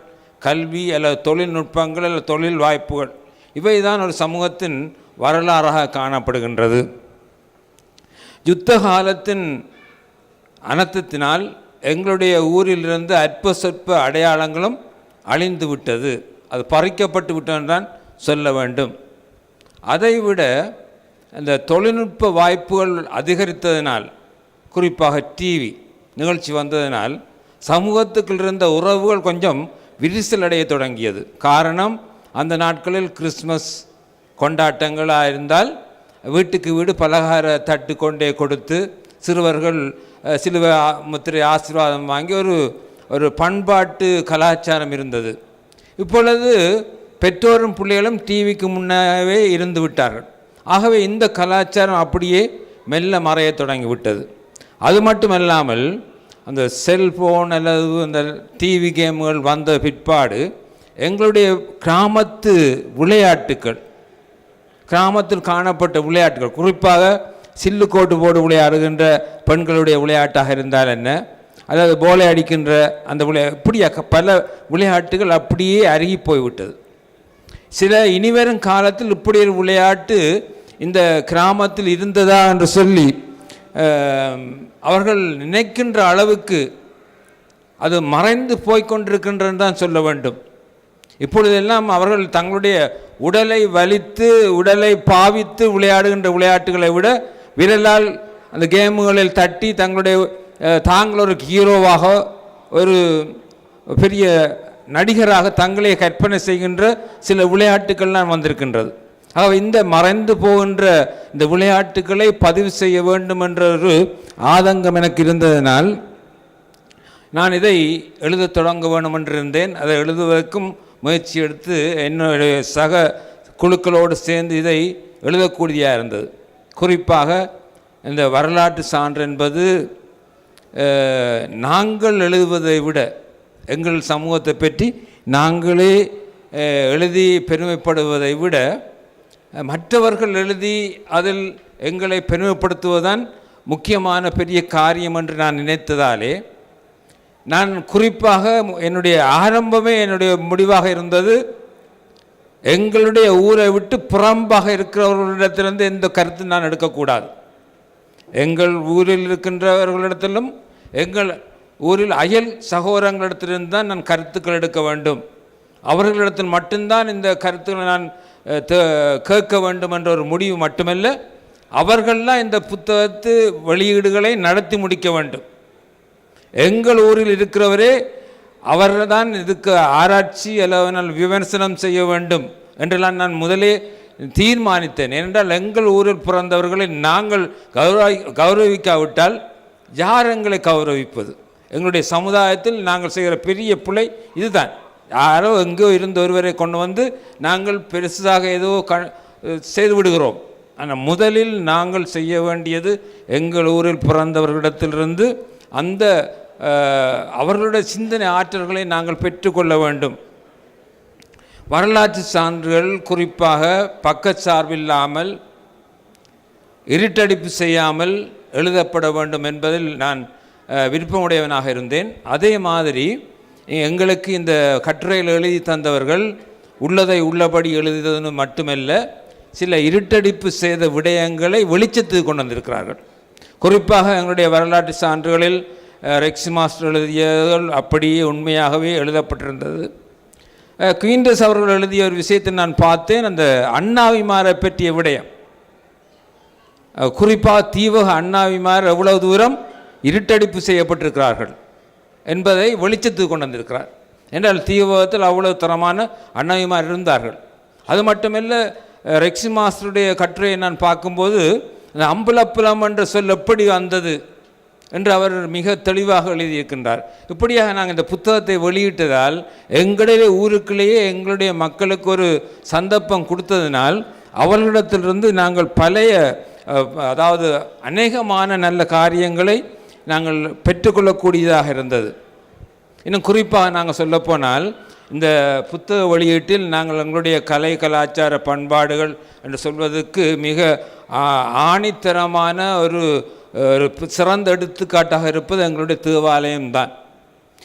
கல்வி அல்லது தொழில்நுட்பங்கள் அல்லது தொழில் வாய்ப்புகள் இவை தான் ஒரு சமூகத்தின் வரலாறாக காணப்படுகின்றது. யுத்த காலத்தின் அனர்த்தத்தினால் எங்களுடைய ஊரிலிருந்து அற்ப சொற்ப அடையாளங்களும் அழிந்து விட்டது, அது பறிக்கப்பட்டு விட்டது தான் சொல்ல வேண்டும். அதைவிட இந்த தொழில்நுட்ப வாய்ப்புகள் அதிகரித்ததினால், குறிப்பாக டிவி நிகழ்ச்சி வந்ததினால் சமூகத்துக்குள் இருந்த உறவுகள் கொஞ்சம் விரிசல் அடைய தொடங்கியது. காரணம், அந்த நாட்களில் கிறிஸ்மஸ் கொண்டாட்டங்களாக இருந்தால் வீட்டுக்கு வீடு பலகார தட்டு கொண்டே கொடுத்து சிறுவர்கள் சிலுவை முத்திரை ஆசீர்வாதம் வாங்கி ஒரு பண்பாட்டு கலாச்சாரம் இருந்தது. இப்பொழுது பெற்றோரும் பிள்ளைகளும் டிவிக்கு முன்னவே இருந்து விட்டார்கள். ஆகவே இந்த கலாச்சாரம் அப்படியே மெல்ல மறைய தொடங்கிவிட்டது. அது மட்டுமல்லாமல் அந்த செல்ஃபோன் அல்லது அந்த டிவி கேம்கள் வந்த பிற்பாடு எங்களுடைய கிராமத்து விளையாட்டுக்கள், கிராமத்தில் காணப்பட்ட விளையாட்டுகள், குறிப்பாக சில்லுக்கோட்டு போடு விளையாடுகின்ற பெண்களுடைய விளையாட்டாக இருந்தால் என்ன, அதாவது போலை அடிக்கின்ற அந்த இப்படி பல விளையாட்டுகள் அப்படியே அருகி போய்விட்டது. சில இனிவரும் காலத்தில் இப்படி ஒரு விளையாட்டு இந்த கிராமத்தில் இருந்ததா என்று சொல்லி அவர்கள் நினைக்கின்ற அளவுக்கு அது மறைந்து போய்கொண்டிருக்கின்றது தான் சொல்ல வேண்டும். இப்பொழுதெல்லாம் அவர்கள் தங்களுடைய உடலை வலித்து உடலை பாவித்து விளையாடுகின்ற விளையாட்டுகளை விட விரலால் அந்த கேமுகளில் தட்டி தாங்கள் ஒரு ஹீரோவாக ஒரு பெரிய நடிகராக தங்களே கற்பனை செய்கின்ற சில விளையாட்டுக்கள்லாம் வந்திருக்கின்றது. ஆக இந்த மறைந்து போகின்ற இந்த விளையாட்டுக்களை பதிவு செய்ய வேண்டும் என்ற ஒரு ஆதங்கம் எனக்கு இருந்ததனால் நான் இதை எழுத தொடங்க வேண்டும் என்றிருந்தேன். அதை எழுதுவதற்கும் முயற்சி எடுத்து என்னுடைய சக குழுக்களோடு சேர்ந்து இதை எழுதக்கூடியதாக இருந்தது. குறிப்பாக இந்த வரலாற்று சான்று என்பது நாங்கள் எழுதுவதை விட எங்கள் சமூகத்தை பற்றி நாங்களே எழுதி பெருமைப்படுவதை விட மற்றவர்கள் எழுதி அதில் எங்களை பெருமைப்படுத்துவதுதான் முக்கியமான பெரிய காரியம் என்று நான் நினைத்ததாலே நான் குறிப்பாக என்னுடைய ஆரம்பமே என்னுடைய முடிவாக இருந்தது, எங்களுடைய ஊரை விட்டு புறம்பாக இருக்கிறவர்களிடத்திலிருந்து எந்த கருத்து நான் எடுக்கக்கூடாது. எங்கள் ஊரில் இருக்கின்றவர்களிடத்திலும் எங்கள் ஊரில் அயல் சகோதரங்களிடத்திலிருந்து தான் நான் கருத்துக்கள் எடுக்க வேண்டும். அவர்களிடத்தில் மட்டும்தான் இந்த கருத்துக்களை நான் கேட்க வேண்டும் என்ற ஒரு முடிவு மட்டுமல்ல, அவர்கள்லாம் இந்த புத்தகத்து வெளியீடுகளை நடத்தி முடிக்க வேண்டும். எங்கள் ஊரில் இருக்கிறவரே அவர்தான் இதுக்கு ஆராய்ச்சி அல்லது விமர்சனம் செய்ய வேண்டும் என்றெல்லாம் நான் முதலே தீர்மானித்தேன். ஏனென்றால் எங்கள் ஊரில் பிறந்தவர்களை நாங்கள் கௌரவிக்காவிட்டால் யார் எங்களை கௌரவிப்பது? எங்களுடைய சமுதாயத்தில் நாங்கள் செய்கிற பெரிய பிழை இதுதான். யாரோ எங்கோ இருந்த ஒருவரை கொண்டு வந்து நாங்கள் பெருசாக ஏதோ செய்து விடுகிறோம். ஆனால் முதலில் நாங்கள் செய்ய வேண்டியது எங்கள் ஊரில் பிறந்தவர்களிடத்திலிருந்து அந்த அவர்களுடைய சிந்தனை ஆற்றல்களை நாங்கள் பெற்றுக்கொள்ள வேண்டும். வரலாற்று சான்றுகள் குறிப்பாக பக்கச்சார்பில்லாமல் இருட்டடிப்பு செய்யாமல் எழுதப்பட வேண்டும் என்பதில் நான் விருப்பமுடையவனாக இருந்தேன். அதே மாதிரி எங்களுக்கு இந்த கட்டுரையில் எழுதி தந்தவர்கள் உள்ளதை உள்ளபடி எழுதியது மட்டுமல்ல, சில இருட்டடிப்பு செய்த விடயங்களை வெளிச்சத்துக்கு கொண்டு வந்திருக்கிறார்கள். குறிப்பாக எங்களுடைய வரலாற்று சான்றுகளில் ரெக்ஸ் மாஸ்டர் எழுதியவர்கள் அப்படியே உண்மையாகவே எழுதப்பட்டிருந்தது. குயின்டஸ் அவர்கள் எழுதிய ஒரு விஷயத்தை நான் பார்த்தேன். அந்த அண்ணாவிமாரை பற்றிய விடயம், குறிப்பாக தீவக அண்ணாவிமார் எவ்வளவு தூரம் இருட்டடிப்பு செய்யப்பட்டிருக்கிறார்கள் என்பதை வெளிச்சத்துக்கு கொண்டு வந்திருக்கிறார். என்றால் தீவகத்தில் அவ்வளவு தரமான அண்ணாவிமார் இருந்தார்கள். அது மட்டுமல்ல, ரெக்ஸ் மாஸ்டருடைய கட்டுரையை நான் பார்க்கும்போது அந்த அம்பலப்புலம் என்ற சொல் எப்படி வந்தது என்று அவர் மிக தெளிவாக எழுதியிருக்கின்றார். இப்படியாக நாங்கள் இந்த புத்தகத்தை வெளியிட்டதால் எங்களுடைய ஊருக்குள்ளேயே எங்களுடைய மக்களுக்கு ஒரு சந்தர்ப்பம் கொடுத்ததினால் அவர்களிடத்திலிருந்து நாங்கள் பழைய அதாவது அநேகமான நல்ல காரியங்களை நாங்கள் பெற்றுக்கொள்ளக்கூடியதாக இருந்தது. இன்னும் குறிப்பாக நாங்கள் சொல்லப்போனால் இந்த புத்தக வெளியீட்டில் நாங்கள் எங்களுடைய கலை கலாச்சார பண்பாடுகள் என்று சொல்வதற்கு மிக ஆணித்தரமான ஒரு சிறந்த எடுத்துக்காட்டாக இருப்பது எங்களுடைய தேவாலயம்தான்.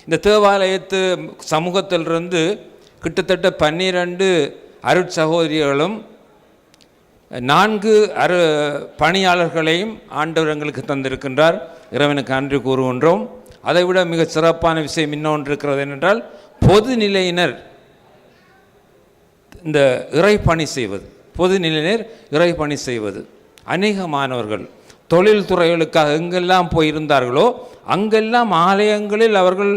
இந்த தேவாலயத்து சமூகத்திலிருந்து கிட்டத்தட்ட 12 அருட்சகோதரிகளும் 4 பணியாளர்களையும் ஆண்டவர் எங்களுக்கு தந்திருக்கின்றார். இறைவனுக்கு நன்றி கூறுகின்றோம். அதைவிட மிக சிறப்பான விஷயம் இன்னொன்று இருக்கிறது என்னென்றால், பொதுநிலையினர் இந்த இறைப்பணி செய்வது, பொதுநிலையினர் இறைப்பணி செய்வது. அநேக மாணவர்கள் தொழில்துறைகளுக்காக எங்கெல்லாம் போயிருந்தார்களோ அங்கெல்லாம் ஆலயங்களில் அவர்கள்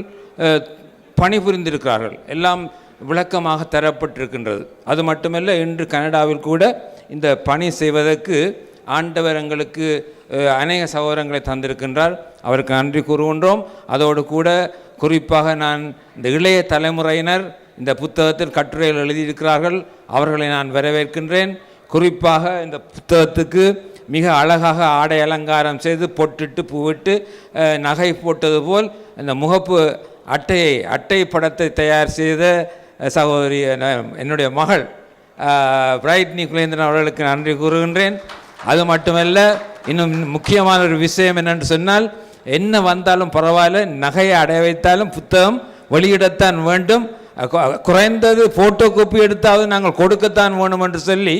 பணிபுரிந்திருக்கிறார்கள். எல்லாம் விளக்கமாக தரப்பட்டிருக்கின்றது. அது மட்டுமல்ல, இன்று கனடாவில் கூட இந்த பணி செய்வதற்கு ஆண்டவர் எங்களுக்கு அநேக சகோதரங்களை தந்திருக்கின்றார். அவருக்கு நன்றி கூறுகின்றோம். அதோடு கூட குறிப்பாக நான் இந்த இளைய தலைமுறையினர் இந்த புத்தகத்தில் கட்டுரைகள் எழுதியிருக்கிறார்கள். அவர்களை நான் வரவேற்கின்றேன். குறிப்பாக இந்த புத்தகத்துக்கு மிக அழகாக ஆடை அலங்காரம் செய்து பொட்டிட்டு பூவிட்டு நகை போட்டது போல் இந்த முகப்பு அட்டை படத்தை தயார் செய்த சகோதரி என்னுடைய மகள் பிரைட்னி குலேந்திரன் அவர்களுக்கு நன்றி கூறுகின்றேன். அது மட்டுமல்ல, இன்னும் முக்கியமான ஒரு விஷயம் என்னென்று சொன்னால், என்ன வந்தாலும் பரவாயில்ல, நகையை அடைய வைத்தாலும் புத்தகம் வெளியிடத்தான் வேண்டும், குறைந்தது ஃபோட்டோ காப்பி எடுத்தாவது நாங்கள் கொடுக்கத்தான் வேணும் என்று சொல்லி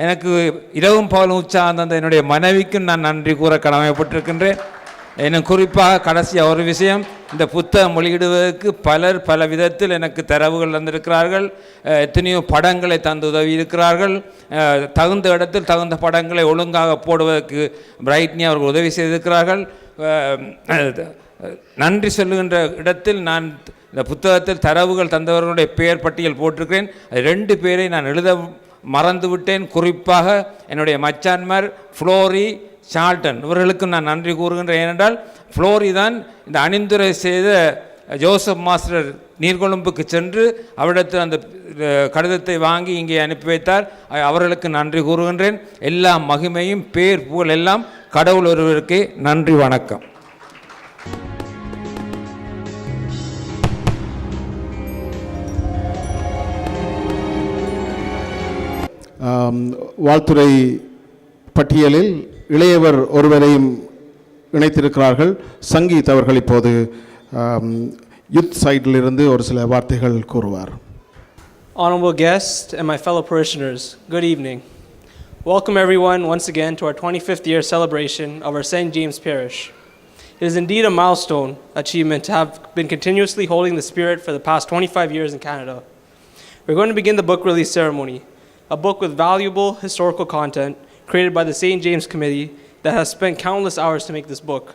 எனக்கு இரவும் பகலும் உற்சாகம் தந்த என்னுடைய மனைவிக்கும் நான் நன்றி கூற கடமைப்பட்டிருக்கின்றேன். இன்னும் குறிப்பாக கடைசியாக ஒரு விஷயம், இந்த புத்தகம் வெளியிடுவதற்கு பலர் பல விதத்தில் எனக்கு தரவுகள் தந்திருக்கிறார்கள். எத்தனையோ படங்களை தந்து உதவி இருக்கிறார்கள். தகுந்த இடத்தில் தகுந்த படங்களை ஒழுங்காக போடுவதற்கு பிரைட்னி அவர்கள் உதவி செய்திருக்கிறார்கள். நன்றி சொல்லுகின்ற இடத்தில் நான் இந்த புத்தகத்தில் தரவுகள் தந்தவர்களுடைய பெயர் பட்டியல் போட்டிருக்கிறேன். 2 பேரை நான் எழுத மறந்துவிட்டேன். குறிப்பாக என்னுடைய மச்சான்மார் ஃப்ளோரி, சால்டன், இவர்களுக்கும் நான் நன்றி கூறுகின்றேன். ஏனென்றால் ஃப்ளோரி தான் இந்த அணிந்துரை செய்த ஜோசப் மாஸ்டர் நீர்கொழும்புக்கு சென்று அவரிடத்தில் அந்த கடிதத்தை வாங்கி இங்கே அனுப்பி வைத்தார். அவர்களுக்கு நன்றி கூறுகின்றேன். எல்லா மகிமையும் பேர் புகழ் எல்லாம் கடவுள் ஒருவருக்கே. நன்றி, வணக்கம். வாழ்த்துறை பட்டியலில் இளையவர் ஒருவரையும் இணைத்திருக்கிறார்கள். சங்கீத் அவர்கள் இப்போது யூத் சைடிலிருந்து ஒரு சில வார்த்தைகள் கூறுவார். Honorable guests and my fellow parishioners, good evening. Welcome everyone once again to our 25th year celebration of our St. James Parish. It is indeed a milestone achievement to have been continuously holding the Spirit for the past 25 years in Canada. We're going to begin the book release ceremony, a book with valuable historical content created by the St. James Committee that has spent countless hours to make this book.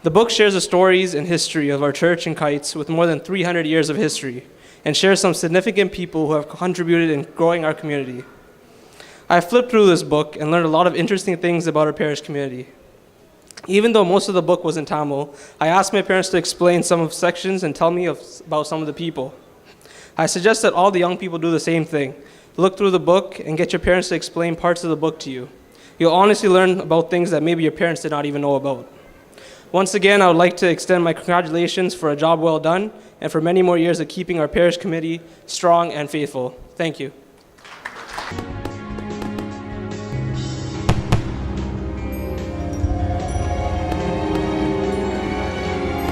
The book shares the stories and history of our church in Kayts with more than 300 years of history, and shares some significant people who have contributed in growing our community. I flipped through this book and learned a lot of interesting things about our parish community. Even though most of the book was in Tamil, I asked my parents to explain some of sections and tell me about some of the people. I suggest that all the young people do the same thing. Look through the book and get your parents to explain parts of the book to you. You'll honestly learn about things that maybe your parents did not even know about. Once again, I would like to extend my congratulations for a job well done and for many more years of keeping our parish committee strong and faithful. Thank you.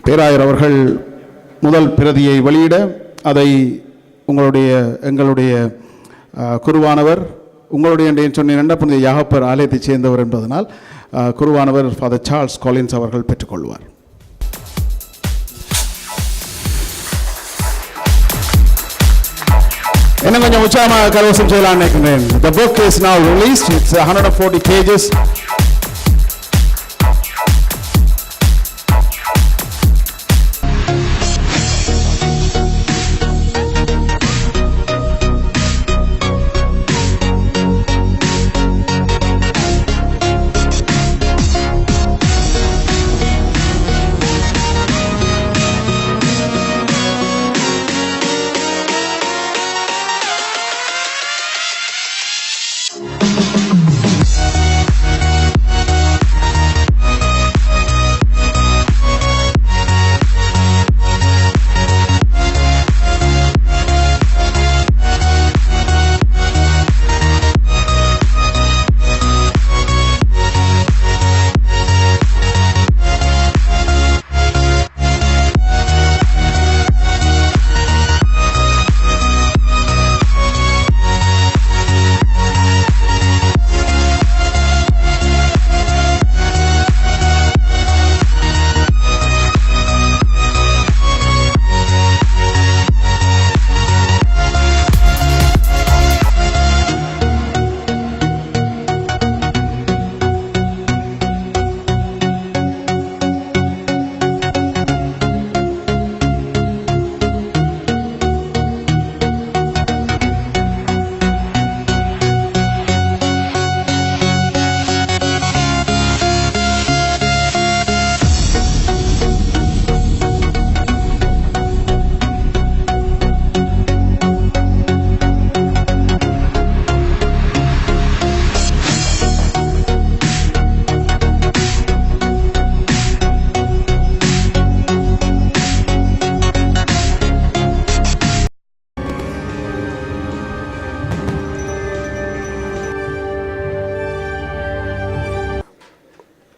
பேராயர் அவர்கள் முதல் பிரதியை வெளியிட அதை எங்களுடைய குருவானவர், உங்களுடைய என்று சொன்ன புனித யாகப்பர் ஆலயத்தைச் சேர்ந்தவர் என்பதனால் குருவானவர் ஃபாதர் சார்ல்ஸ் காலின்ஸ் அவர்கள் பெற்றுக்கொள்வார். என்ன கொஞ்சம் உற்சாகமாக கரவசம் செய்யலாம்னு நினைக்கிறேன். The book is now released. It's 140 pages.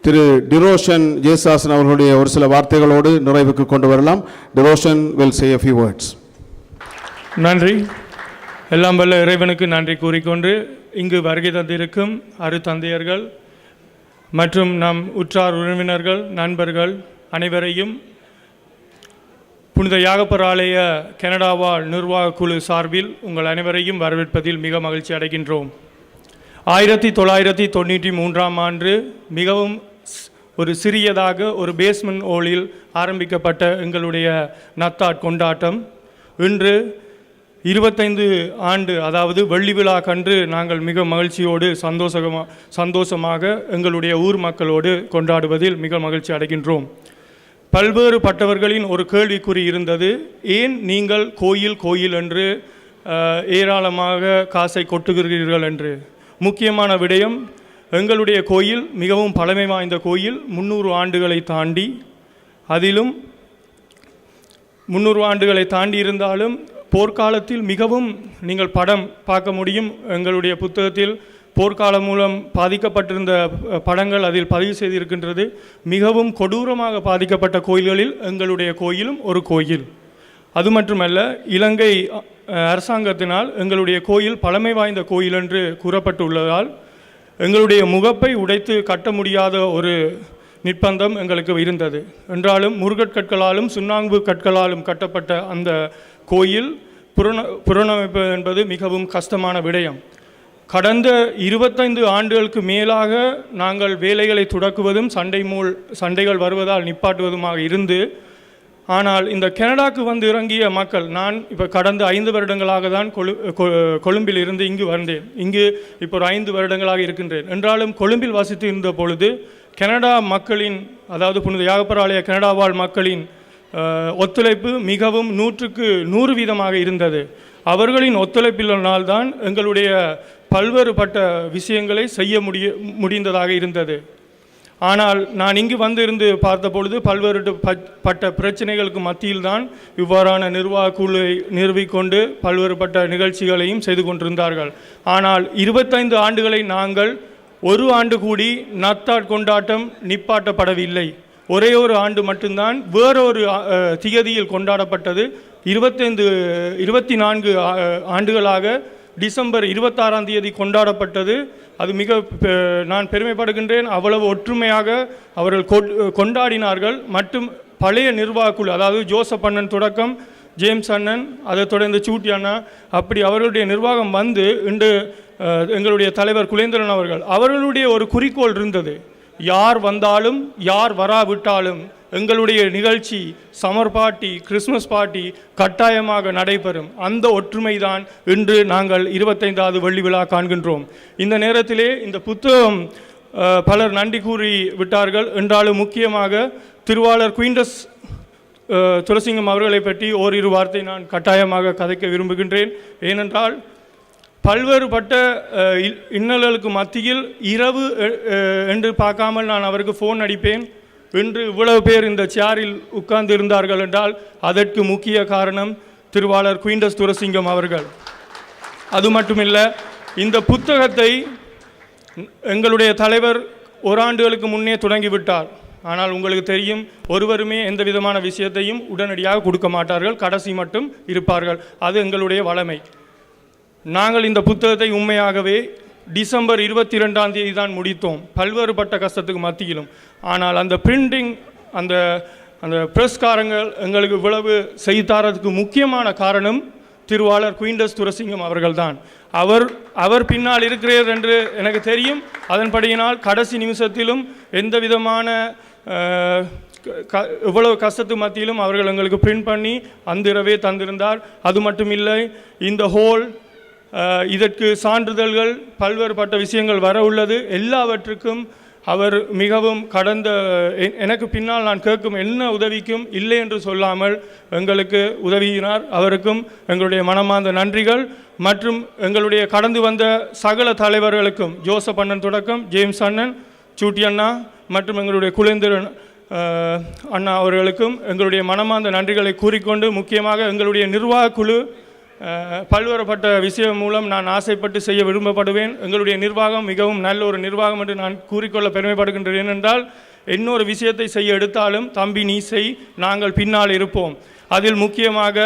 திரு டிரோஷன் ஜேசாசன் அவர்களுடைய ஒரு சில வார்த்தைகளோடு நிறைவுக்கு கொண்டு வரலாம். டிரோஷன் will say a few words. நன்றி. எல்லாம் வல்ல இறைவனுக்கு நன்றி கூறிக்கொண்டு இங்கு வருகை தந்திருக்கும் அருத்தந்தையர்கள் மற்றும் நம் உற்றார் உறவினர்கள் நண்பர்கள் அனைவரையும் புனித யாகப்பர் ஆலய கனடா வாழ் நிர்வாக குழு சார்பில் உங்கள் அனைவரையும் வரவேற்பதில் மிக மகிழ்ச்சி அடைகின்றோம். 1993ஆம் ஆண்டு மிகவும் ஒரு சிறியதாக ஒரு பேஸ்மெண்ட் ஹோலில் ஆரம்பிக்கப்பட்ட எங்களுடைய நத்தாட் கொண்டாட்டம் இன்று 25 ஆண்டு, அதாவது வெள்ளி விழா கன்று நாங்கள் மிக மகிழ்ச்சியோடு சந்தோஷமாக எங்களுடைய ஊர் மக்களோடு கொண்டாடுவதில் மிக மகிழ்ச்சி அடைகின்றோம். பல்வேறு பட்டவர்களின் ஒரு கேள்விக்குறி இருந்தது, ஏன் நீங்கள் கோயில் கோயில் என்று ஏராளமாக காசை கொட்டுகிறீர்கள் என்று. முக்கியமான விடயம், எங்களுடைய கோயில் மிகவும் பழமை வாய்ந்த கோயில், 300 ஆண்டுகளை தாண்டி, அதிலும் 300 ஆண்டுகளை தாண்டி இருந்தாலும் போர்க்காலத்தில் மிகவும் நீங்கள் படம் பார்க்க முடியும். எங்களுடைய புத்தகத்தில் போர்க்காலம் மூலம் பாதிக்கப்பட்டிருந்த படங்கள் அதில் பதிவு செய்திருக்கின்றது. மிகவும் கொடூரமாக பாதிக்கப்பட்ட கோயில்களில் எங்களுடைய கோயிலும் ஒரு கோயில். அது மட்டுமல்ல, இலங்கை அரசாங்கத்தினால் எங்களுடைய கோயில் பழமை வாய்ந்த கோயில் என்று கூறப்பட்டுள்ளதால் எங்களுடைய முகப்பை உடைத்து கட்ட முடியாத ஒரு நிர்பந்தம் எங்களுக்கு இருந்தது. என்றாலும் முருகற்கற்களாலும் சுண்ணாம்பு கற்களாலும் கட்டப்பட்ட அந்த கோயில் புனரமைப்பது என்பது மிகவும் கஷ்டமான விடயம். கடந்த 25 ஆண்டுகளுக்கு மேலாக நாங்கள் வேலைகளை தொடக்குவதும் சண்டைகள் வருவதால் நிப்பாட்டுவதுமாக இருந்து, ஆனால் இந்த கனடாக்கு வந்து இறங்கிய மக்கள், நான் இப்போ கடந்த 5 வருடங்களாக தான் கொழும்பில் இருந்து இங்கு வந்தேன். இங்கு இப்போ ஒரு 5 வருடங்களாக இருக்கின்றேன். என்றாலும் கொழும்பில் வசித்து இருந்த பொழுது கனடா மக்களின், அதாவது புனித யாகப்பர் ஆலய கனடா வாழ் மக்களின் ஒத்துழைப்பு மிகவும் 100க்கு 100% இருந்தது. அவர்களின் ஒத்துழைப்பினால்தான் எங்களுடைய பல்வேறுபட்ட விஷயங்களை செய்ய முடிந்ததாக இருந்தது. ஆனால் நான் இங்கு வந்திருந்து பார்த்த பொழுது பல்வேறுபட்ட பிரச்சனைகளுக்கு மத்தியில்தான் இவ்வாறான நிர்வாக குழுவை நிறுவிக்கொண்டு பல்வேறுபட்ட நிகழ்ச்சிகளையும் செய்து கொண்டிருந்தார்கள். ஆனால் 25 ஆண்டுகளை நாங்கள் ஒரு ஆண்டு கூடி நத்தாட் கொண்டாட்டம் நிப்பாட்டப்படவில்லை. ஒரே ஒரு ஆண்டு மட்டும்தான் வேறொரு திகதியில் கொண்டாடப்பட்டது. 24 ஆண்டுகளாக டிசம்பர் 26ஆம் தேதி கொண்டாடப்பட்டது. அது மிக நான் பெருமைப்படுகின்றேன். அவ்வளவு ஒற்றுமையாக அவர்கள் கொண்டாடினார்கள். மற்றும் பழைய நிர்வாகக்குழு, அதாவது ஜோசப் அண்ணன் தொடக்கம் ஜேம்ஸ் அண்ணன், அதை தொடர்ந்து சூட்டி அண்ணா, அப்படி அவர்களுடைய நிர்வாகம் வந்து இன்று எங்களுடைய தலைவர் குலேந்திரன் அவர்களுடைய ஒரு குறிக்கோள் இருந்தது, யார் வந்தாலும் யார் வராவிட்டாலும் எங்களுடைய நிகழ்ச்சி, சம்மர் பார்ட்டி, கிறிஸ்மஸ் பார்ட்டி கட்டாயமாக நடைபெறும். அந்த ஒற்றுமை தான் இன்று நாங்கள் 25வது வெள்ளி விழா காண்கின்றோம். இந்த நேரத்திலே இந்த புத்தகம் பலர் நன்றி கூறி விட்டார்கள். என்றாலும் முக்கியமாக திருவாளர் குயின்டஸ் துளசிங்கம் அவர்களை பற்றி ஓரிரு வார்த்தை நான் கட்டாயமாக கதைக்க விரும்புகின்றேன். ஏனென்றால் பல்வேறுபட்ட இன்னல்களுக்கு மத்தியில் இரவு என்று பார்க்காமல் நான் அவருக்கு ஃபோன் அடிப்பேன். இன்று இவ்வளவு பேர் இந்த சேரில் உட்கார்ந்து இருந்தார்கள் என்றால் அதற்கு முக்கிய காரணம் திருவாளர் குயின்டஸ் துளசிங்கம் அவர்கள். அது மட்டுமில்லை, இந்த புத்தகத்தை எங்களுடைய தலைவர் ஓராண்டுகளுக்கு முன்னே தொடங்கிவிட்டார். ஆனால் உங்களுக்கு தெரியும், ஒருவருமே எந்த விதமான விஷயத்தையும் உடனடியாக கொடுக்க மாட்டார்கள், கடைசி மட்டும் இருப்பார்கள். அது எங்களுடைய வளமை. நாங்கள் இந்த புத்தகத்தை உண்மையாகவே டிசம்பர் 22ஆம் தேதி தான் முடித்தோம், பல்வேறுபட்ட கஷ்டத்துக்கு மத்தியிலும். ஆனால் அந்த பிரிண்டிங், அந்த பிரஸ்காரங்கள் எங்களுக்கு இவ்வளவு செய்தாரதுக்கு முக்கியமான காரணம் திருவாளர் குயின்டஸ் துளசிங்கம் அவர்கள்தான். அவர் பின்னால் இருக்கிறார் என்று எனக்கு தெரியும். அதன்படியினால் கடைசி நிமிஷத்திலும் எந்த விதமான இவ்வளவு கஷ்டத்து மத்தியிலும் அவர்கள் எங்களுக்கு பிரிண்ட் பண்ணி அந்த இரவே தந்திருந்தார். அது மட்டும் இல்லை, இந்த ஹோல் இதற்கு சான்றிதழ்கள் பல்வேறுபட்ட விஷயங்கள் வர உள்ளது. எல்லாவற்றுக்கும் அவர் மிகவும் கடந்த எனக்கு பின்னால் நான் கேட்கும் என்ன உதவிக்கும் இல்லை என்று சொல்லாமல் எங்களுக்கு உதவியினார். அவருக்கும் எங்களுடைய மனமார்ந்த நன்றிகள். மற்றும் எங்களுடைய கடந்து வந்த சகல தலைவர்களுக்கும், ஜோசப் அண்ணன் தொடக்கம் ஜேம்ஸ் அண்ணன், சூட்டி அண்ணா மற்றும் எங்களுடைய குலேந்திரன் அண்ணா அவர்களுக்கும் எங்களுடைய மனமார்ந்த நன்றிகளை கூறிக்கொண்டு, முக்கியமாக எங்களுடைய நிர்வாக குழு பல்வேறுபட்ட விஷயம் மூலம் நான் ஆசைப்பட்டு செய்ய விரும்பப்படுவேன். எங்களுடைய நிர்வாகம் மிகவும் நல்ல ஒரு நிர்வாகம் என்று நான் கூறிக்கொள்ள பெருமைப்படுகின்றேன். ஏனென்றால் இன்னொரு விஷயத்தை செய்ய எடுத்தாலும் தம்பி நீ செய், நாங்கள் பின்னால் இருப்போம். அதில் முக்கியமாக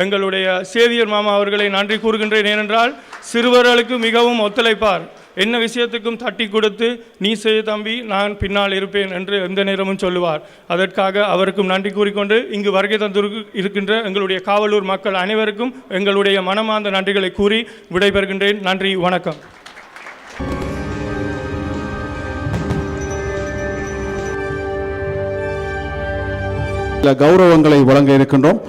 எங்களுடைய சேவியர் மாமா அவர்களை நன்றி கூறுகின்றேன். ஏனென்றால் சிறுவர்களுக்கு மிகவும் ஒத்துழைப்பார். என்ன விஷயத்துக்கும் தட்டி கொடுத்து நீ செய்ய தம்பி, நான் பின்னால் இருப்பேன் என்று எந்த நேரமும் சொல்லுவார். அதற்காக அவருக்கும் நன்றி கூறிக்கொண்டு இங்கு வருகை தந்து இருக்கின்ற எங்களுடைய காவலூர் மக்கள் அனைவருக்கும் எங்களுடைய மனமார்ந்த நன்றிகளை கூறி விடைபெறுகின்றேன். நன்றி, வணக்கம். கௌரவங்களை வழங்க இருக்கின்றோம்.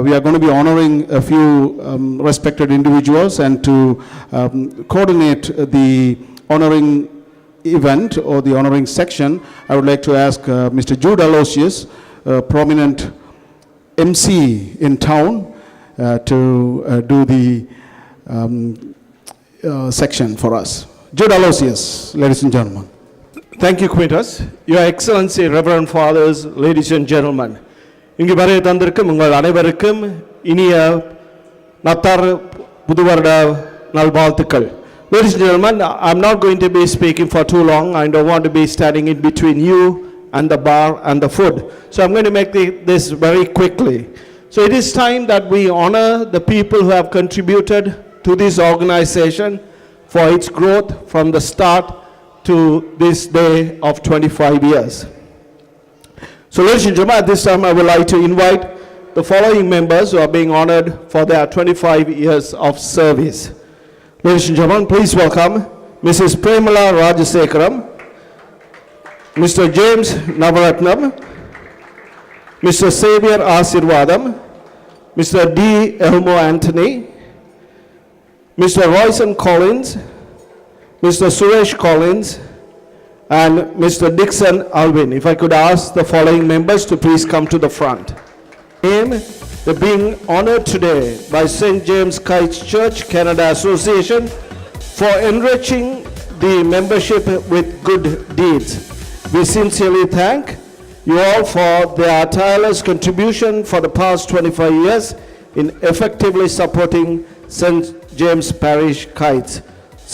We are going to be honoring a few respected individuals, and to coordinate the honoring event or the honoring section, I would like to ask Mr. Jude Aloysius, a prominent MC in town, to do the section for us. Jude Aloysius, ladies and gentlemen. Thank you, Quintus. Your Excellency, Reverend Fathers, ladies and gentlemen. இங்கு வரை தந்திருக்கும் உங்கள் அனைவருக்கும் இனிய நத்தார் புதுவருட நல்வாழ்த்துக்கள். Ladies and gentlemen, I'm not going to be speaking for too long. I don't want to be standing in between you and the bar and the food. So I'm going to make this very quickly. So it is time that we honor the people who have contributed to this organization for its growth from the start to this day of 25 years. So ladies and gentlemen, at this time I would like to invite the following members who are being honored for their 25 years of service. Ladies and gentlemen, please welcome Mrs. Premala Rajasekaram, Mr. James Navaratnam, Mr. Xavier Asirvadam, Mr. D. Elmo Anthony, Mr. Royson Collins, Mr. Suresh Collins, and Mr. Dixon Alvin. If I could ask the following members to please come to the front. They're being honored today by St. James Kayts Canada Association for enriching the membership with good deeds. We sincerely thank you all for their tireless contribution for the past 25 years in effectively supporting St. James Parish Kayts.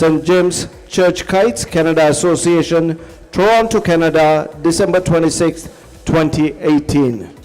St. James Church Kayts Canada Association, Toronto, Canada, December 26, 2018.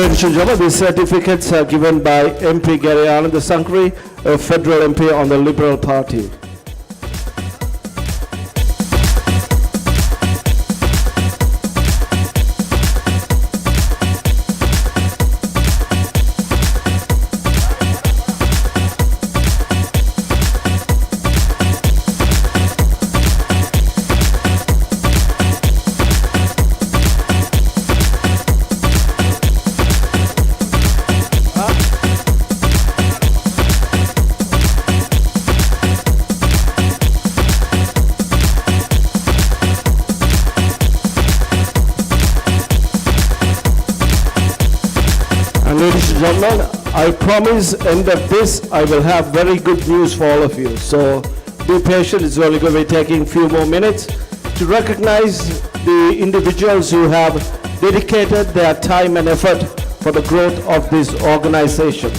Ladies and gentlemen, these certificates are given by MP Gary Anand Sankri, a federal MP on the Liberal Party. Ladies and gentlemen, I promise end of this I will have very good news for all of you. So be patient, it's only going to be taking a few more minutes to recognize the individuals who have dedicated their time and effort for the growth of this organization.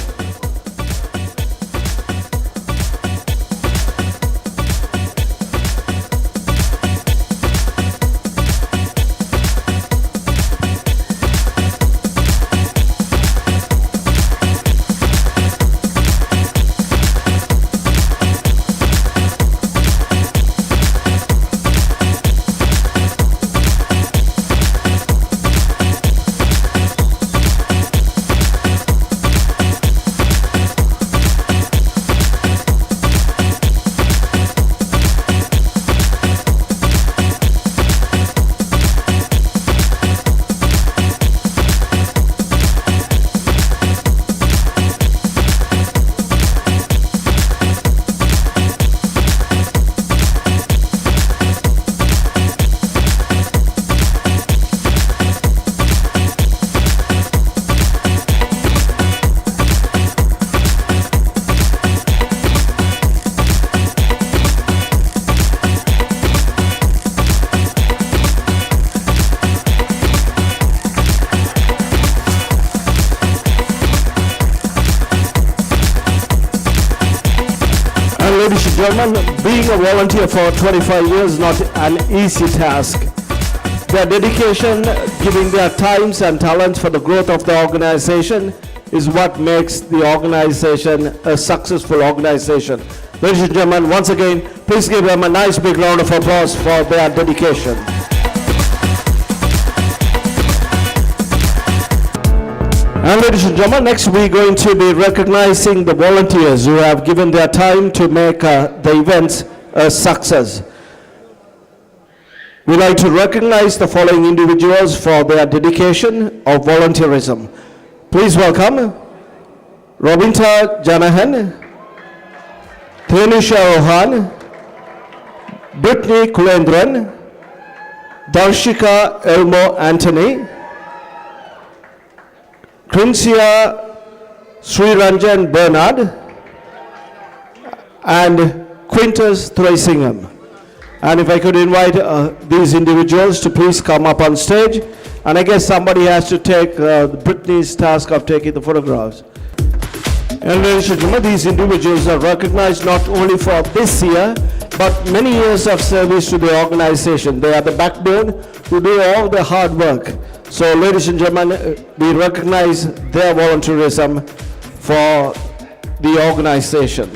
and gentlemen, being a volunteer for 25 years is not an easy task. Their dedication, giving their times and talents for the growth of the organization is what makes the organization a successful organization. Ladies and gentlemen, once again, please give them a nice big round of applause for their dedication. And ladies and gentlemen, next we're going to be recognizing the volunteers who have given their time to make the events a success. We'd like to recognize the following individuals for their dedication of volunteerism. Please welcome Robinta Janahan, Thenusha Rohan, Brittany Kulendran, Darshika Elmo Anthony, Krincia Sriranjan Bernard, and Quintus Thrasingham. And if I could invite these individuals to please come up on stage. And I guess somebody has to take Brittany's task of taking the photographs. And ladies and gentlemen, these individuals are recognized not only for this year, but many years of service to the organization. They are the backbone who do all the hard work. So ladies and gentlemen, we recognize their volunteerism for the organization.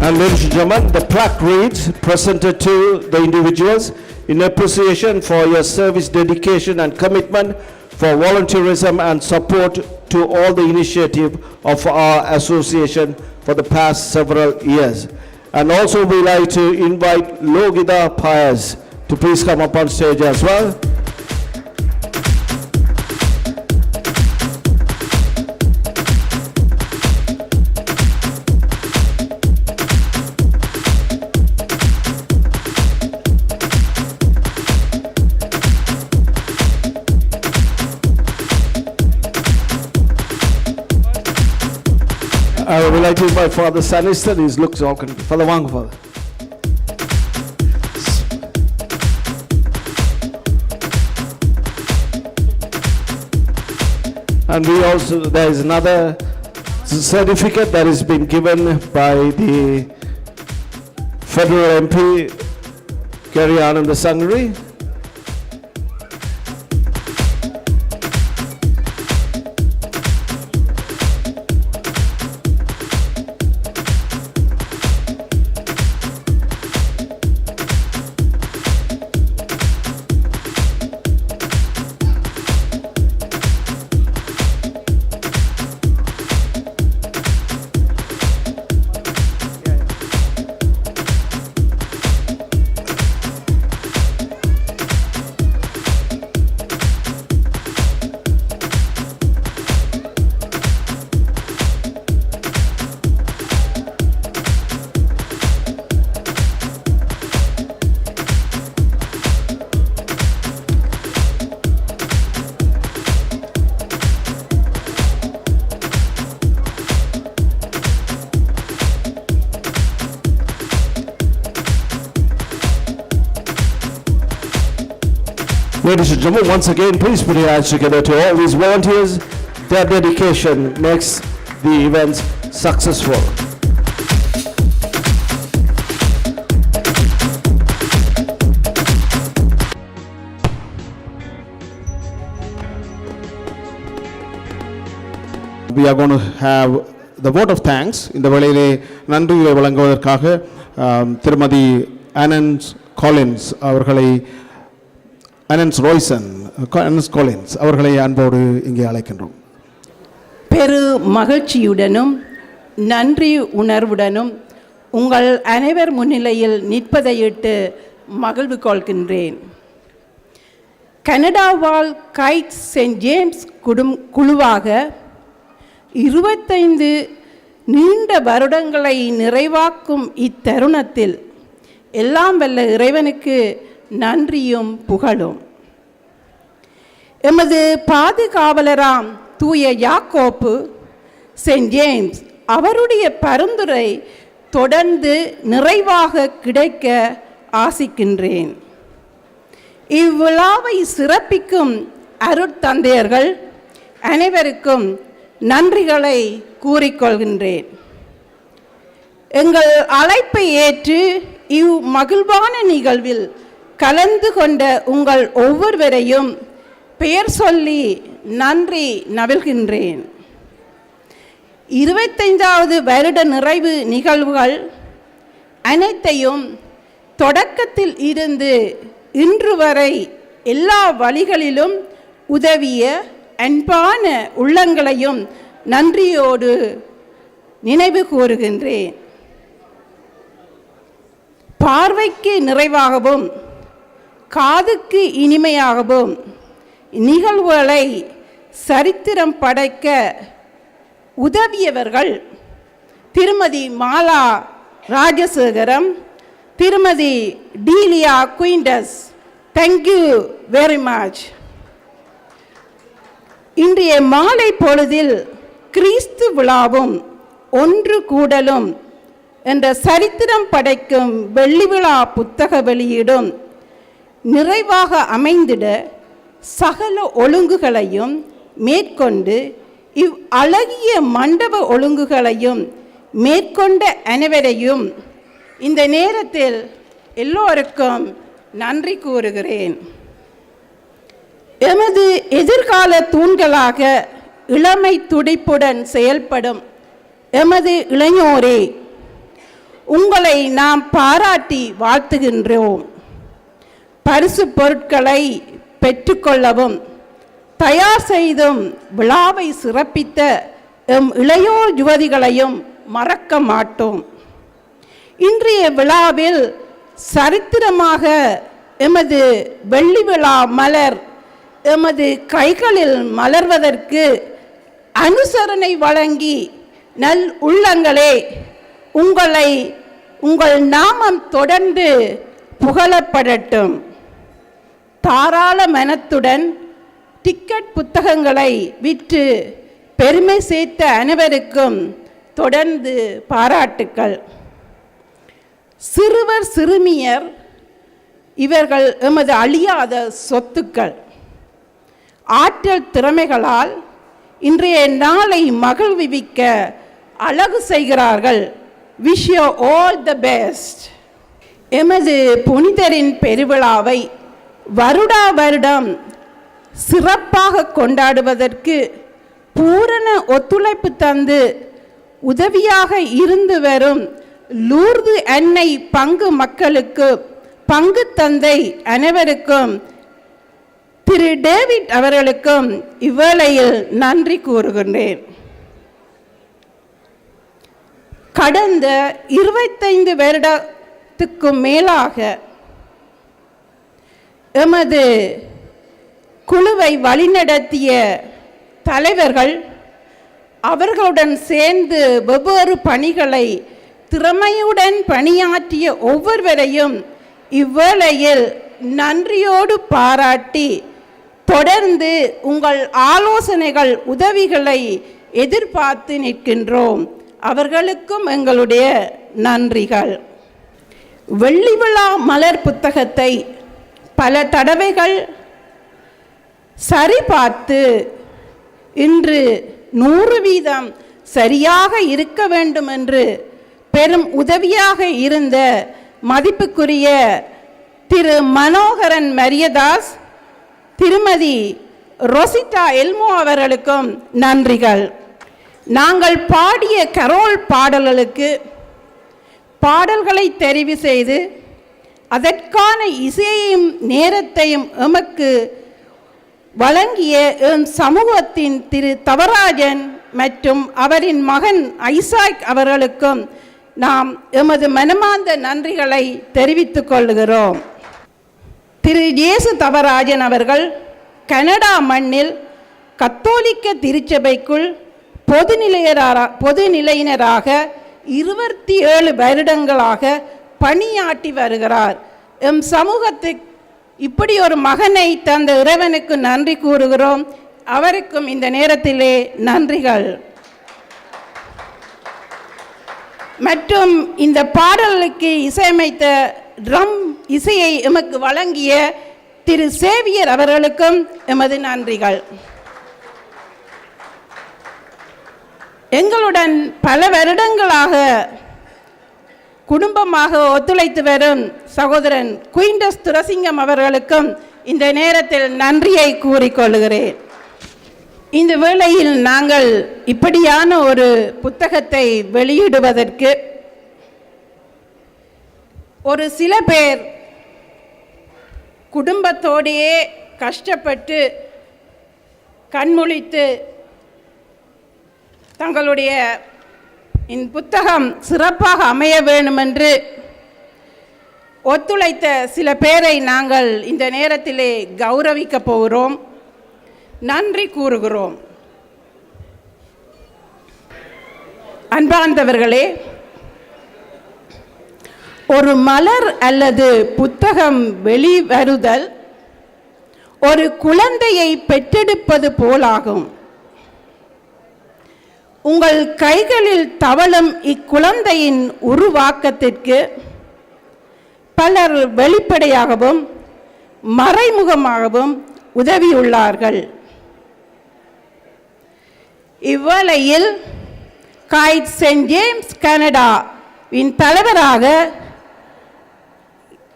And ladies and gentlemen, the plaque reads, presented to the individuals in appreciation for your service, dedication and commitment for volunteerism and support to all the initiative of our association for the past several years. And also we like to invite Logida Pius to please come up on stage as well. I would like to invite Father Sanister. He looks all confused. Father Wang, Father. And we also, there is another certificate that has been given by the Federal MP, Kerry Ananda Sangri. Ladies and gentlemen, once again, please put your hands together to all these volunteers. Their dedication makes the events successful. We are going to have the vote of thanks. இந்த வேளையிலே நன்றிகளை வழங்குவதற்காக திருமதி ஆனன்ஸ் காலின்ஸ் அவர்களை ஆனன்ஸ் ரோய்சன் ஆனன்ஸ் காலின்ஸ் அவர்களை அன்போடு இங்கே அழைக்கின்றோம். பெரு மகிழ்ச்சியுடனும் நன்றி உணர்வுடனும் உங்கள் அனைவர் முன்னிலையில் நிற்பதையிட்டு மகிழ்வு கொள்கின்றேன். கனடாவால் கைட்ஸ் செயின்ட் ஜேம்ஸ் குழுவாக 25 நீண்ட வருடங்களை நிறைவாக்கும் இத்தருணத்தில் எல்லாம் வல்ல இறைவனுக்கு நன்றியும் புகழும். எமது பாதுகாவலராம் தூய யாக்கோப்பு செயின்ட் ஜேம்ஸ் அவருடைய பரிந்துரை தொடர்ந்து நிறைவாக கிடைக்க ஆசிக்கின்றேன். இவ்விழாவை சிறப்பிக்கும் அருட்தந்தையர்கள், அனைவருக்கும் நன்றிகளை கூறிக்கொள்கின்றேன். எங்கள் அழைப்பை ஏற்று இவ் மகிழ்வான நிகழ்வில் கலந்து கொண்ட உங்கள் ஒவ்வொருவரையும் பெயர் சொல்லி நன்றி நவில்கின்றேன். 25வது வருட நிறைவு நிகழ்வுகள் அனைத்தையும் தொடக்கத்தில் இருந்து இன்று வரை எல்லா வழிகளிலும் உதவிய அன்பான உள்ளங்களையும் நன்றியோடு நினைவு கூறுகின்றேன். பார்வைக்கு நிறைவாகவும் காதுக்கு இனிமையாகவும் நிகழ்வுகளை சரித்திரம் படைக்க உதவியவர்கள் திருமதி மாலா ராஜசேகரம், திருமதி டீலியா குயின்டஸ். Thank you very much. இன்றைய மாலை பொழுதில் கிறிஸ்து விழாவும் ஒன்று கூடலும் என்ற சரித்திரம் படைக்கும் வெள்ளி விழா புத்தக வெளியீடும் நிறைவாக அமைந்திட சகல ஒழுங்குகளையும் மேற்கொண்டு இவ் அழகிய மண்டப ஒழுங்குகளையும் மேற்கொண்ட அனைவரையும் இந்த நேரத்தில் எல்லோருக்கும் நன்றி கூறுகிறேன். எமது எதிர்கால தூண்களாக இளமை துடிப்புடன் செயல்படும் எமது இளைஞரே, உங்களை நாம் பாராட்டி வாழ்த்துகின்றோம். பரிசு பொருட்களை பெற்றுக்கொள்ளவும் தயார் செய்தும் விழாவை சிறப்பித்த எம் இளையோர் யுவதிகளையும் மறக்க மாட்டோம். இன்றைய விழாவில் சரித்திரமாக எமது வெள்ளி விழா மலர் எமது கைகளில் மலர்வதற்கு அனுசரணை வழங்கி நல் உள்ளங்களே, உங்கள் நாமம் தொடர்ந்து புகழப்படட்டும். தாராள மனத்துடன் டிக்கெட் புத்தகங்களை விற்று பெருமை சேர்த்த அனைவருக்கும் தொடர்ந்து பாராட்டுக்கள். சிறுவர் சிறுமியர் இவர்கள் எமது அழியாத சொத்துக்கள். ஆற்றல் திறமைகளால் இன்றைய நாளை மகிழ்விக்க அழகு செய்கிறார்கள். Wish you all the best. எமது புனிதரின் பெருவிழாவை வருடா வருடம் சிறப்பாக கொண்டாடுவதற்கு பூரண ஒத்துழைப்பு தந்து உதவியாக இருந்து வரும் லூர்து அன்னை பங்கு மக்களுக்கு, பங்கு தந்தை அனைவருக்கும், திரு டேவிட் அவர்களுக்கும் இவ்வேளையில் நன்றி கூறுகின்றேன். கடந்த 25 வருடத்துக்கும் மேலாக எமது குழுவை வழிநடத்திய தலைவர்கள் அவர்களுடன் சேர்ந்து வெவ்வேறு பணிகளை திறமையுடன் பணியாற்றிய ஒவ்வொருவரையும் இவ்வேளையில் நன்றியோடு பாராட்டி, தொடர்ந்து உங்கள் ஆலோசனைகள் உதவிகளை எதிர்பார்த்து நிற்கின்றோம். அவர்களுக்கும் எங்களுடைய நன்றிகள். வெள்ளி விழா மலர் புத்தகத்தை பல தடவைகள் சரிபார்த்து இன்று 100% சரியாக இருக்க வேண்டும் என்று பெரும் உதவியாக இருந்த மதிப்புக்குரிய திரு மனோகரன் மரியதாஸ், திருமதி ரொசிட்டா எல்மோ அவர்களுக்கும் நன்றிகள். நாங்கள் பாடிய கரோல் பாடல்களுக்கு பாடல்களை தெரிவு செய்து அதற்கான இசையையும் நேரத்தையும் எமக்கு வழங்கிய எம் சமூகத்தின் திரு தவராஜன் மற்றும் அவரின் மகன் ஐசாக் அவர்களுக்கும் நாம் எமது மனமார்ந்த நன்றிகளை தெரிவித்துக் கொள்கிறோம். திரு இயேசு தவராஜன் அவர்கள் கனடா மண்ணில் கத்தோலிக்க திருச்சபைக்குள் பொதுநிலையினராக 27 வருடங்களாக பணியாற்றி வருகிறார். எம் சமூகத்துக்கு இப்படி ஒரு மகனை தந்த இறைவனுக்கு நன்றி கூறுகிறோம். அவருக்கும் இந்த நேரத்திலே நன்றிகள். மற்றும் இந்த பாடலுக்கு இசையமைத்த ட்ரம் இசையை எமக்கு வழங்கிய திரு சேவியர் அவர்களுக்கும் எமது நன்றிகள். எங்களுடன் பல வருடங்களாக குடும்பமாக ஒத்துழைத்து வரும் சகோதரன் குயின்டஸ் துரசிங்கம் அவர்களுக்கும் இந்த நேரத்தில் நன்றியை கூறிக்கொள்கிறேன். இந்த வேளையில் நாங்கள் இப்படியான ஒரு புத்தகத்தை வெளியிடுவதற்கு ஒரு சில பேர் குடும்பத்தோடையே கஷ்டப்பட்டு கண்முழித்து தங்களுடைய இந்த புத்தகம் சிறப்பாக அமைய வேண்டுமென்று ஒத்துழைத்த சில பேரை நாங்கள் இந்த நேரத்திலே கௌரவிக்கப் போகிறோம், நன்றி கூறுகிறோம். அன்பார்ந்தவர்களே, ஒரு மலர் அல்லது புத்தகம் வெளிவருதல் ஒரு குழந்தையை பெற்றெடுப்பது போலாகும். உங்கள் கைகளில் தவழும் இக்குழந்தையின் உருவாக்கத்திற்கு பலர் வெளிப்படையாகவும் மறைமுகமாகவும் உதவியுள்ளார்கள். இவ்வேளையில் கைட்ஸ் செயின்ட் ஜேம்ஸ் கனடாவின் தலைவராக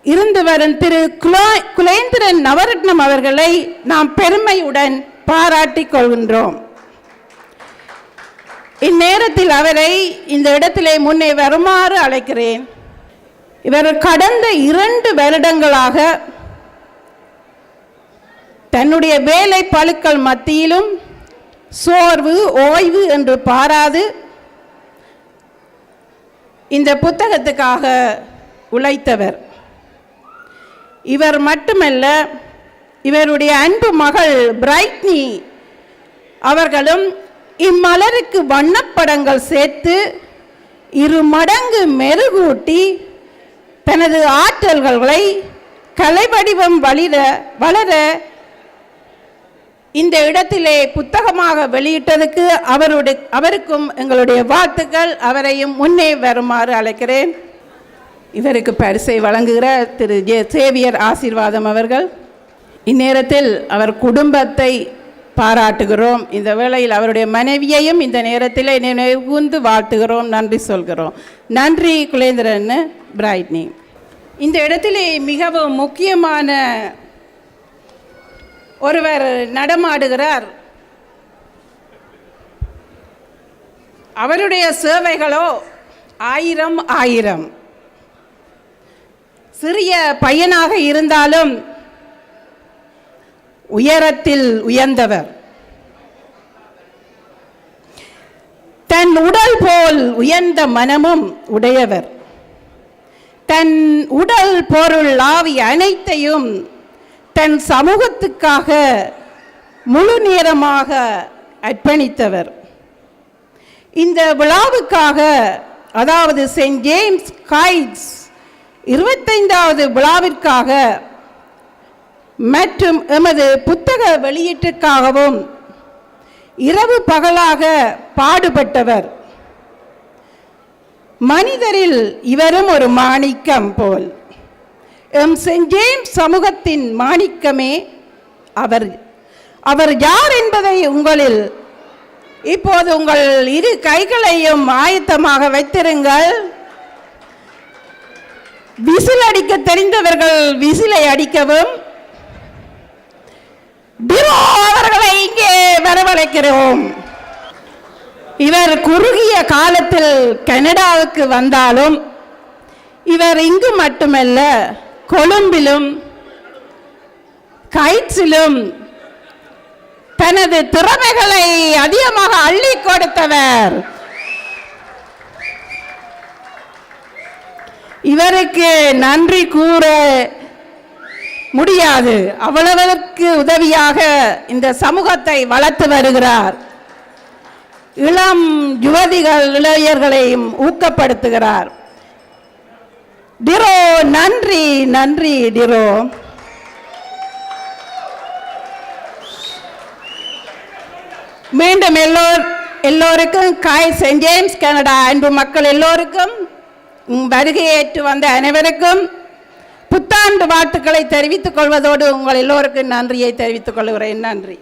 இருந்து வரும் திரு குலேந்திரன் நவரத்னம் அவர்களை நாம் பெருமையுடன் பாராட்டிக் கொள்கின்றோம். இந்நேரத்தில் அவரை இந்த இடத்திலே முன்னே வருமாறு அழைக்கிறேன். இவர் கடந்த 2 வருடங்களாக தன்னுடைய வேலை பளுக்கள் மத்தியிலும் சோர்வு ஓய்வு என்று பாராது இந்த புத்தகத்துக்காக உழைத்தவர். இவர் மட்டுமல்ல, இவருடைய அன்பு மகள் பிரைட்னி அவர்களும் இம்மலருக்கு வண்ணப்படங்கள் சேர்த்து 2 மடங்கு மெருகூட்டி தனது ஆற்றல்களை கலைவடிவம் வளர இந்த இடத்திலே புத்தகமாக வெளியிட்டதுக்கு அவருக்கும் எங்களுடைய வாழ்த்துக்கள். அவரையும் முன்னே வருமாறு அழைக்கிறேன். இவருக்கு பரிசை வழங்குகிற திரு சேவியர் ஆசீர்வாதம் அவர்கள். இந்நேரத்தில் அவர் குடும்பத்தை பாராட்டுகிறோம். இந்த வேளையில் அவருடைய மனைவியையும் இந்த நேரத்தில் நினைவுகூர்ந்து வாழ்த்துகிறோம், நன்றி சொல்கிறோம். நன்றி குலேந்திரன் பிரைட்னி. இந்த இடத்திலே மிகவும் முக்கியமான ஒருவர் நடமாடுகிறார். அவருடைய சேவைகளோ 1000 சிறிய பையனாக இருந்தாலும் உயரத்தில் உயர்ந்தவர். தன் உடல் போல் உயர்ந்த மனமும் உடையவர். தன் உடல் பொருள் ஆவி அனைத்தையும் தன் சமூகத்துக்காக முழு நேரமாக அர்ப்பணித்தவர். இந்த விழாவுக்காக, அதாவது செயின்ட் ஜேம்ஸ் கைட்ஸ் 25வது விழாவிற்காக மற்றும் எமது புத்தக வெளியீட்டுக்காகவும் இரவு பகலாக பாடுபட்டவர். மனிதரில் இவரும் ஒரு மாணிக்கம் போல். எம் செயின்ட் ஜேம்ஸ் சமூகத்தின் மாணிக்கமே அவர். அவர் யார் என்பதை உங்களில் இப்போது உங்கள் 2 கைகளையும் ஆயத்தமாக வைத்திருங்கள். விசில் அடிக்க தெரிந்தவர்கள் விசிலை அடிக்கவும். அவர்களை இங்கே வரவழைக்கிறோம். இவர் குறுகிய காலத்தில் கனடாவுக்கு வந்தாலும் இவர் இங்கு மட்டுமல்ல, கொழும்பிலும் கைட்ஸிலும் தனது திறமைகளை அதிகமாக அள்ளி கொடுத்தவர். இவருக்கு நன்றி கூற முடியாது. அவ்வளவுக்கு உதவியாக இந்த சமூகத்தை வளர்த்து வருகிறார். இளம் யுவதிகள் இளைஞர்களையும் ஊக்கப்படுத்துகிறார். டிரோ, நன்றி நன்றி டிரோ. மீண்டும் எல்லோருக்கும் செயின்ட் ஜேம்ஸ் கனடா அன்பு மக்கள் எல்லோருக்கும், வருகையேற்று வந்த அனைவருக்கும் புத்தாண்டு வாழ்த்துக்களை தெரிவித்துக் கொள்வதோடு உங்கள் எல்லோருக்கும் நன்றியை தெரிவித்துக் கொள்கிறேன். நன்றி.